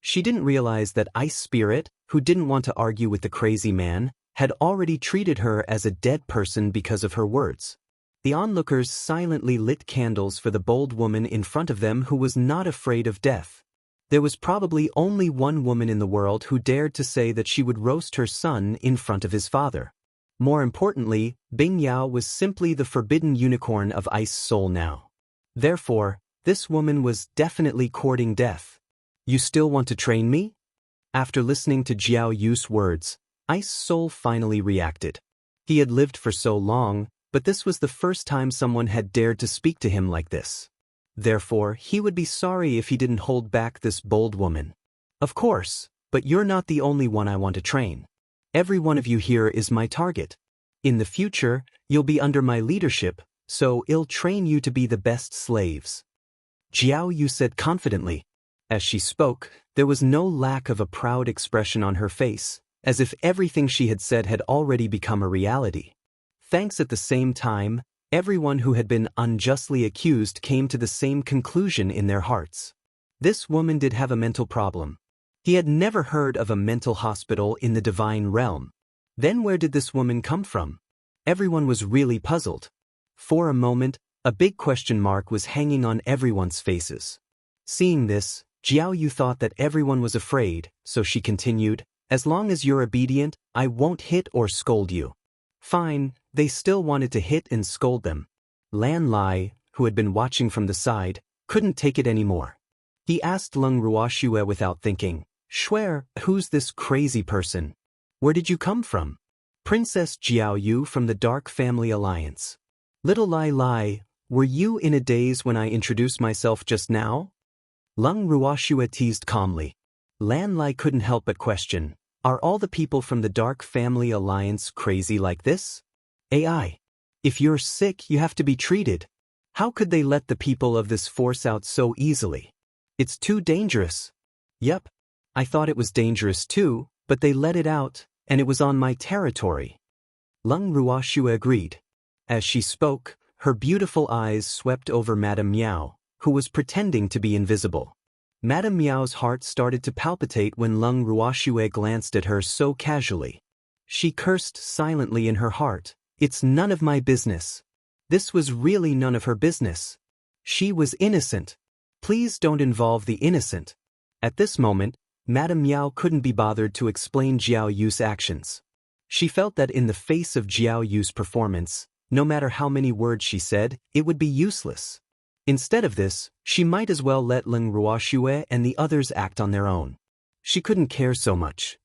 She didn't realize that Ice Spirit, who didn't want to argue with the crazy man, had already treated her as a dead person because of her words. The onlookers silently lit candles for the bold woman in front of them who was not afraid of death. There was probably only one woman in the world who dared to say that she would roast her son in front of his father. More importantly, Bing Yao was simply the forbidden unicorn of Ice Soul now. Therefore, this woman was definitely courting death. You still want to train me? After listening to Jiao Yu's words, Ice Soul finally reacted. He had lived for so long, but this was the first time someone had dared to speak to him like this. Therefore, he would be sorry if he didn't hold back this bold woman. Of course, but you're not the only one I want to train. Every one of you here is my target. In the future, you'll be under my leadership, so I'll train you to be the best slaves. Jiao Yu said confidently. As she spoke, there was no lack of a proud expression on her face, as if everything she had said had already become a reality. Thanks. At the same time, everyone who had been unjustly accused came to the same conclusion in their hearts. This woman did have a mental problem. He had never heard of a mental hospital in the divine realm. Then where did this woman come from? Everyone was really puzzled. For a moment, a big question mark was hanging on everyone's faces. Seeing this, Jiao Yu thought that everyone was afraid, so she continued, "As long as you're obedient, I won't hit or scold you." Fine, they still wanted to hit and scold them. Lan Lai, who had been watching from the side, couldn't take it anymore. He asked Leng Ruoxue without thinking, "Shuer, who's this crazy person? Where did you come from?" "Princess Jiao Yu from the Dark Family Alliance." "Little Lai Lai, were you in a daze when I introduced myself just now?" Leng Ruoxue teased calmly. Lan Lai couldn't help but question, "Are all the people from the Dark Family Alliance crazy like this? AI. If you're sick, you have to be treated. How could they let the people of this force out so easily? It's too dangerous." "Yep. I thought it was dangerous too, but they let it out, and it was on my territory." Leng Ruoxue agreed. As she spoke, her beautiful eyes swept over Madame Miao, who was pretending to be invisible. Madame Miao's heart started to palpitate when Leng Ruoxue glanced at her so casually. She cursed silently in her heart, "It's none of my business." This was really none of her business. She was innocent. Please don't involve the innocent. At this moment, Madame Miao couldn't be bothered to explain Jiao Yu's actions. She felt that in the face of Jiao Yu's performance, no matter how many words she said, it would be useless. Instead of this, she might as well let Leng Ruoxue and the others act on their own. She couldn't care so much.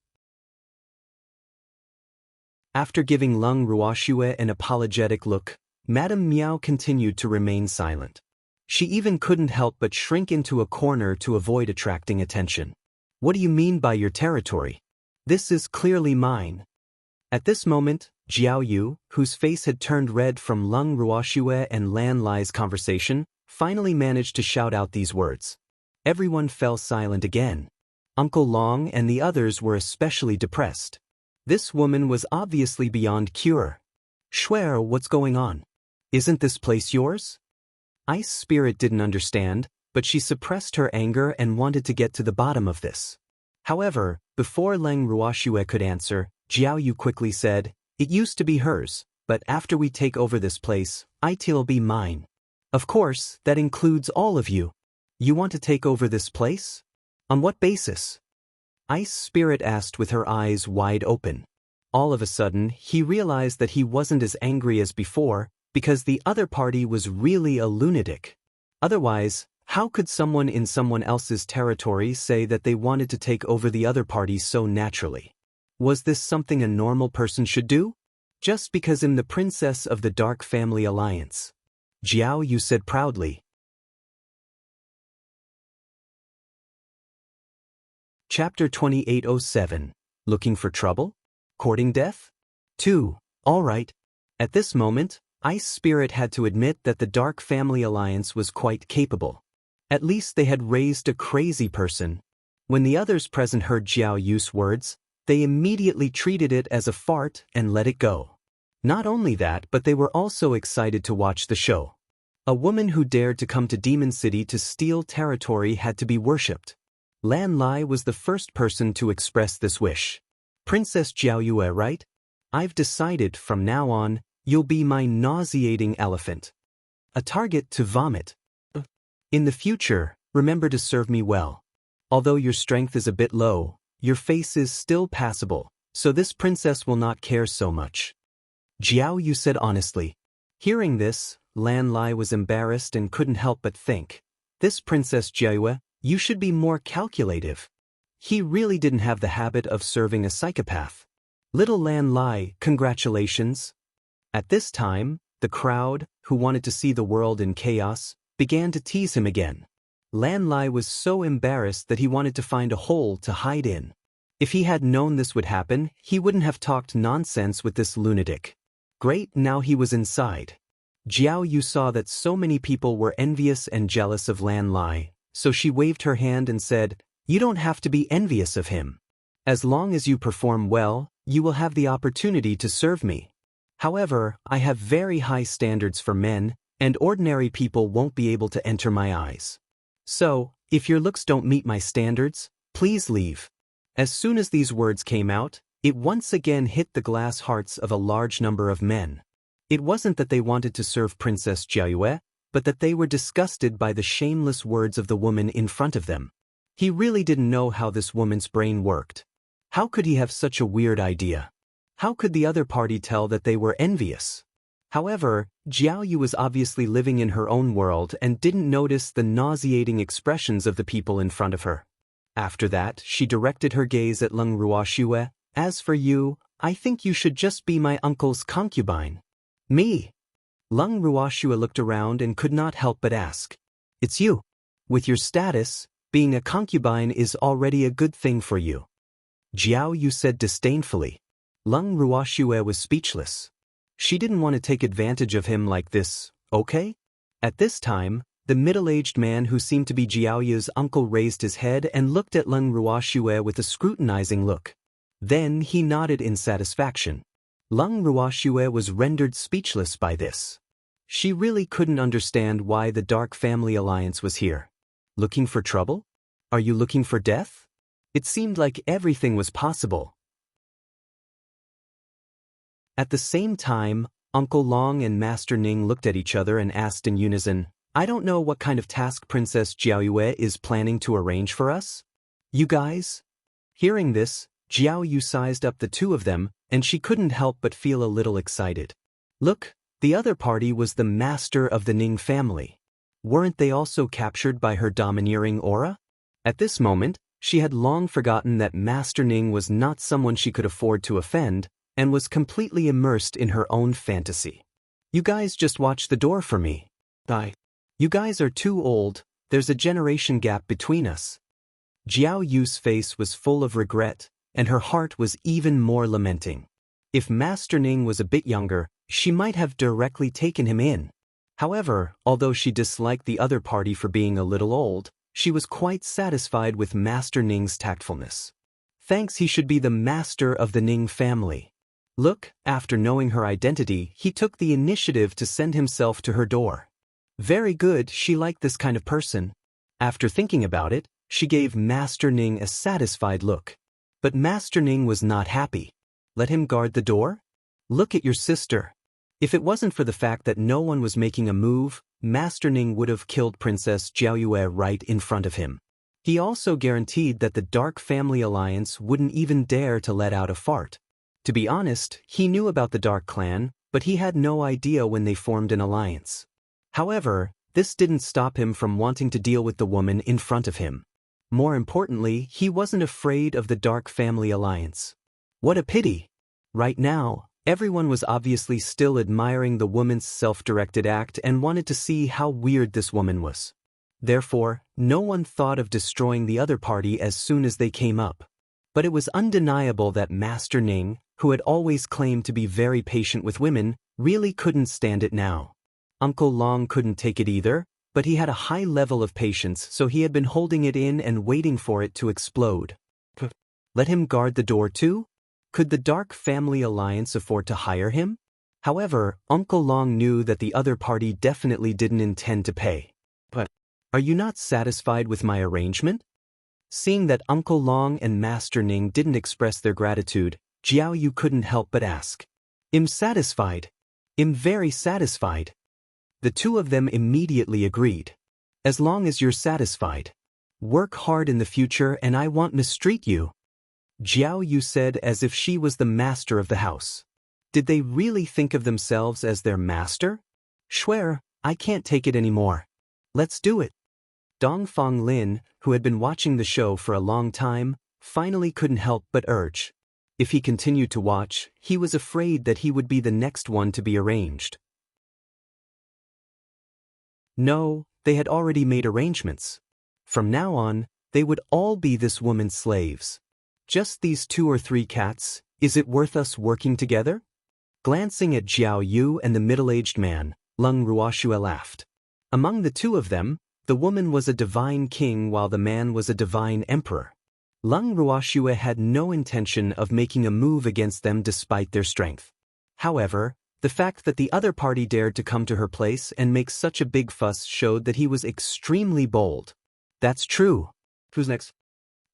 After giving Leng Ruoxue an apologetic look, Madame Miao continued to remain silent. She even couldn't help but shrink into a corner to avoid attracting attention. "What do you mean by your territory? This is clearly mine." At this moment, Jiao Yu, whose face had turned red from Leng Ruoxue and Lan Lai's conversation, finally managed to shout out these words. Everyone fell silent again. Uncle Long and the others were especially depressed. This woman was obviously beyond cure. "Shuer, what's going on? Isn't this place yours?" Ice Spirit didn't understand, but she suppressed her anger and wanted to get to the bottom of this. However, before Leng Ruoxue could answer, Jiao Yu quickly said, "It used to be hers, but after we take over this place, it'll be mine." "Of course, that includes all of you. You want to take over this place? On what basis?" Ice Spirit asked with her eyes wide open. All of a sudden, he realized that he wasn't as angry as before, because the other party was really a lunatic. Otherwise, how could someone in someone else's territory say that they wanted to take over the other party so naturally? Was this something a normal person should do? Just because I'm the princess of the Dark Family Alliance. Jiao Yu said proudly. Chapter 2807. Looking for trouble? Courting death? 2. Alright. At this moment, Ice Spirit had to admit that the Dark Family Alliance was quite capable. At least they had raised a crazy person. When the others present heard Jiao Yu's words, they immediately treated it as a fart and let it go. Not only that, but they were also excited to watch the show. A woman who dared to come to Demon City to steal territory had to be worshipped. Lan Lai was the first person to express this wish. Princess Jiao Yue, right? I've decided from now on, you'll be my nauseating elephant. A target to vomit. In the future, remember to serve me well. Although your strength is a bit low, your face is still passable, so this princess will not care so much. Jiao Yu said honestly. Hearing this, Lan Lai was embarrassed and couldn't help but think, this Princess Jiao, you should be more calculative. He really didn't have the habit of serving a psychopath. Little Lan Lai, congratulations. At this time, the crowd, who wanted to see the world in chaos, began to tease him again. Lan Lai was so embarrassed that he wanted to find a hole to hide in. If he had known this would happen, he wouldn't have talked nonsense with this lunatic. Great, now he was inside. Jiao Yu saw that so many people were envious and jealous of Lan Lai, so she waved her hand and said, you don't have to be envious of him. As long as you perform well, you will have the opportunity to serve me. However, I have very high standards for men, and ordinary people won't be able to enter my eyes. So, if your looks don't meet my standards, please leave. As soon as these words came out, it once again hit the glass hearts of a large number of men. It wasn't that they wanted to serve Princess Jiayue, but that they were disgusted by the shameless words of the woman in front of them. He really didn't know how this woman's brain worked. How could he have such a weird idea? How could the other party tell that they were envious? However, Jiao Yu was obviously living in her own world and didn't notice the nauseating expressions of the people in front of her. After that, she directed her gaze at Leng Ruoxue. As for you, I think you should just be my uncle's concubine. Me? Leng Ruoxue looked around and could not help but ask. It's you. With your status, being a concubine is already a good thing for you. Jiao Yu said disdainfully. Leng Ruoxue was speechless. She didn't want to take advantage of him like this, okay? At this time, the middle-aged man who seemed to be Jiao Yu's uncle raised his head and looked at Leng Ruoxue with a scrutinizing look. Then he nodded in satisfaction. Leng Ruoxue was rendered speechless by this. She really couldn't understand why the Dark Family Alliance was here. Looking for trouble? Are you looking for death? It seemed like everything was possible. At the same time, Uncle Long and Master Ning looked at each other and asked in unison, I don't know what kind of task Princess Jiaoyue is planning to arrange for us? You guys? Hearing this, Jiao Yu sized up the two of them, and she couldn't help but feel a little excited. Look, the other party was the master of the Ning family. Weren't they also captured by her domineering aura? At this moment, she had long forgotten that Master Ning was not someone she could afford to offend, and was completely immersed in her own fantasy. You guys just watch the door for me. You guys are too old, there's a generation gap between us. Jiao Yu's face was full of regret, and her heart was even more lamenting. If Master Ning was a bit younger, she might have directly taken him in. However, although she disliked the other party for being a little old, she was quite satisfied with Master Ning's tactfulness. Thanks, he should be the master of the Ning family. Look, after knowing her identity, he took the initiative to send himself to her door. Very good, she liked this kind of person. After thinking about it, she gave Master Ning a satisfied look. But Master Ning was not happy. Let him guard the door? Look at your sister. If it wasn't for the fact that no one was making a move, Master Ning would have killed Princess Jiaoyue right in front of him. He also guaranteed that the Dark Family Alliance wouldn't even dare to let out a fart. To be honest, he knew about the Dark Clan, but he had no idea when they formed an alliance. However, this didn't stop him from wanting to deal with the woman in front of him. More importantly, he wasn't afraid of the Dark Family Alliance. What a pity! Right now, everyone was obviously still admiring the woman's self-directed act and wanted to see how weird this woman was. Therefore, no one thought of destroying the other party as soon as they came up. But it was undeniable that Master Ning, who had always claimed to be very patient with women, really couldn't stand it now. Uncle Long couldn't take it either, but he had a high level of patience, so he had been holding it in and waiting for it to explode. Let him guard the door too? Could the Dark Family Alliance afford to hire him? However, Uncle Long knew that the other party definitely didn't intend to pay. But, are you not satisfied with my arrangement? Seeing that Uncle Long and Master Ning didn't express their gratitude, Jiao Yu couldn't help but ask. "I'm satisfied. I'm very satisfied." The two of them immediately agreed. "As long as you're satisfied. Work hard in the future and I won't mistreat you," Jiao Yu said as if she was the master of the house. Did they really think of themselves as their master? "Swear, I can't take it anymore. Let's do it." Dong Fong Lin, who had been watching the show for a long time, finally couldn't help but urge. If he continued to watch, he was afraid that he would be the next one to be arranged. No, they had already made arrangements. From now on, they would all be this woman's slaves. Just these 2 or 3 cats, is it worth us working together? Glancing at Jiao Yu and the middle-aged man, Leng Ruoxue laughed. Among the two of them, the woman was a divine king while the man was a divine emperor. Leng Ruoxue had no intention of making a move against them despite their strength. However, the fact that the other party dared to come to her place and make such a big fuss showed that he was extremely bold. That's true. Who's next?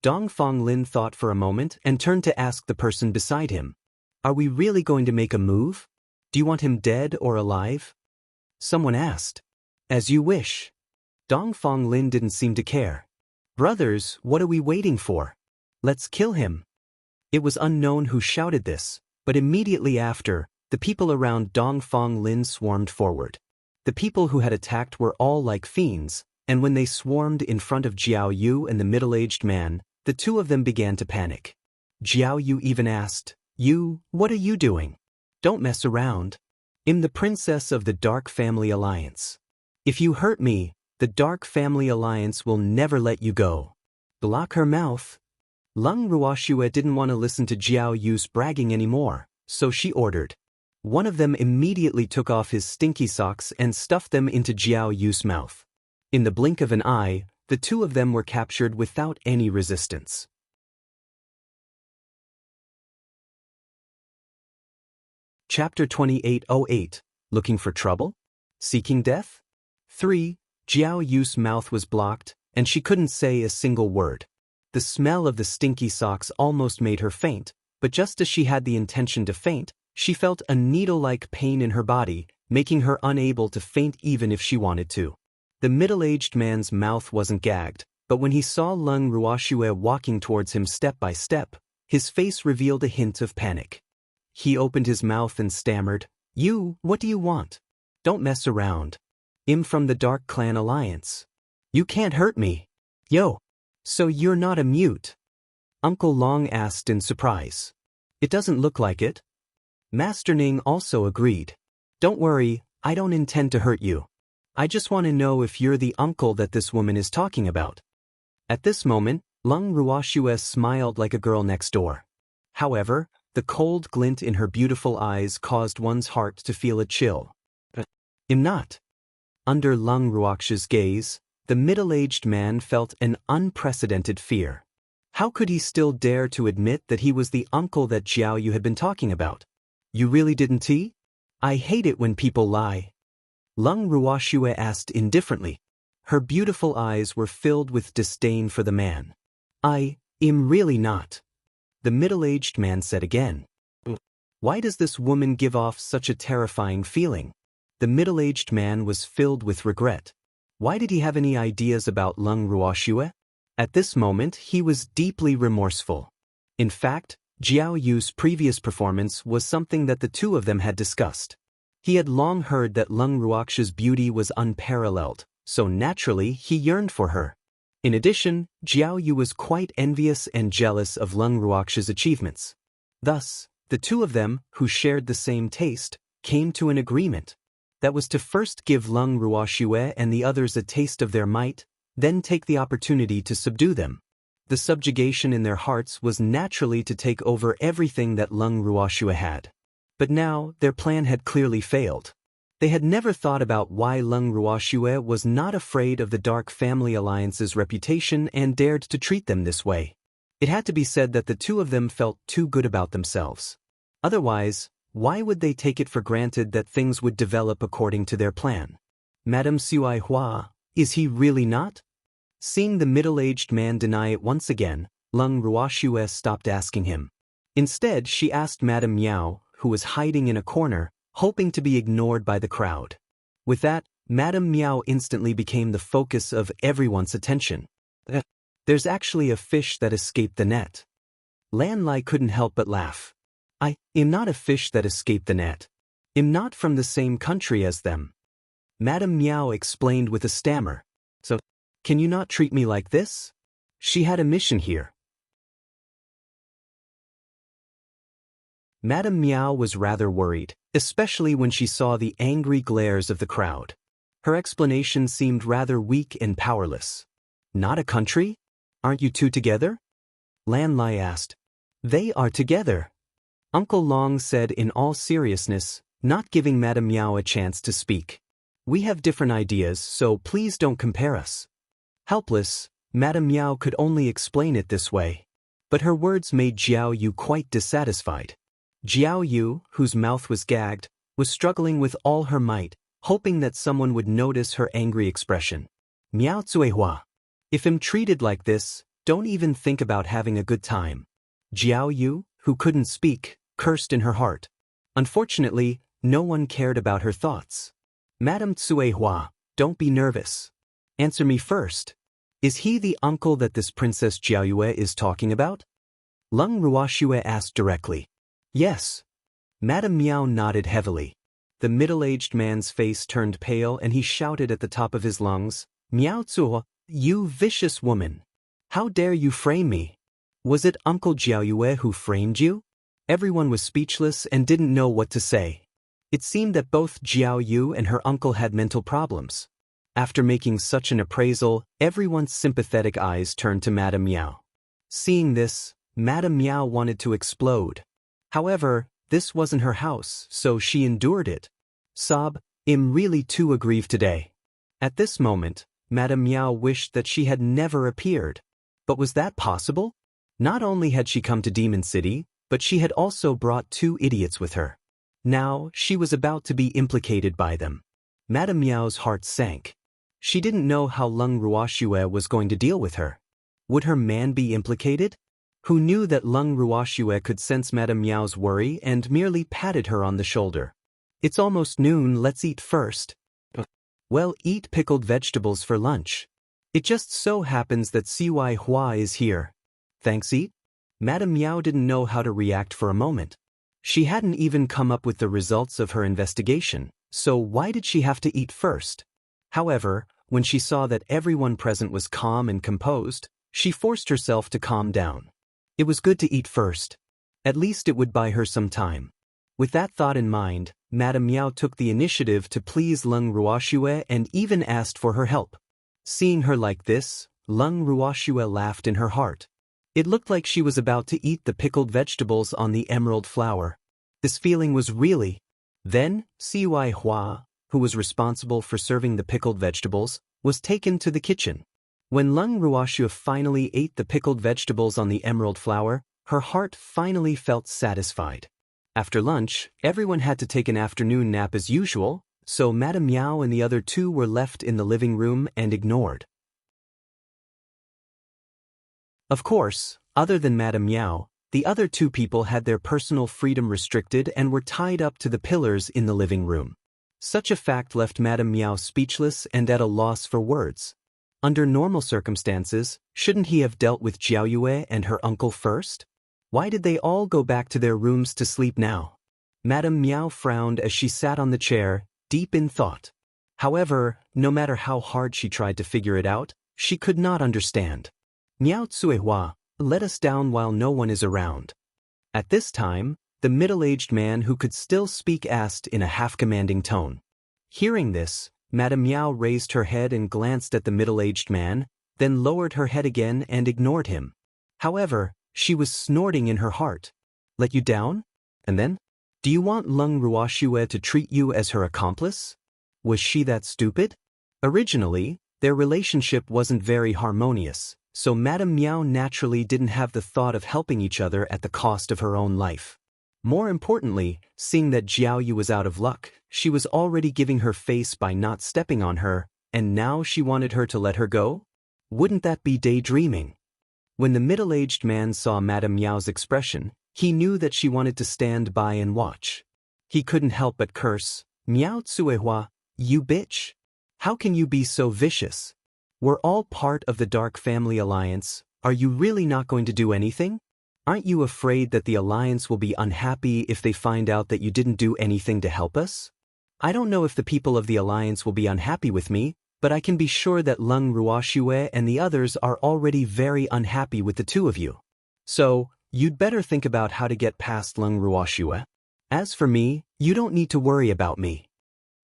Dong Fong Lin thought for a moment and turned to ask the person beside him. Are we really going to make a move? Do you want him dead or alive? Someone asked. As you wish. Dong Fong Lin didn't seem to care. Brothers, what are we waiting for? Let's kill him. It was unknown who shouted this, but immediately after, the people around Dong Fong Lin swarmed forward. The people who had attacked were all like fiends, and when they swarmed in front of Jiao Yu and the middle-aged man, the two of them began to panic. Jiao Yu even asked, "You, what are you doing? Don't mess around. I'm the princess of the Dark Family Alliance. If you hurt me, the Dark Family Alliance will never let you go." Block her mouth. Leng Ruoxue didn't want to listen to Jiao Yu's bragging anymore, so she ordered. One of them immediately took off his stinky socks and stuffed them into Jiao Yu's mouth. In the blink of an eye, the two of them were captured without any resistance. Chapter 2808, Looking for Trouble? Seeking Death? 3. Jiao Yu's mouth was blocked, and she couldn't say a single word. The smell of the stinky socks almost made her faint, but just as she had the intention to faint, she felt a needle-like pain in her body, making her unable to faint even if she wanted to. The middle-aged man's mouth wasn't gagged, but when he saw Leng Ruoxue walking towards him step by step, his face revealed a hint of panic. He opened his mouth and stammered, "You, what do you want? Don't mess around. I'm from the Dark Clan Alliance. You can't hurt me. Yo. So you're not a mute?" Uncle Long asked in surprise. "It doesn't look like it." Master Ning also agreed. "Don't worry, I don't intend to hurt you. I just want to know if you're the uncle that this woman is talking about." At this moment, Leng Ruoxue smiled like a girl next door. However, the cold glint in her beautiful eyes caused one's heart to feel a chill. "I'm not." Under Leng Ruoxue's gaze, the middle-aged man felt an unprecedented fear. How could he still dare to admit that he was the uncle that Jiao Yu had been talking about? "You really didn't tea? I hate it when people lie." Leng Ruoxue asked indifferently. Her beautiful eyes were filled with disdain for the man. I'm really not," the middle-aged man said again. Why does this woman give off such a terrifying feeling? The middle-aged man was filled with regret. Why did he have any ideas about Leng Ruoxue? At this moment, he was deeply remorseful. In fact, Jiao Yu's previous performance was something that the two of them had discussed. He had long heard that Leng Ruoxue's beauty was unparalleled, so naturally he yearned for her. In addition, Jiao Yu was quite envious and jealous of Leng Ruoxue's achievements. Thus, the two of them, who shared the same taste, came to an agreement. That was to first give Leng Ruoxue and the others a taste of their might, then take the opportunity to subdue them. The subjugation in their hearts was naturally to take over everything that Leng Ruoxue had. But now, their plan had clearly failed. They had never thought about why Leng Ruoxue was not afraid of the Dark Family Alliance's reputation and dared to treat them this way. It had to be said that the two of them felt too good about themselves. Otherwise, why would they take it for granted that things would develop according to their plan? "Madame Sui Hua, is he really not?" Seeing the middle-aged man deny it once again, Leng Ruoxue stopped asking him. Instead, she asked Madame Miao, who was hiding in a corner, hoping to be ignored by the crowd. With that, Madame Miao instantly became the focus of everyone's attention. There's actually a fish that escaped the net. Lan Lai couldn't help but laugh. I am not a fish that escaped the net. I'm not from the same country as them. Madame Miao explained with a stammer. So, can you not treat me like this? She had a mission here. Madame Miao was rather worried, especially when she saw the angry glares of the crowd. Her explanation seemed rather weak and powerless. Not a country? Aren't you two together? Lan Lai asked. They are together. Uncle Long said in all seriousness, not giving Madame Miao a chance to speak. We have different ideas, so please don't compare us. Helpless, Madame Miao could only explain it this way. But her words made Jiao Yu quite dissatisfied. Jiao Yu, whose mouth was gagged, was struggling with all her might, hoping that someone would notice her angry expression. Miao Zuehua. If I'm treated like this, don't even think about having a good time. Jiao Yu, who couldn't speak, cursed in her heart. Unfortunately, no one cared about her thoughts. Madame Zuehua, don't be nervous. Answer me first. Is he the uncle that this Princess Jiaoyue is talking about? Leng Ruoxue asked directly. Yes. Madame Miao nodded heavily. The middle-aged man's face turned pale and he shouted at the top of his lungs, Miao Zuo, you vicious woman! How dare you frame me? Was it Uncle Jiaoyue who framed you? Everyone was speechless and didn't know what to say. It seemed that both Jiao Yu and her uncle had mental problems. After making such an appraisal, everyone's sympathetic eyes turned to Madame Miao. Seeing this, Madame Miao wanted to explode. However, this wasn't her house, so she endured it. Sob, I'm really too aggrieved today. At this moment, Madame Miao wished that she had never appeared. But was that possible? Not only had she come to Demon City, but she had also brought two idiots with her. Now, she was about to be implicated by them. Madame Miao's heart sank. She didn't know how Leng Ruoxue was going to deal with her. Would her man be implicated? Who knew that Leng Ruoxue could sense Madame Miao's worry and merely patted her on the shoulder. It's almost noon, let's eat first. Well, eat pickled vegetables for lunch. It just so happens that CY Hua is here. Thanks, eat? Madame Miao didn't know how to react for a moment. She hadn't even come up with the results of her investigation, so why did she have to eat first? However, when she saw that everyone present was calm and composed, she forced herself to calm down. It was good to eat first. At least it would buy her some time. With that thought in mind, Madame Miao took the initiative to please Leng Ruoxue and even asked for her help. Seeing her like this, Leng Ruoxue laughed in her heart. It looked like she was about to eat the pickled vegetables on the emerald flower. This feeling was really... Then, CY Hua, who was responsible for serving the pickled vegetables, was taken to the kitchen. When Leng Ruoxue finally ate the pickled vegetables on the emerald flower, her heart finally felt satisfied. After lunch, everyone had to take an afternoon nap as usual, so Madame Miao and the other two were left in the living room and ignored. Of course, other than Madame Miao, the other two people had their personal freedom restricted and were tied up to the pillars in the living room. Such a fact left Madame Miao speechless and at a loss for words. Under normal circumstances, shouldn't he have dealt with Jiaoyue and her uncle first? Why did they all go back to their rooms to sleep now? Madame Miao frowned as she sat on the chair, deep in thought. However, no matter how hard she tried to figure it out, she could not understand. Miao Zuehua, let us down while no one is around. At this time, the middle-aged man who could still speak asked in a half-commanding tone. Hearing this, Madame Miao raised her head and glanced at the middle-aged man, then lowered her head again and ignored him. However, she was snorting in her heart. Let you down? And then? Do you want Leng Ruoxue to treat you as her accomplice? Was she that stupid? Originally, their relationship wasn't very harmonious, so Madame Miao naturally didn't have the thought of helping each other at the cost of her own life. More importantly, seeing that Jiao Yu was out of luck, she was already giving her face by not stepping on her, and now she wanted her to let her go? Wouldn't that be daydreaming? When the middle-aged man saw Madame Miao's expression, He knew that she wanted to stand by and watch. He couldn't help but curse, "Miao Tsuehua, you bitch! How can you be so vicious? We're all part of the Dark Family Alliance. Are you really not going to do anything? Aren't you afraid that the Alliance will be unhappy if they find out that you didn't do anything to help us? I don't know if the people of the Alliance will be unhappy with me, but I can be sure that Leng Ruoxue and the others are already very unhappy with the two of you. So, you'd better think about how to get past Leng Ruoxue. As for me, you don't need to worry about me,"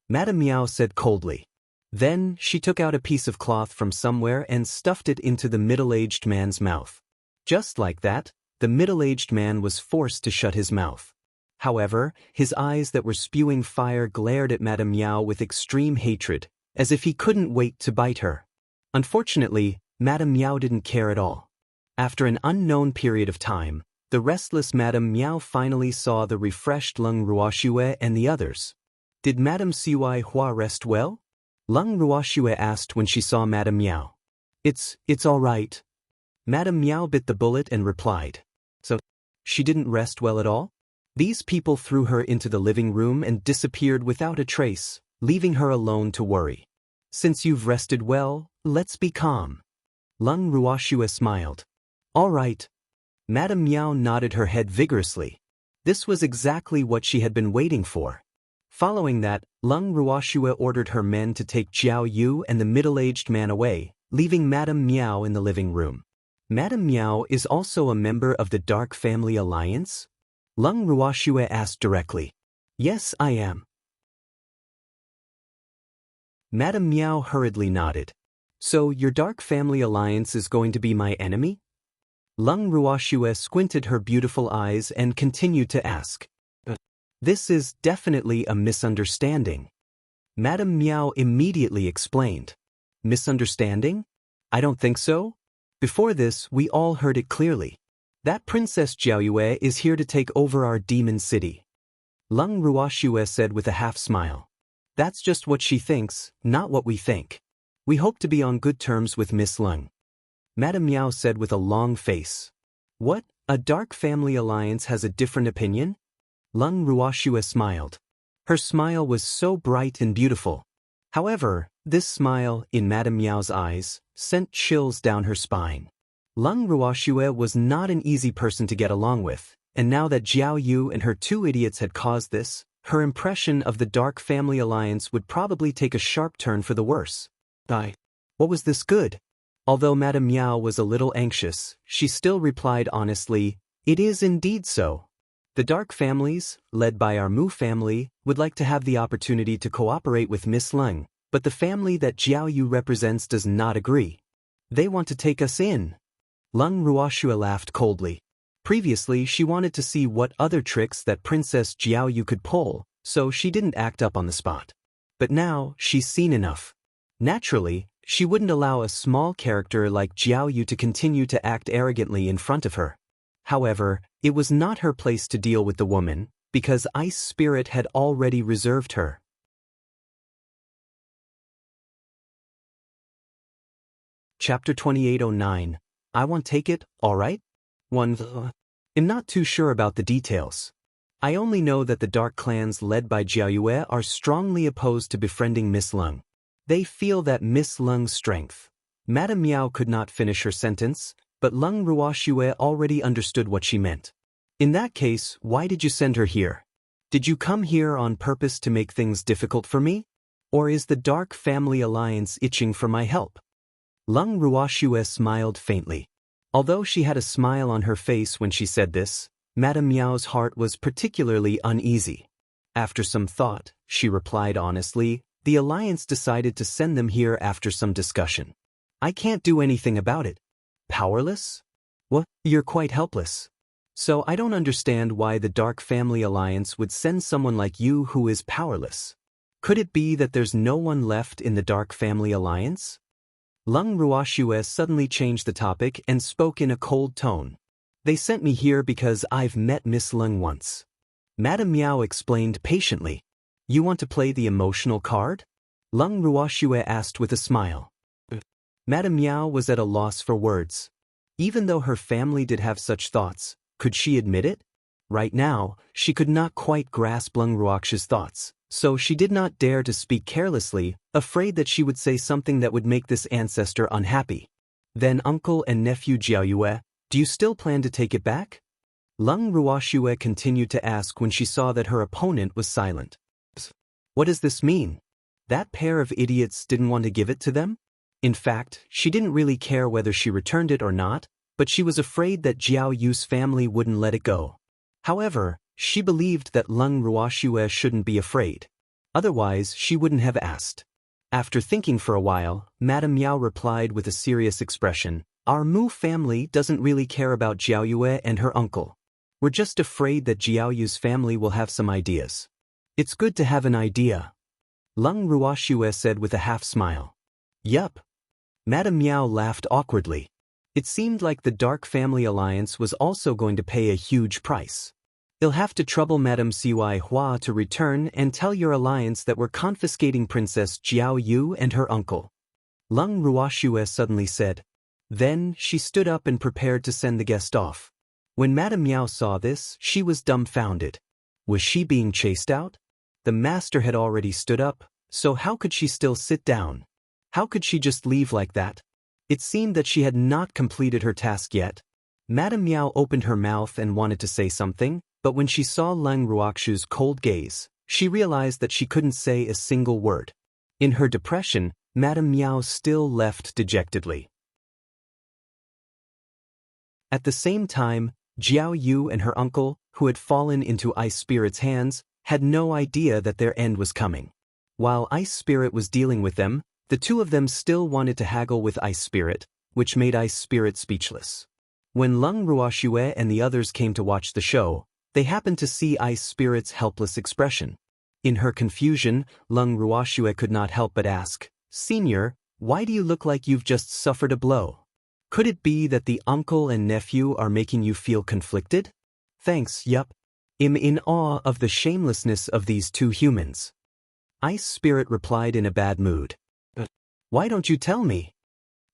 Madame Miao said coldly. Then, she took out a piece of cloth from somewhere and stuffed it into the middle-aged man's mouth. Just like that, the middle-aged man was forced to shut his mouth. However, his eyes that were spewing fire glared at Madame Miao with extreme hatred, as if he couldn't wait to bite her. Unfortunately, Madame Miao didn't care at all. After an unknown period of time, the restless Madame Miao finally saw the refreshed Leng Ruoxue and the others. "Did Madame Siwai Hua rest well?" Leng Ruoxue asked when she saw Madame Miao. It's all right." Madame Miao bit the bullet and replied. "So, she didn't rest well at all?" These people threw her into the living room and disappeared without a trace, leaving her alone to worry. "Since you've rested well, let's be calm." Leng Ruoxue smiled. "All right." Madame Miao nodded her head vigorously. This was exactly what she had been waiting for. Following that, Leng Ruoxue ordered her men to take Jiao Yu and the middle-aged man away, leaving Madame Miao in the living room. "Madame Miao is also a member of the Dark Family Alliance?" Leng Ruoxue asked directly. "Yes, I am." Madame Miao hurriedly nodded. "So your Dark Family Alliance is going to be my enemy?" Leng Ruoxue squinted her beautiful eyes and continued to ask. "This is definitely a misunderstanding." Madame Miao immediately explained. "Misunderstanding? I don't think so. Before this, we all heard it clearly. That Princess Jiaoyue is here to take over our demon city." Leng Ruoxue said with a half-smile. "That's just what she thinks, not what we think. We hope to be on good terms with Miss Leng." Madame Miao said with a long face. "What, a Dark Family Alliance has a different opinion?" Leng Ruoxue smiled. Her smile was so bright and beautiful. However, this smile, in Madame Miao's eyes, sent chills down her spine. Leng Ruoxue was not an easy person to get along with, and now that Jiao Yu and her two idiots had caused this, her impression of the Dark Family Alliance would probably take a sharp turn for the worse. What was this good? Although Madame Miao was a little anxious, she still replied honestly, "It is indeed so. The Dark Families, led by our Mu family, would like to have the opportunity to cooperate with Miss Leng, but the family that Jiao Yu represents does not agree. They want to take us in." Leng Ruoxue laughed coldly. Previously, she wanted to see what other tricks that Princess Jiao Yu could pull, so she didn't act up on the spot. But now, she's seen enough. Naturally, she wouldn't allow a small character like Jiao Yu to continue to act arrogantly in front of her. However, it was not her place to deal with the woman, because Ice Spirit had already reserved her. Chapter 2809. I won't take it, alright? I'm not too sure about the details. I only know that the dark clans led by Jiaoyue are strongly opposed to befriending Miss Leng. They feel that Miss Leng's strength. Madame Miao could not finish her sentence, but Leng Ruoxue already understood what she meant. "In that case, why did you send her here? Did you come here on purpose to make things difficult for me? Or is the Dark Family Alliance itching for my help?" Leng Ruoxue smiled faintly. Although she had a smile on her face when she said this, Madame Miao's heart was particularly uneasy. After some thought, she replied honestly, "The Alliance decided to send them here after some discussion. I can't do anything about it." "Powerless? What? You're quite helpless. So I don't understand why the Dark Family Alliance would send someone like you who is powerless. Could it be that there's no one left in the Dark Family Alliance?" Leng Ruoxue suddenly changed the topic and spoke in a cold tone. "They sent me here because I've met Miss Leng once." Madame Miao explained patiently. "You want to play the emotional card?" Leng Ruoxue asked with a smile. Madame Miao was at a loss for words. Even though her family did have such thoughts, could she admit it? Right now, she could not quite grasp Lung Ruox's thoughts, so she did not dare to speak carelessly, afraid that she would say something that would make this ancestor unhappy. Then uncle and nephew Jiaoyue, do you still plan to take it back? Lung Ruoxue continued to ask when she saw that her opponent was silent. What does this mean? That pair of idiots didn't want to give it to them? In fact, she didn't really care whether she returned it or not, but she was afraid that Jiao Yu's family wouldn't let it go. However, she believed that Lung Ruoxue shouldn't be afraid. Otherwise, she wouldn't have asked. After thinking for a while, Madame Miao replied with a serious expression, Our Mu family doesn't really care about Jiaoyue and her uncle. We're just afraid that Jiao Yu's family will have some ideas. It's good to have an idea. Lung Ruoxue said with a half-smile. Yup. Madame Miao laughed awkwardly. It seemed like the Dark Family Alliance was also going to pay a huge price. You'll have to trouble Madame Cui Hua to return and tell your alliance that we're confiscating Princess Jiao Yu and her uncle. Lung Ruoxue suddenly said. Then, she stood up and prepared to send the guest off. When Madame Miao saw this, she was dumbfounded. Was she being chased out? The master had already stood up, so how could she still sit down? How could she just leave like that? It seemed that she had not completed her task yet. Madame Miao opened her mouth and wanted to say something, but when she saw Lung Ruoxue's cold gaze, she realized that she couldn't say a single word. In her depression, Madame Miao still left dejectedly. At the same time, Jiao Yu and her uncle, who had fallen into Ice Spirit's hands, had no idea that their end was coming. While Ice Spirit was dealing with them, the two of them still wanted to haggle with Ice Spirit, which made Ice Spirit speechless. When Lung Ruoxue and the others came to watch the show, they happened to see Ice Spirit's helpless expression. In her confusion, Lung Ruoxue could not help but ask, Senior, why do you look like you've just suffered a blow? Could it be that the uncle and nephew are making you feel conflicted? Thanks, yup. I'm in awe of the shamelessness of these two humans. Ice Spirit replied in a bad mood. Why don't you tell me?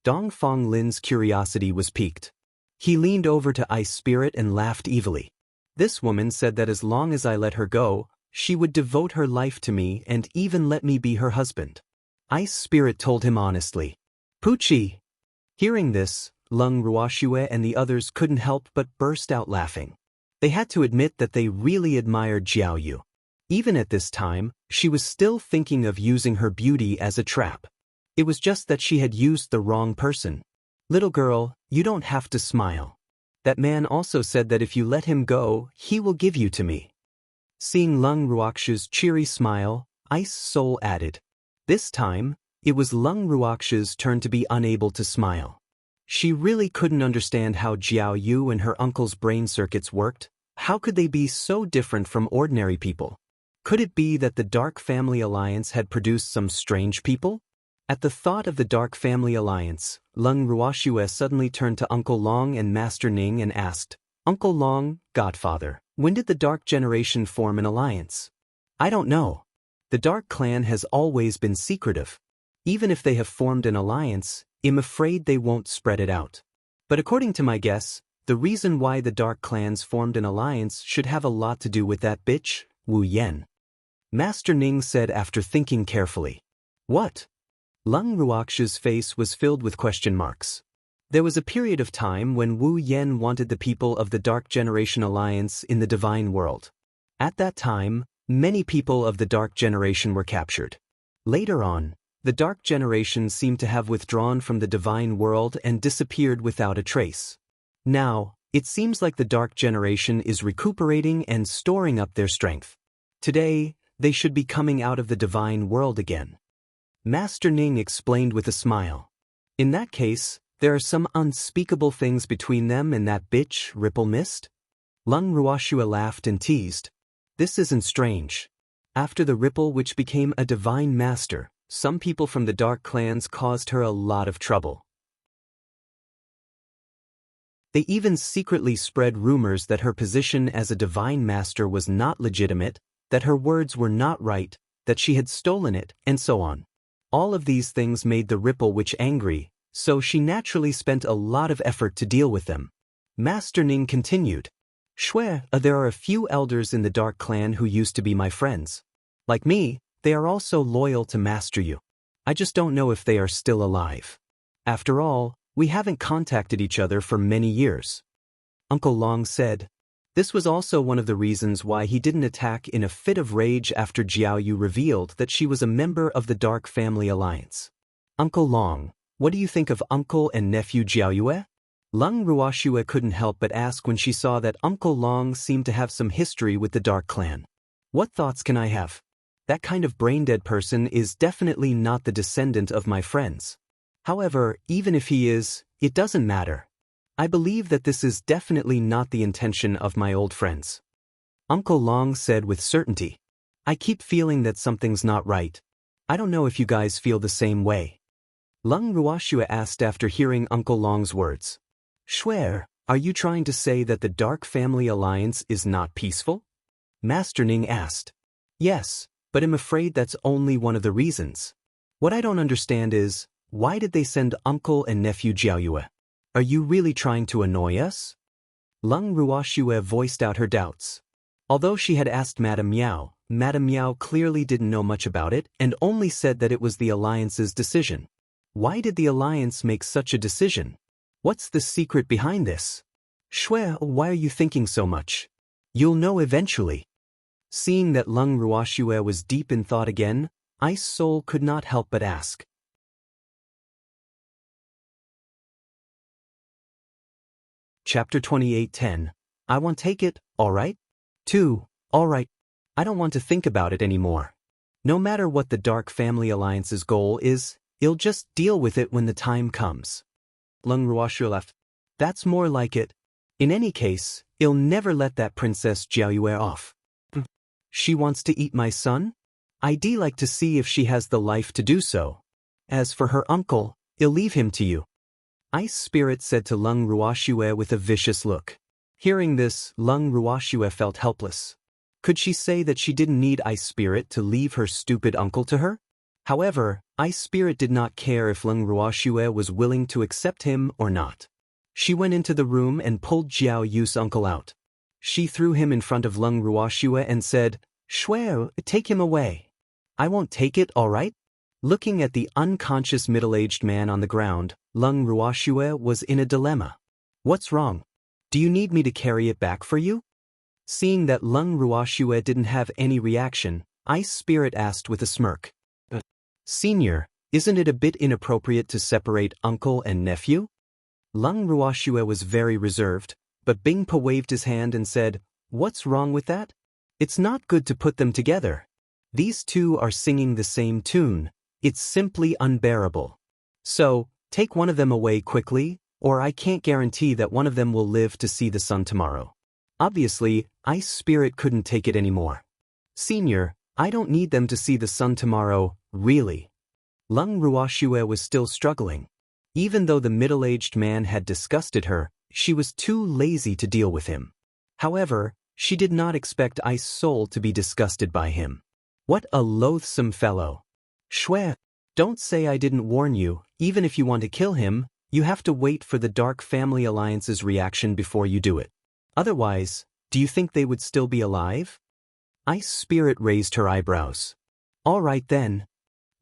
Dongfang Lin's curiosity was piqued. He leaned over to Ice Spirit and laughed evilly. This woman said that as long as I let her go, she would devote her life to me and even let me be her husband. Ice Spirit told him honestly. Poochie! Hearing this, Lung Ruoxue and the others couldn't help but burst out laughing. They had to admit that they really admired Jiao Yu. Even at this time, she was still thinking of using her beauty as a trap. It was just that she had used the wrong person. Little girl, you don't have to smile. That man also said that if you let him go, he will give you to me. Seeing Lung Ruoxue's cheery smile, Ice Soul added. This time, it was Lung Ruoxue's turn to be unable to smile. She really couldn't understand how Jiao Yu and her uncle's brain circuits worked. How could they be so different from ordinary people? Could it be that the Dark Family Alliance had produced some strange people? At the thought of the Dark Family Alliance, Lung Ruoxue suddenly turned to Uncle Long and Master Ning and asked, Uncle Long, Godfather, when did the Dark Generation form an alliance? I don't know. The Dark Clan has always been secretive. Even if they have formed an alliance, I'm afraid they won't spread it out. But according to my guess, the reason why the Dark Clans formed an alliance should have a lot to do with that bitch, Wu Yan. Master Ning said after thinking carefully. What? Lung Ruoxue's face was filled with question marks. There was a period of time when Wu Yan wanted the people of the Dark Generation Alliance in the Divine World. At that time, many people of the Dark Generation were captured. Later on, the Dark Generation seemed to have withdrawn from the Divine World and disappeared without a trace. Now, it seems like the Dark Generation is recuperating and storing up their strength. Today, they should be coming out of the Divine World again. Master Ning explained with a smile. In that case, there are some unspeakable things between them and that bitch, Ripple Mist? Lung Ruoxue laughed and teased. This isn't strange. After the Ripple which became a divine master, some people from the Dark Clans caused her a lot of trouble. They even secretly spread rumors that her position as a divine master was not legitimate, that her words were not right, that she had stolen it, and so on. All of these things made the Ripple Witch angry, so she naturally spent a lot of effort to deal with them. Master Ning continued. Shui, there are a few elders in the Dark Clan who used to be my friends. Like me, they are also loyal to Master Yu. I just don't know if they are still alive. After all, we haven't contacted each other for many years. Uncle Long said. This was also one of the reasons why he didn't attack in a fit of rage after Jiao Yu revealed that she was a member of the Dark Family Alliance. Uncle Long, what do you think of uncle and nephew Jiao Yue? Leng Ruoxue couldn't help but ask when she saw that Uncle Long seemed to have some history with the Dark Clan. What thoughts can I have? That kind of brain-dead person is definitely not the descendant of my friends. However, even if he is, it doesn't matter. I believe that this is definitely not the intention of my old friends. Uncle Long said with certainty. I keep feeling that something's not right. I don't know if you guys feel the same way. Leng Ruoxue asked after hearing Uncle Long's words. Shui, are you trying to say that the Dark Family Alliance is not peaceful? Master Ning asked. Yes, but I'm afraid that's only one of the reasons. What I don't understand is, why did they send uncle and nephew Jiao Yue? Are you really trying to annoy us? Leng Ruoxue voiced out her doubts. Although she had asked Madame Miao clearly didn't know much about it and only said that it was the Alliance's decision. Why did the Alliance make such a decision? What's the secret behind this? Shui, why are you thinking so much? You'll know eventually. Seeing that Leng Ruoxue was deep in thought again, Ice Soul could not help but ask. Chapter 28:10. I won't take it, alright? 2. Alright. I don't want to think about it anymore. No matter what the Dark Family Alliance's goal is, I'll just deal with it when the time comes. Leng Ruoxue laughed. That's more like it. In any case, I'll never let that Princess Jiao Yue off. She wants to eat my son? I'd like to see if she has the life to do so. As for her uncle, I'll leave him to you. Ice Spirit said to Leng Ruoxue with a vicious look. Hearing this, Leng Ruoxue felt helpless. Could she say that she didn't need Ice Spirit to leave her stupid uncle to her? However, Ice Spirit did not care if Leng Ruoxue was willing to accept him or not. She went into the room and pulled Jiao Yu's uncle out. She threw him in front of Leng Ruoxue and said, Shui, take him away. I won't take it, alright? Looking at the unconscious middle-aged man on the ground, Leng Ruoxue was in a dilemma. What's wrong? Do you need me to carry it back for you? Seeing that Leng Ruoxue didn't have any reaction, Ice Spirit asked with a smirk. Senior, isn't it a bit inappropriate to separate uncle and nephew? Leng Ruoxue was very reserved, but Bing Pa waved his hand and said, What's wrong with that? It's not good to put them together. These two are singing the same tune. It's simply unbearable. So, take one of them away quickly, or I can't guarantee that one of them will live to see the sun tomorrow. Obviously, Ice Spirit couldn't take it anymore. Senior, I don't need them to see the sun tomorrow, really. Leng Ruoxue was still struggling. Even though the middle-aged man had disgusted her, she was too lazy to deal with him. However, she did not expect Ice Soul to be disgusted by him. What a loathsome fellow. Shui, don't say I didn't warn you. Even if you want to kill him, you have to wait for the Dark Family Alliance's reaction before you do it. Otherwise, do you think they would still be alive? Ice Spirit raised her eyebrows. All right then.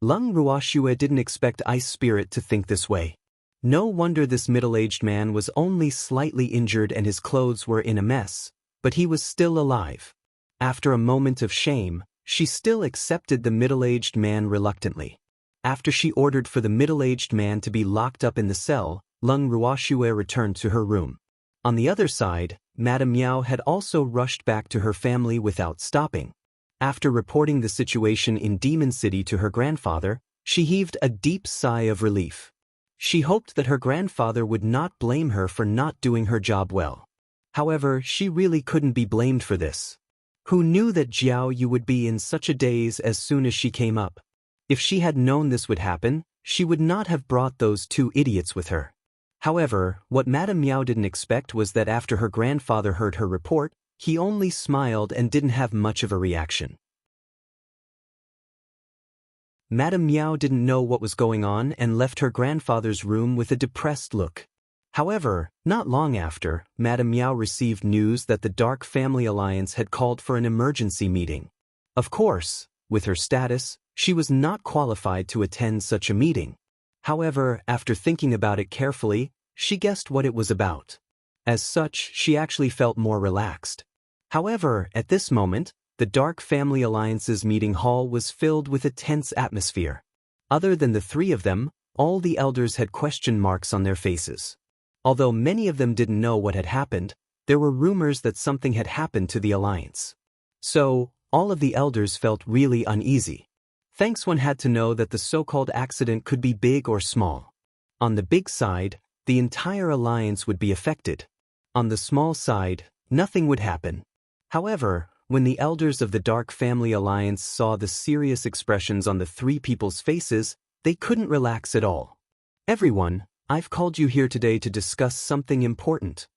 Leng Ruoxue didn't expect Ice Spirit to think this way. No wonder this middle-aged man was only slightly injured and his clothes were in a mess, but he was still alive. After a moment of shame, she still accepted the middle-aged man reluctantly. After she ordered for the middle-aged man to be locked up in the cell, Leng Ruoxue returned to her room. On the other side, Madame Miao had also rushed back to her family without stopping. After reporting the situation in Demon City to her grandfather, she heaved a deep sigh of relief. She hoped that her grandfather would not blame her for not doing her job well. However, she really couldn't be blamed for this. Who knew that Jiao Yu would be in such a daze as soon as she came up? If she had known this would happen, she would not have brought those two idiots with her. However, what Madame Miao didn't expect was that after her grandfather heard her report, he only smiled and didn't have much of a reaction. Madame Miao didn't know what was going on and left her grandfather's room with a depressed look. However, not long after, Madame Miao received news that the Dark Family Alliance had called for an emergency meeting. Of course, with her status, she was not qualified to attend such a meeting. However, after thinking about it carefully, she guessed what it was about. As such, she actually felt more relaxed. However, at this moment, the Dark Family Alliance's meeting hall was filled with a tense atmosphere. Other than the three of them, all the elders had question marks on their faces. Although many of them didn't know what had happened, there were rumors that something had happened to the alliance. So, all of the elders felt really uneasy. Thanks, one had to know that the so-called accident could be big or small. On the big side, the entire alliance would be affected. On the small side, nothing would happen. However, when the elders of the Dark Family Alliance saw the serious expressions on the three people's faces, they couldn't relax at all. Everyone, I've called you here today to discuss something important.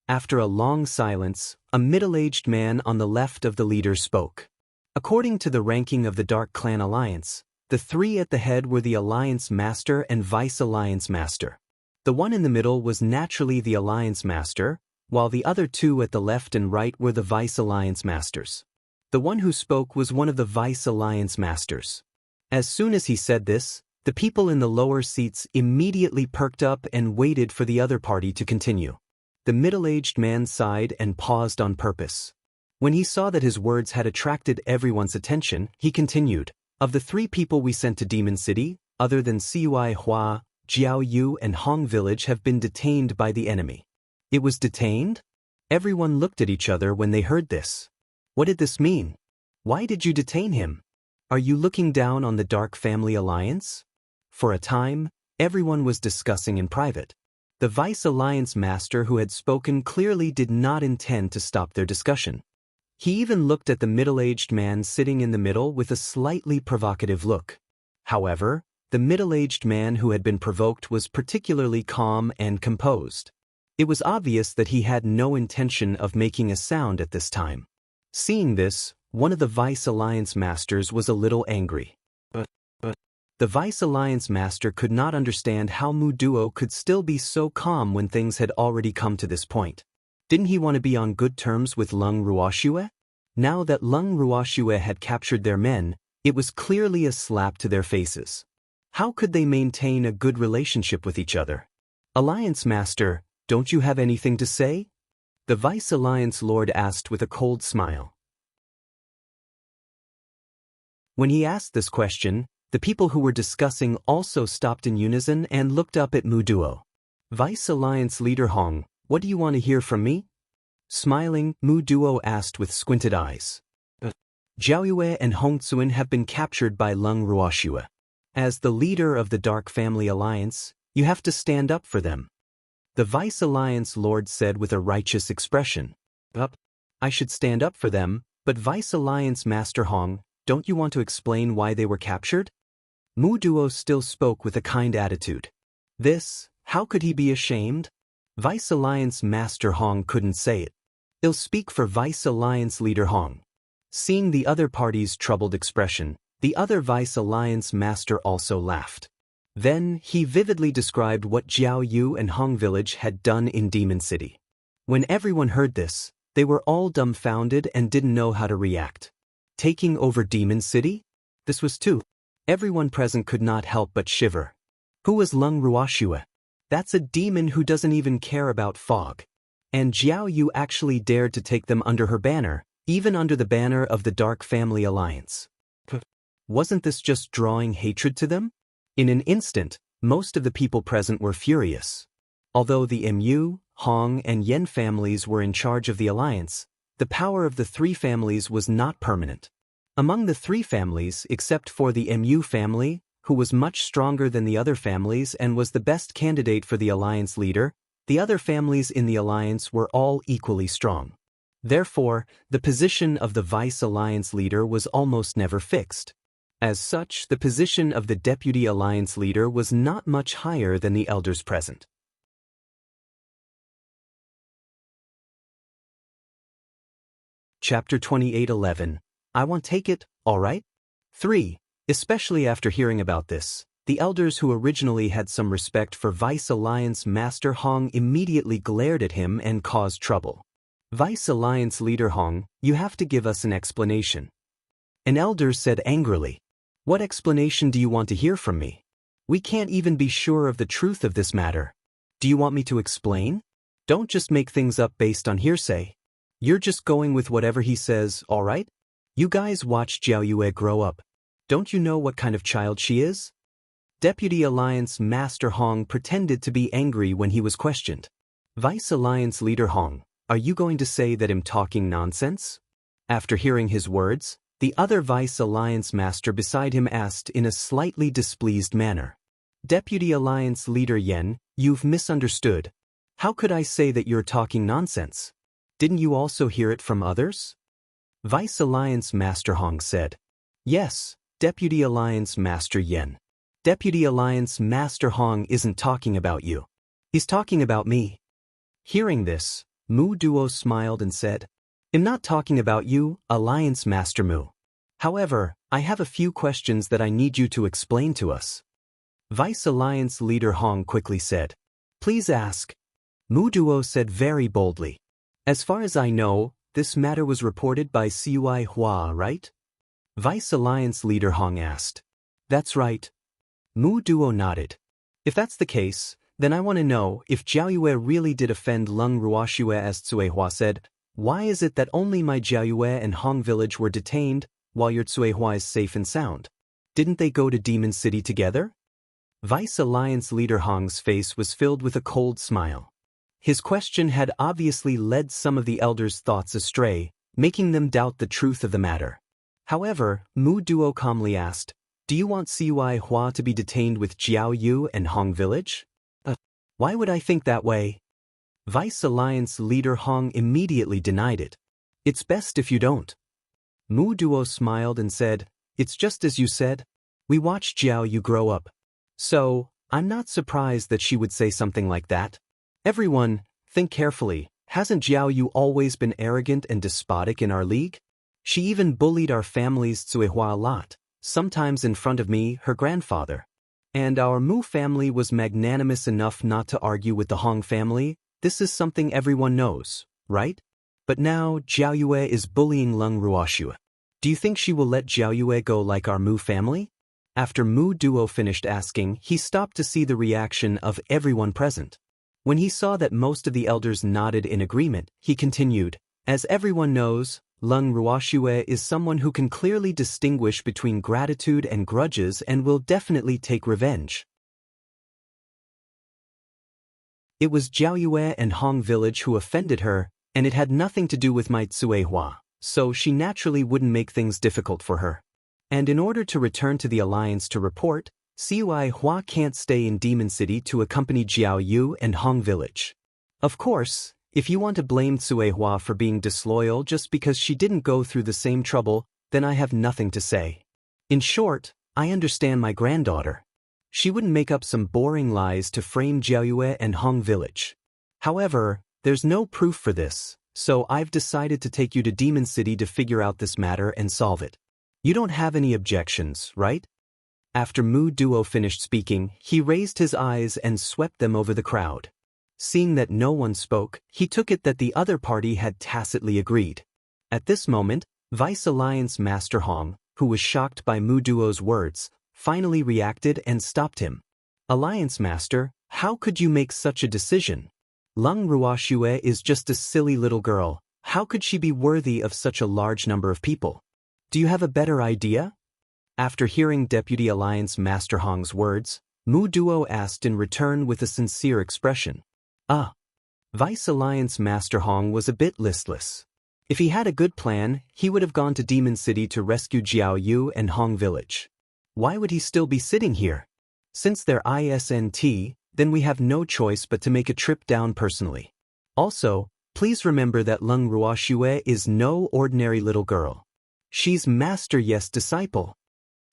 After a long silence, a middle-aged man on the left of the leader spoke. According to the ranking of the Dark Clan Alliance, the three at the head were the Alliance Master and Vice Alliance Master. The one in the middle was naturally the Alliance Master, while the other two at the left and right were the Vice Alliance Masters. The one who spoke was one of the Vice Alliance Masters. As soon as he said this, the people in the lower seats immediately perked up and waited for the other party to continue. The middle-aged man sighed and paused on purpose. When he saw that his words had attracted everyone's attention, he continued, "Of the three people we sent to Demon City, other than Cui Hua, Jiao Yu and Hong Village have been detained by the enemy." It was detained? Everyone looked at each other when they heard this. What did this mean? Why did you detain him? Are you looking down on the Dark Family Alliance? For a time, everyone was discussing in private. The Vice Alliance Master who had spoken clearly did not intend to stop their discussion. He even looked at the middle-aged man sitting in the middle with a slightly provocative look. However, the middle-aged man who had been provoked was particularly calm and composed. It was obvious that he had no intention of making a sound at this time. Seeing this, one of the Vice Alliance Masters was a little angry. The Vice Alliance Master could not understand how Mu Duo could still be so calm when things had already come to this point. Didn't he want to be on good terms with Lung Ruoxue? Now that Lung Ruoxue had captured their men, it was clearly a slap to their faces. How could they maintain a good relationship with each other? Alliance Master, don't you have anything to say? The Vice Alliance Lord asked with a cold smile. When he asked this question, the people who were discussing also stopped in unison and looked up at Mu Duo. Vice Alliance Leader Hong, what do you want to hear from me? Smiling, Mu Duo asked with squinted eyes. Jiao Yue and Hong Tsuin have been captured by Lung Ruoxue. As the leader of the Dark Family Alliance, you have to stand up for them. The Vice Alliance Lord said with a righteous expression. I should stand up for them, but Vice Alliance Master Hong, don't you want to explain why they were captured? Mu Duo still spoke with a kind attitude. This, how could he be ashamed? Vice Alliance Master Hong couldn't say it. He'll speak for Vice Alliance Leader Hong. Seeing the other party's troubled expression, the other Vice Alliance Master also laughed. Then, he vividly described what Jiao Yu and Hong Village had done in Demon City. When everyone heard this, they were all dumbfounded and didn't know how to react. Taking over Demon City? This was too. Everyone present could not help but shiver. Who was Lung Ruoxue? That's a demon who doesn't even care about fog. And Jiao Yu actually dared to take them under her banner, even under the banner of the Dark Family Alliance. Wasn't this just drawing hatred to them? In an instant, most of the people present were furious. Although the Mu, Hong, and Yen families were in charge of the alliance, the power of the three families was not permanent. Among the three families, except for the Mu family, who was much stronger than the other families and was the best candidate for the alliance leader, the other families in the alliance were all equally strong. Therefore, the position of the Vice Alliance leader was almost never fixed. As such, the position of the Deputy Alliance leader was not much higher than the elders present. Chapter 28:11. I won't take it, all right? 3. Especially after hearing about this, the elders who originally had some respect for Vice Alliance Master Hong immediately glared at him and caused trouble. Vice Alliance Leader Hong, you have to give us an explanation. An elder said angrily. What explanation do you want to hear from me? We can't even be sure of the truth of this matter. Do you want me to explain? Don't just make things up based on hearsay. You're just going with whatever he says, all right? You guys watch Jiao Yue grow up. Don't you know what kind of child she is? Deputy Alliance Master Hong pretended to be angry when he was questioned. Vice Alliance Leader Hong, are you going to say that I'm talking nonsense? After hearing his words, the other Vice Alliance Master beside him asked in a slightly displeased manner. Deputy Alliance Leader Yen, you've misunderstood. How could I say that you're talking nonsense? Didn't you also hear it from others? Vice Alliance Master Hong said. Yes, Deputy Alliance Master Yen. Deputy Alliance Master Hong isn't talking about you. He's talking about me. Hearing this, Mu Duo smiled and said, I'm not talking about you, Alliance Master Mu. However, I have a few questions that I need you to explain to us. Vice Alliance Leader Hong quickly said. Please ask. Mu Duo said very boldly. As far as I know, this matter was reported by Cui Hua, right? Vice Alliance Leader Hong asked. That's right. Mu Duo nodded. If that's the case, then I want to know if Jiao Yue really did offend Leng Ruoxue as Cui Hua said. Why is it that only my Jiao Yue and Hong Village were detained, while your Cui Hua is safe and sound? Didn't they go to Demon City together? Vice Alliance Leader Hong's face was filled with a cold smile. His question had obviously led some of the elders' thoughts astray, making them doubt the truth of the matter. However, Mu Duo calmly asked, do you want Cui Hua to be detained with Jiao Yu and Hong Village? Why would I think that way? Vice Alliance Leader Hong immediately denied it. It's best if you don't. Mu Duo smiled and said, it's just as you said. We watched Jiao Yu grow up. So, I'm not surprised that she would say something like that. Everyone, think carefully. Hasn't Jiao Yu always been arrogant and despotic in our league? She even bullied our family's Cuihua a lot, sometimes in front of me, her grandfather. And our Mu family was magnanimous enough not to argue with the Hong family. This is something everyone knows, right? But now Jiao Yue is bullying Leng Ruoxue. Do you think she will let Jiao Yue go like our Mu family? After Mu Duo finished asking, he stopped to see the reaction of everyone present. When he saw that most of the elders nodded in agreement, he continued, as everyone knows, Leng Ruoxue is someone who can clearly distinguish between gratitude and grudges and will definitely take revenge. It was Jiao Yue and Hong Village who offended her, and it had nothing to do with my Cui Hua, so she naturally wouldn't make things difficult for her. And in order to return to the Alliance to report, Cui Hua can't stay in Demon City to accompany Jiao Yu and Hong Village. Of course, if you want to blame Cui Hua for being disloyal just because she didn't go through the same trouble, then I have nothing to say. In short, I understand my granddaughter. She wouldn't make up some boring lies to frame Jiao Yue and Hong Village. However, there's no proof for this, so I've decided to take you to Demon City to figure out this matter and solve it. You don't have any objections, right? After Mu Duo finished speaking, he raised his eyes and swept them over the crowd. Seeing that no one spoke, he took it that the other party had tacitly agreed. At this moment, Vice Alliance Master Hong, who was shocked by Mu Duo's words, finally reacted and stopped him. Alliance Master, how could you make such a decision? Leng Ruoxue is just a silly little girl. How could she be worthy of such a large number of people? Do you have a better idea? After hearing Deputy Alliance Master Hong's words, Mu Duo asked in return with a sincere expression. Vice Alliance Master Hong was a bit listless. If he had a good plan, he would have gone to Demon City to rescue Jiao Yu and Hong Village. Why would he still be sitting here? Since they're ISNT, then we have no choice but to make a trip down personally. Also, please remember that Leng Ruoxue is no ordinary little girl. She's Master Yes disciple.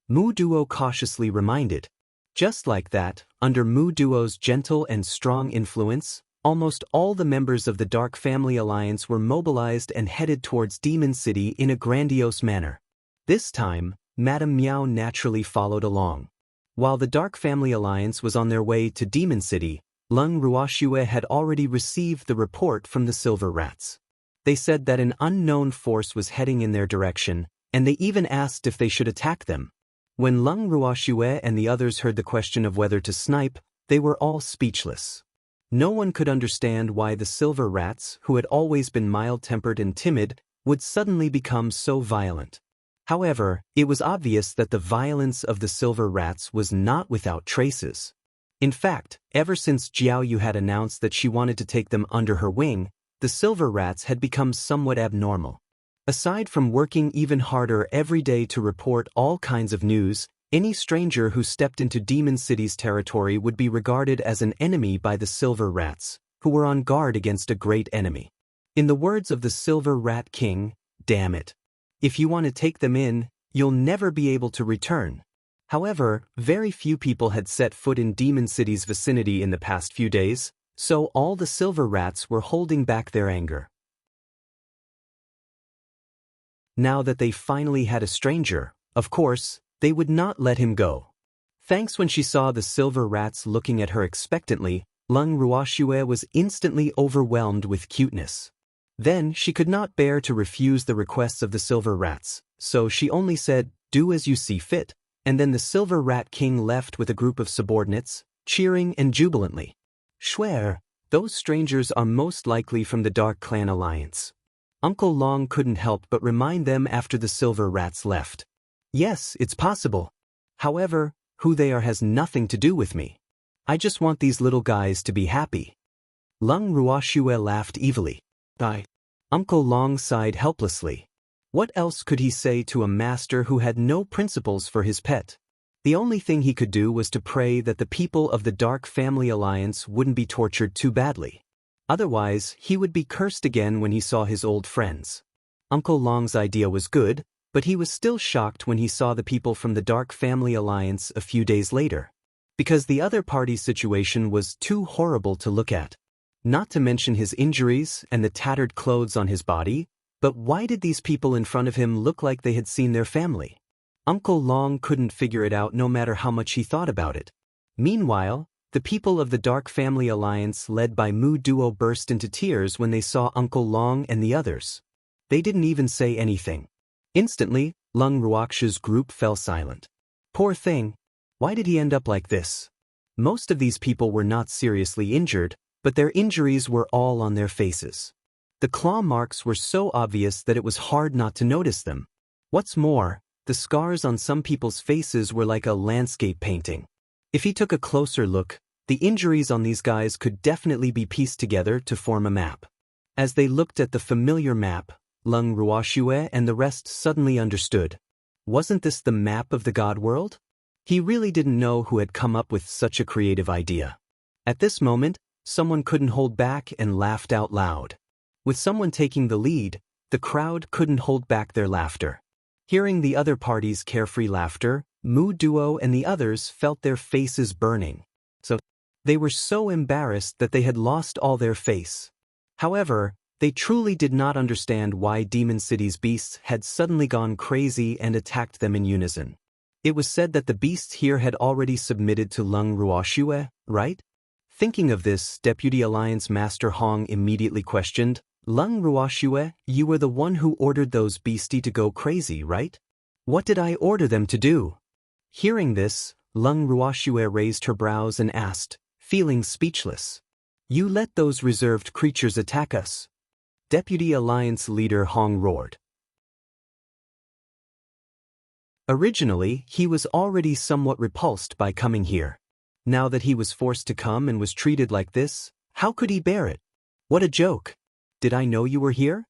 Mu Duo cautiously reminded. Just like that, under Mu Duo's gentle and strong influence, almost all the members of the Dark Family Alliance were mobilized and headed towards Demon City in a grandiose manner. This time, Madame Miao naturally followed along. While the Dark Family Alliance was on their way to Demon City, Lung Ruoxue had already received the report from the Silver Rats. They said that an unknown force was heading in their direction, and they even asked if they should attack them. When Lung Ruoxue and the others heard the question of whether to snipe, they were all speechless. No one could understand why the Silver Rats, who had always been mild-tempered and timid, would suddenly become so violent. However, it was obvious that the violence of the Silver Rats was not without traces. In fact, ever since Jiao Yu had announced that she wanted to take them under her wing, the Silver Rats had become somewhat abnormal. Aside from working even harder every day to report all kinds of news, any stranger who stepped into Demon City's territory would be regarded as an enemy by the Silver Rats, who were on guard against a great enemy. In the words of the Silver Rat King, "Damn it. If you want to take them in, you'll never be able to return." However, very few people had set foot in Demon City's vicinity in the past few days, so all the Silver Rats were holding back their anger. Now that they finally had a stranger, of course, they would not let him go. Thanks when she saw the Silver Rats looking at her expectantly, Lung Ruoxue was instantly overwhelmed with cuteness. Then she could not bear to refuse the requests of the Silver Rats, so she only said, "Do as you see fit," and then the Silver Rat King left with a group of subordinates, cheering and jubilantly. "Swear, those strangers are most likely from the Dark Clan Alliance." Uncle Long couldn't help but remind them after the Silver Rats left. "Yes, it's possible. However, who they are has nothing to do with me. I just want these little guys to be happy." Lung Ruoxue laughed evilly. Uncle Long sighed helplessly. What else could he say to a master who had no principles for his pet? The only thing he could do was to pray that the people of the Dark Family Alliance wouldn't be tortured too badly. Otherwise, he would be cursed again when he saw his old friends. Uncle Long's idea was good, but he was still shocked when he saw the people from the Dark Family Alliance a few days later. Because the other party's situation was too horrible to look at. Not to mention his injuries and the tattered clothes on his body, but why did these people in front of him look like they had seen their family? Uncle Long couldn't figure it out no matter how much he thought about it. Meanwhile, the people of the Dark Family Alliance led by Mu Duo burst into tears when they saw Uncle Long and the others. They didn't even say anything. Instantly, Lung Ruoxue's group fell silent. Poor thing. Why did he end up like this? Most of these people were not seriously injured, but their injuries were all on their faces. The claw marks were so obvious that it was hard not to notice them. What's more, the scars on some people's faces were like a landscape painting. If he took a closer look, the injuries on these guys could definitely be pieced together to form a map. As they looked at the familiar map, Lung Ruoxue and the rest suddenly understood. Wasn't this the map of the God world? He really didn't know who had come up with such a creative idea. At this moment, someone couldn't hold back and laughed out loud. With someone taking the lead, the crowd couldn't hold back their laughter. Hearing the other party's carefree laughter, Mu Duo and the others felt their faces burning. They were so embarrassed that they had lost all their face. However, they truly did not understand why Demon City's beasts had suddenly gone crazy and attacked them in unison. It was said that the beasts here had already submitted to Lung Ruoxue, right? Thinking of this, Deputy Alliance Master Hong immediately questioned, "Lung Ruoxue, you were the one who ordered those beastie to go crazy, right? What did I order them to do?" Hearing this, Lung Ruoxue raised her brows and asked, feeling speechless. "You let those reserved creatures attack us?" Deputy Alliance Leader Hong roared. Originally, he was already somewhat repulsed by coming here. Now that he was forced to come and was treated like this, how could he bear it? What a joke. "Did I know you were here?"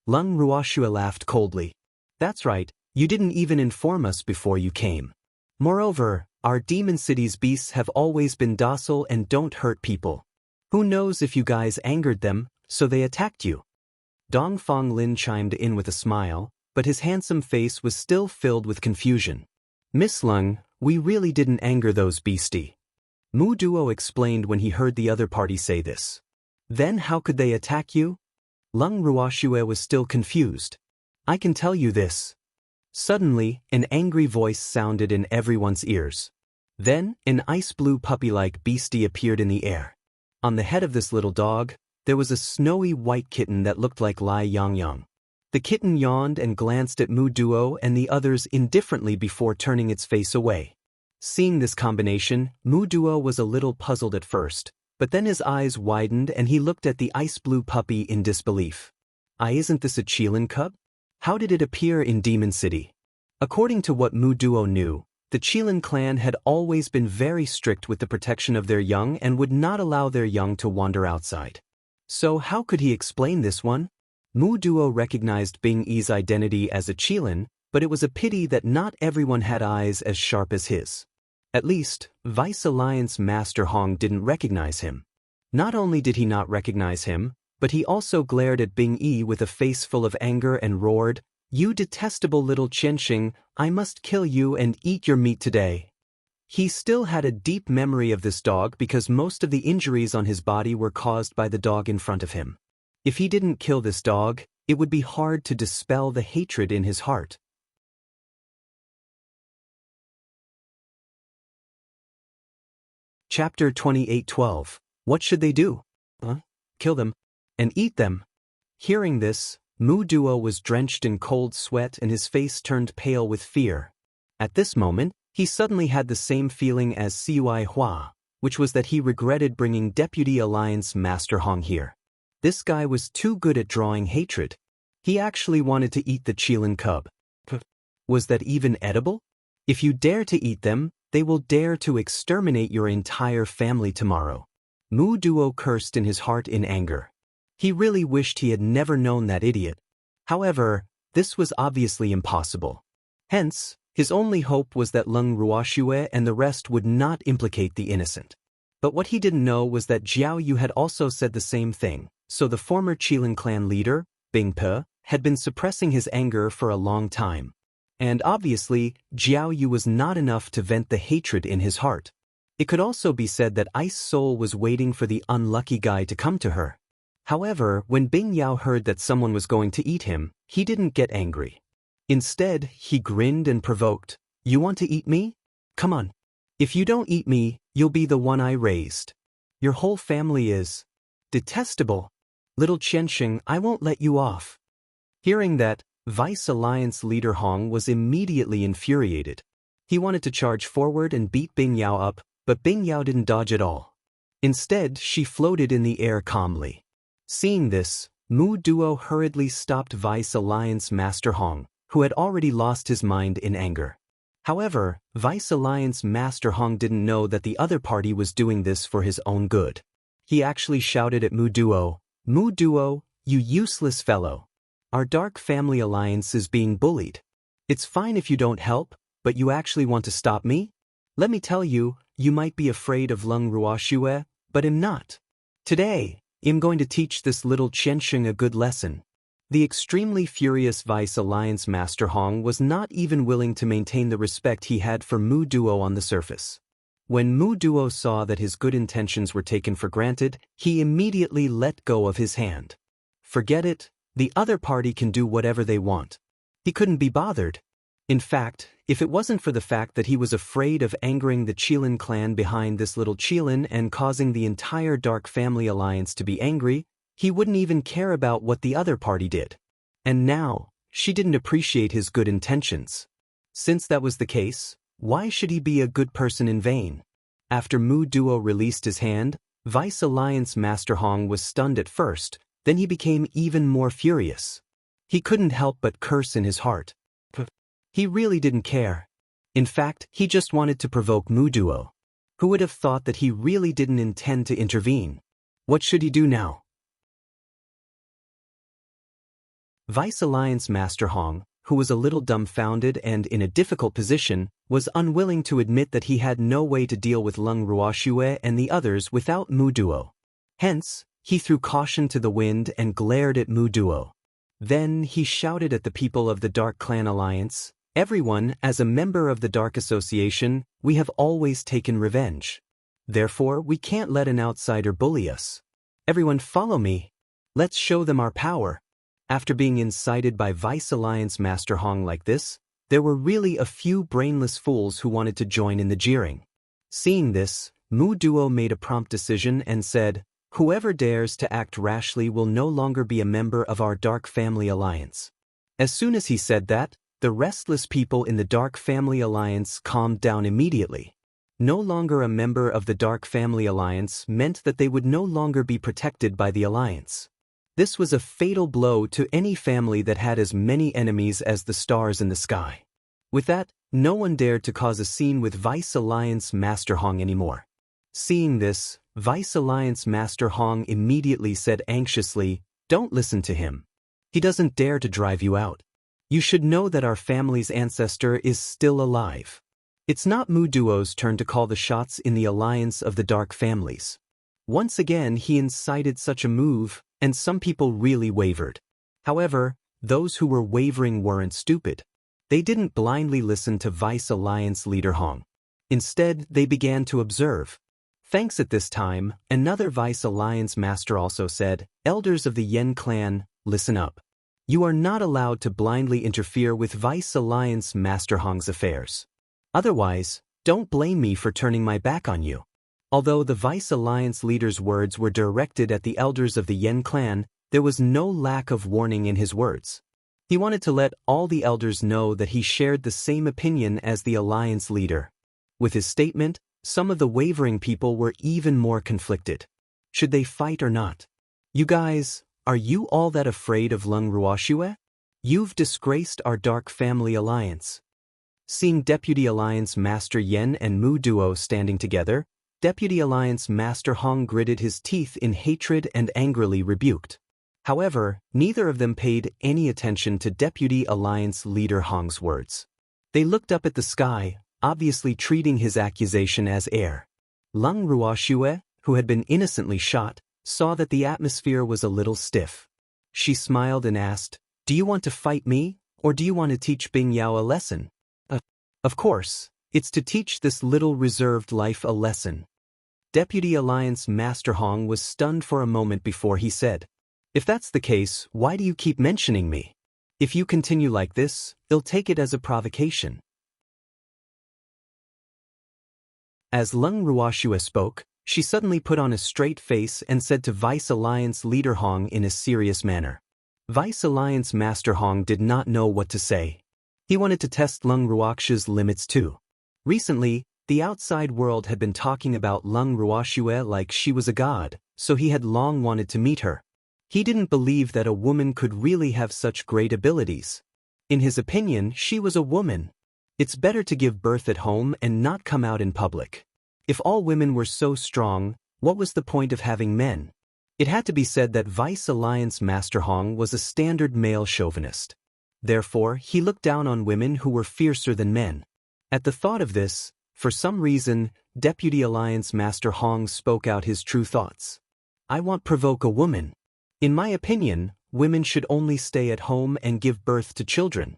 Lung Ruoxue laughed coldly. "That's right, you didn't even inform us before you came. Moreover, our Demon City's beasts have always been docile and don't hurt people. Who knows if you guys angered them, so they attacked you." Dong Fong Lin chimed in with a smile, but his handsome face was still filled with confusion. "Miss Lung, we really didn't anger those beastie." Mu Duo explained when he heard the other party say this. "Then how could they attack you?" Lung Ruoxue was still confused. "I can tell you this." Suddenly, an angry voice sounded in everyone's ears. Then, an ice-blue puppy-like beastie appeared in the air. On the head of this little dog, there was a snowy white kitten that looked like Lai Yongyang. The kitten yawned and glanced at Mu Duo and the others indifferently before turning its face away. Seeing this combination, Mu Duo was a little puzzled at first, but then his eyes widened and he looked at the ice-blue puppy in disbelief. Isn't this a Qilin cub? How did it appear in Demon City? According to what Mu Duo knew, the Qilin clan had always been very strict with the protection of their young and would not allow their young to wander outside. So how could he explain this one? Mu Duo recognized Bing Yi's identity as a Qilin, but it was a pity that not everyone had eyes as sharp as his. At least, Vice Alliance Master Hong didn't recognize him. Not only did he not recognize him, but he also glared at Bing Yi with a face full of anger and roared, "You detestable little Qianxing, I must kill you and eat your meat today." He still had a deep memory of this dog because most of the injuries on his body were caused by the dog in front of him. If he didn't kill this dog, it would be hard to dispel the hatred in his heart. Chapter 28:12. What should they do? Kill them and eat them. Hearing this, Mu Duo was drenched in cold sweat and his face turned pale with fear. At this moment, he suddenly had the same feeling as Cui Hua, which was that he regretted bringing Deputy Alliance Master Hong here. This guy was too good at drawing hatred. He actually wanted to eat the Qilin cub. Was that even edible? If you dare to eat them, they will dare to exterminate your entire family tomorrow. Mu Duo cursed in his heart in anger. He really wished he had never known that idiot. However, this was obviously impossible. Hence, his only hope was that Leng Ruoxue and the rest would not implicate the innocent. But what he didn't know was that Jiao Yu had also said the same thing, so the former Qilin clan leader, Bing Pe, had been suppressing his anger for a long time. And obviously, Jiao Yu was not enough to vent the hatred in his heart. It could also be said that Ice Soul was waiting for the unlucky guy to come to her. However, when Bing Yao heard that someone was going to eat him, he didn't get angry. Instead, he grinned and provoked, "You want to eat me? Come on. If you don't eat me, you'll be the one I raised. Your whole family is detestable. Little Qianxing, I won't let you off." Hearing that, Vice Alliance leader Hong was immediately infuriated. He wanted to charge forward and beat Bing Yao up, but Bing Yao didn't dodge at all. Instead, she floated in the air calmly. Seeing this, Mu Duo hurriedly stopped Vice Alliance Master Hong, who had already lost his mind in anger. However, Vice Alliance Master Hong didn't know that the other party was doing this for his own good. He actually shouted at Mu Duo, "Mu Duo, you useless fellow. Our Dark Family Alliance is being bullied. It's fine if you don't help, but you actually want to stop me? Let me tell you, you might be afraid of Leng Ruoxue, but I'm not. Today, I'm going to teach this little Qianxing a good lesson." The extremely furious Vice Alliance Master Hong was not even willing to maintain the respect he had for Mu Duo on the surface. When Mu Duo saw that his good intentions were taken for granted, he immediately let go of his hand. Forget it. The other party can do whatever they want. He couldn't be bothered. In fact, if it wasn't for the fact that he was afraid of angering the Qilin clan behind this little Qilin and causing the entire Dark Family Alliance to be angry, he wouldn't even care about what the other party did. And now, she didn't appreciate his good intentions. Since that was the case, why should he be a good person in vain? After Mu Duo released his hand, Vice Alliance Master Hong was stunned at first, then he became even more furious. He couldn't help but curse in his heart. He really didn't care. In fact, he just wanted to provoke Mu Duo. Who would have thought that he really didn't intend to intervene? What should he do now? Vice Alliance Master Hong, who was a little dumbfounded and in a difficult position, was unwilling to admit that he had no way to deal with Leng Ruoxue and the others without Mu Duo. Hence, he threw caution to the wind and glared at Mu Duo. Then he shouted at the people of the Dark Clan Alliance, "Everyone, as a member of the Dark Association, we have always taken revenge. Therefore, we can't let an outsider bully us. Everyone follow me. Let's show them our power." After being incited by Vice Alliance Master Hong like this, there were really a few brainless fools who wanted to join in the jeering. Seeing this, Mu Duo made a prompt decision and said, "Whoever dares to act rashly will no longer be a member of our Dark Family Alliance." As soon as he said that, the restless people in the Dark Family Alliance calmed down immediately. No longer a member of the Dark Family Alliance meant that they would no longer be protected by the Alliance. This was a fatal blow to any family that had as many enemies as the stars in the sky. With that, no one dared to cause a scene with Vice Alliance Master Hong anymore. Seeing this, Vice Alliance Master Hong immediately said anxiously, "Don't listen to him. He doesn't dare to drive you out. You should know that our family's ancestor is still alive." It's not Mu Duo's turn to call the shots in the alliance of the Dark Families. Once again he incited such a move, and some people really wavered. However, those who were wavering weren't stupid. They didn't blindly listen to Vice Alliance leader Hong. Instead, they began to observe. Thanks at this time, another Vice Alliance master also said, "Elders of the Yen clan, listen up. You are not allowed to blindly interfere with Vice Alliance Master Hong's affairs. Otherwise, don't blame me for turning my back on you." Although the Vice Alliance leader's words were directed at the elders of the Yen clan, there was no lack of warning in his words. He wanted to let all the elders know that he shared the same opinion as the alliance leader. With his statement, some of the wavering people were even more conflicted. Should they fight or not? "You guys, are you all that afraid of Lung Ruoxue? You've disgraced our Dark Family Alliance." Seeing Deputy Alliance Master Yen and Mu Duo standing together, Deputy Alliance Master Hong gritted his teeth in hatred and angrily rebuked. However, neither of them paid any attention to Deputy Alliance Leader Hong's words. They looked up at the sky, obviously treating his accusation as air. Lung Ruoxue, who had been innocently shot, saw that the atmosphere was a little stiff. She smiled and asked, "Do you want to fight me, or do you want to teach Bing Yao a lesson?" Of course, it's to teach this little reserved life a lesson." Deputy Alliance Master Hong was stunned for a moment before he said, "If that's the case, why do you keep mentioning me? If you continue like this, they'll take it as a provocation." As Lung Ruoxue spoke, she suddenly put on a straight face and said to Vice Alliance Leader Hong in a serious manner. Vice Alliance Master Hong did not know what to say. He wanted to test Lung Ruoxue's limits too. Recently, the outside world had been talking about Lung Ruoxue like she was a god, so he had long wanted to meet her. He didn't believe that a woman could really have such great abilities. In his opinion, she was a woman. It's better to give birth at home and not come out in public. If all women were so strong, what was the point of having men? It had to be said that Vice Alliance Master Hong was a standard male chauvinist. Therefore, he looked down on women who were fiercer than men. At the thought of this, for some reason, Deputy Alliance Master Hong spoke out his true thoughts. "I won't provoke a woman. In my opinion, women should only stay at home and give birth to children."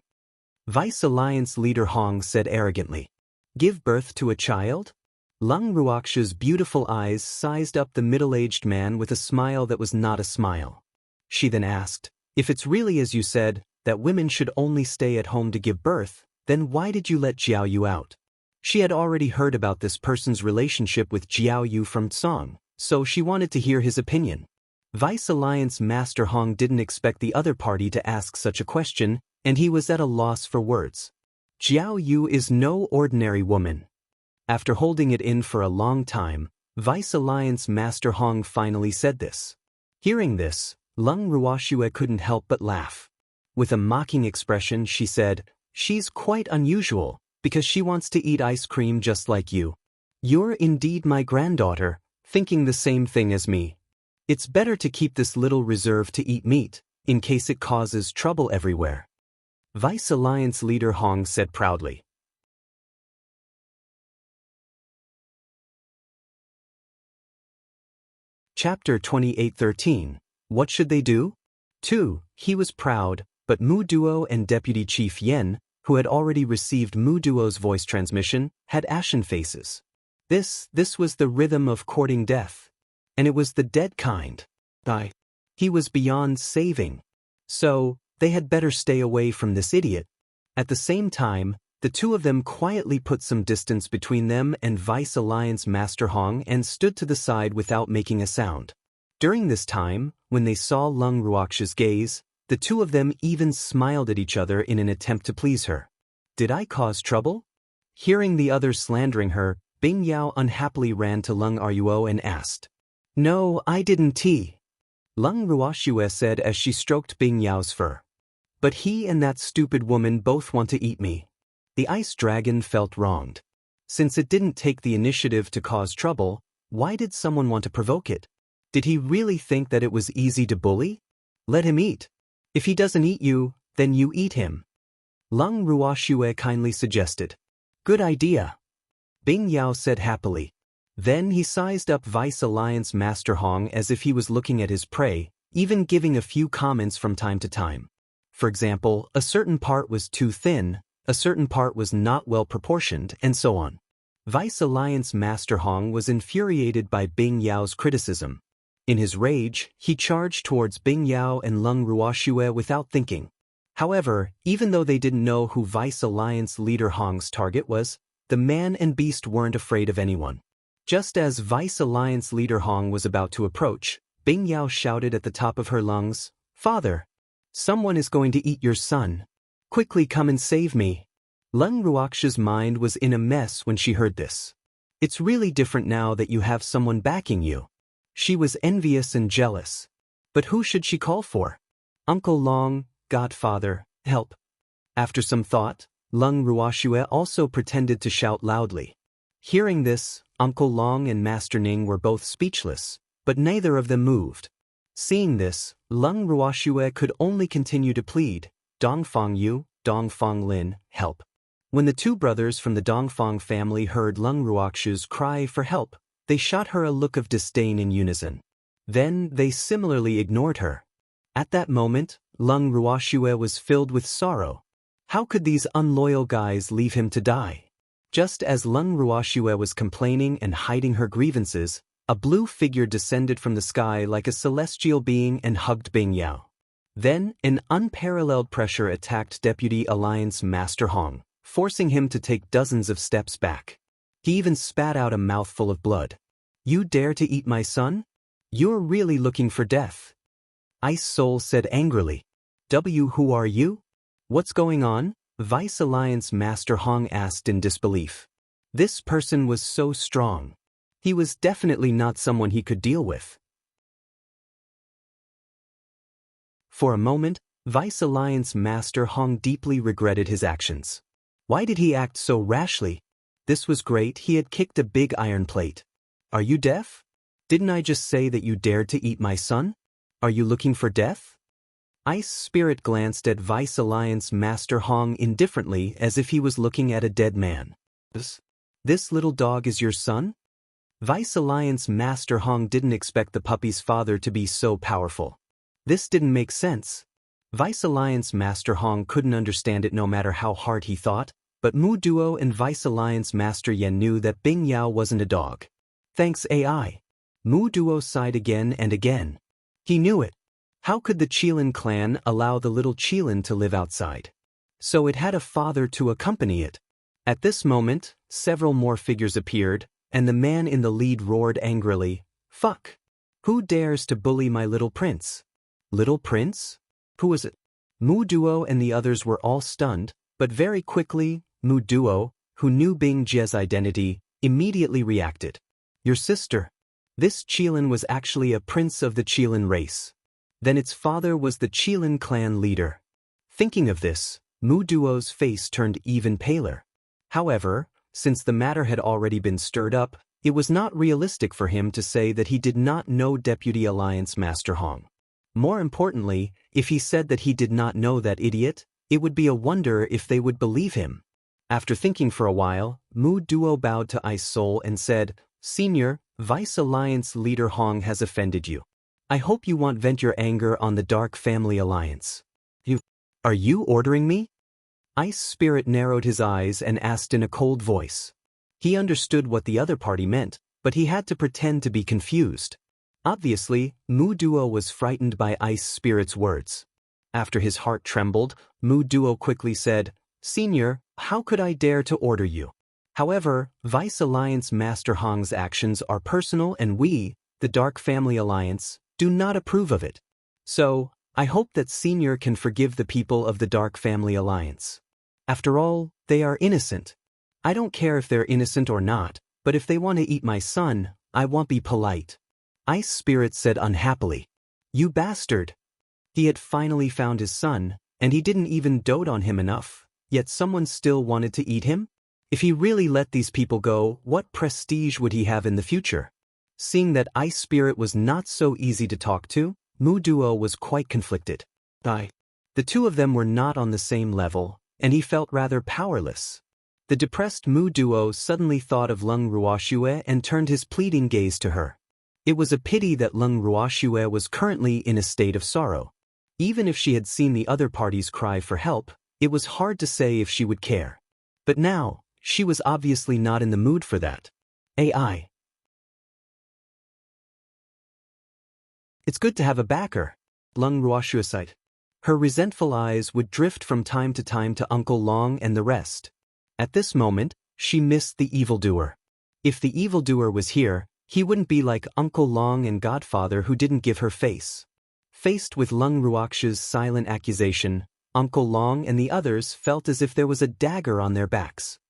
Vice Alliance Leader Hong said arrogantly, "Give birth to a child?" Lung Ruoxue's beautiful eyes sized up the middle-aged man with a smile that was not a smile. She then asked, "If it's really as you said, that women should only stay at home to give birth, then why did you let Jiao Yu out?" She had already heard about this person's relationship with Jiao Yu from Tsong, so she wanted to hear his opinion. Vice Alliance Master Hong didn't expect the other party to ask such a question, and he was at a loss for words. Jiao Yu is no ordinary woman. After holding it in for a long time, Vice Alliance Master Hong finally said this. Hearing this, Lung Ruoxue couldn't help but laugh. With a mocking expression, she said, "She's quite unusual, because she wants to eat ice cream just like you. You're indeed my granddaughter, thinking the same thing as me. It's better to keep this little reserve to eat meat, in case it causes trouble everywhere." Vice Alliance Leader Hong said proudly. Chapter 28:13. What should they do? 2. He was proud, but Mu Duo and Deputy Chief Yen, who had already received Mu Duo's voice transmission, had ashen faces. This was the rhythm of courting death. And it was the dead kind. He was beyond saving. So, they had better stay away from this idiot. At the same time, The two of them quietly put some distance between them and Vice Alliance Master Hong and stood to the side without making a sound. During this time, when they saw Lung Ruox's gaze, the two of them even smiled at each other in an attempt to please her. Did I cause trouble? Hearing the others slandering her, Bing Yao unhappily ran to Lung Ruo and asked. No, I didn't. Lung Ruoxue said as she stroked Bing Yao's fur. But he and that stupid woman both want to eat me. The ice dragon felt wronged. Since it didn't take the initiative to cause trouble, why did someone want to provoke it? Did he really think that it was easy to bully? Let him eat. If he doesn't eat you, then you eat him. Lung Ruoxue kindly suggested. Good idea. Bing Yao said happily. Then he sized up Vice Alliance Master Hong as if he was looking at his prey, even giving a few comments from time to time. For example, a certain part was too thin, a certain part was not well proportioned, and so on. Vice Alliance Master Hong was infuriated by Bing Yao's criticism. In his rage, he charged towards Bing Yao and Lung Ruoxue without thinking. However, even though they didn't know who Vice Alliance leader Hong's target was, the man and beast weren't afraid of anyone. Just as Vice Alliance leader Hong was about to approach, Bing Yao shouted at the top of her lungs, Father! Someone is going to eat your son. Quickly come and save me. Lung Ruox's mind was in a mess when she heard this. It's really different now that you have someone backing you. She was envious and jealous. But who should she call for? Uncle Long, Godfather, help. After some thought, Lung Ruoxue also pretended to shout loudly. Hearing this, Uncle Long and Master Ning were both speechless, but neither of them moved. Seeing this, Lung Ruoxue could only continue to plead, Dongfang Yu, Dongfang Lin, help. When the two brothers from the Dongfang family heard Lung Ruox's cry for help, they shot her a look of disdain in unison. Then they similarly ignored her. At that moment, Lung Ruoxue was filled with sorrow. How could these unloyal guys leave him to die? Just as Lung Ruoxue was complaining and hiding her grievances, a blue figure descended from the sky like a celestial being and hugged Bing Yao. Then, an unparalleled pressure attacked Deputy Alliance Master Hong, forcing him to take dozens of steps back. He even spat out a mouthful of blood. You dare to eat my son? You're really looking for death. Ice Soul said angrily. Who are you? What's going on? Vice Alliance Master Hong asked in disbelief. This person was so strong. He was definitely not someone he could deal with. For a moment, Vice Alliance Master Hong deeply regretted his actions. Why did he act so rashly? This was great, he had kicked a big iron plate. Are you deaf? Didn't I just say that you dared to eat my son? Are you looking for death? Ice Spirit glanced at Vice Alliance Master Hong indifferently as if he was looking at a dead man. This little dog is your son? Vice Alliance Master Hong didn't expect the puppy's father to be so powerful. This didn't make sense. Vice Alliance Master Hong couldn't understand it no matter how hard he thought, but Mu Duo and Vice Alliance Master Yen knew that Bing Yao wasn't a dog. Thanks AI. Mu Duo sighed again and again. He knew it. How could the Qilin clan allow the little Qilin to live outside? So it had a father to accompany it. At this moment, several more figures appeared, and the man in the lead roared angrily, Fuck! Who dares to bully my little prince? Little prince? Who is it? Mu Duo and the others were all stunned, but very quickly, Mu Duo, who knew Bing Jie's identity, immediately reacted. Your sister. This Qilin was actually a prince of the Qilin race. Then its father was the Qilin clan leader. Thinking of this, Mu Duo's face turned even paler. However, since the matter had already been stirred up, it was not realistic for him to say that he did not know Deputy Alliance Master Hong. More importantly, if he said that he did not know that idiot, it would be a wonder if they would believe him. After thinking for a while, Mu Duo bowed to Ice Soul and said, Senior, Vice Alliance leader Hong has offended you. I hope you won't vent your anger on the Dark Family Alliance. Are you ordering me? Ice Spirit narrowed his eyes and asked in a cold voice. He understood what the other party meant, but he had to pretend to be confused. Obviously, Mu Duo was frightened by Ice Spirit's words. After his heart trembled, Mu Duo quickly said, Senior, how could I dare to order you? However, Vice Alliance Master Hong's actions are personal and we, the Dark Family Alliance, do not approve of it. So, I hope that Senior can forgive the people of the Dark Family Alliance. After all, they are innocent. I don't care if they're innocent or not, but if they want to eat my son, I won't be polite. Ice Spirit said unhappily. You bastard! He had finally found his son, and he didn't even dote on him enough, yet someone still wanted to eat him? If he really let these people go, what prestige would he have in the future? Seeing that Ice Spirit was not so easy to talk to, Mu Duo was quite conflicted. The two of them were not on the same level, and he felt rather powerless. The depressed Mu Duo suddenly thought of Lung Ruoxue and turned his pleading gaze to her. It was a pity that Lung Ruoxue was currently in a state of sorrow. Even if she had seen the other parties cry for help, it was hard to say if she would care. But now, she was obviously not in the mood for that. AI. It's good to have a backer, Lung Ruoxue sighed. Her resentful eyes would drift from time to time to Uncle Long and the rest. At this moment, she missed the evildoer. If the evildoer was here, he wouldn't be like Uncle Long and Godfather who didn't give her face. Faced with Lung Ruoxue's silent accusation, Uncle Long and the others felt as if there was a dagger on their backs.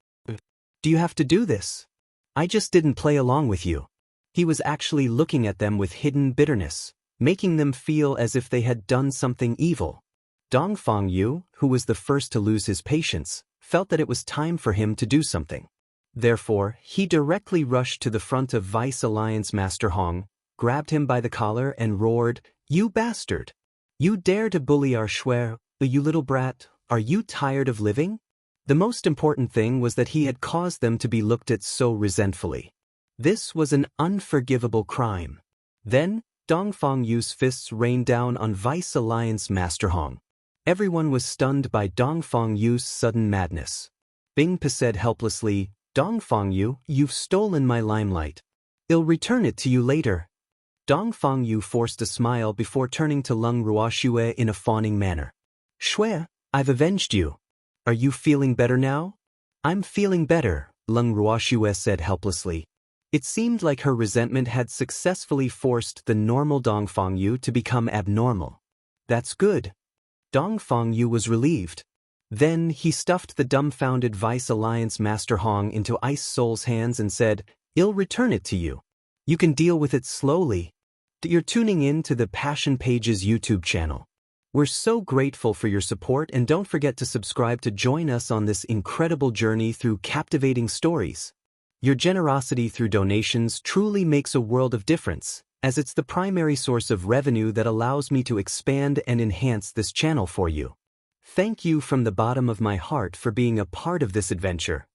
Do you have to do this? I just didn't play along with you. He was actually looking at them with hidden bitterness, making them feel as if they had done something evil. Dongfang Yu, who was the first to lose his patience, felt that it was time for him to do something. Therefore, he directly rushed to the front of Vice Alliance Master Hong, grabbed him by the collar and roared, "You bastard! You dare to bully our Shui, you little brat, are you tired of living?" The most important thing was that he had caused them to be looked at so resentfully. This was an unforgivable crime. Then, Dongfang Yu's fists rained down on Vice Alliance Master Hong. Everyone was stunned by Dongfang Yu's sudden madness. Bing Pa said helplessly, "Dongfang Yu, you've stolen my limelight. I'll return it to you later." Dongfang Yu forced a smile before turning to Lung Ruoxue in a fawning manner. "Shui, I've avenged you. Are you feeling better now?" "I'm feeling better," Lung Ruoxue said helplessly. It seemed like her resentment had successfully forced the normal Dongfang Yu to become abnormal. "That's good." Dongfang Yu was relieved. Then he stuffed the dumbfounded Vice Alliance Master Hong into Ice Soul's hands and said, "I'll return it to you. You can deal with it slowly." You're tuning in to the Passion Pages YouTube channel. We're so grateful for your support, and don't forget to subscribe to join us on this incredible journey through captivating stories. Your generosity through donations truly makes a world of difference, as it's the primary source of revenue that allows me to expand and enhance this channel for you. Thank you from the bottom of my heart for being a part of this adventure.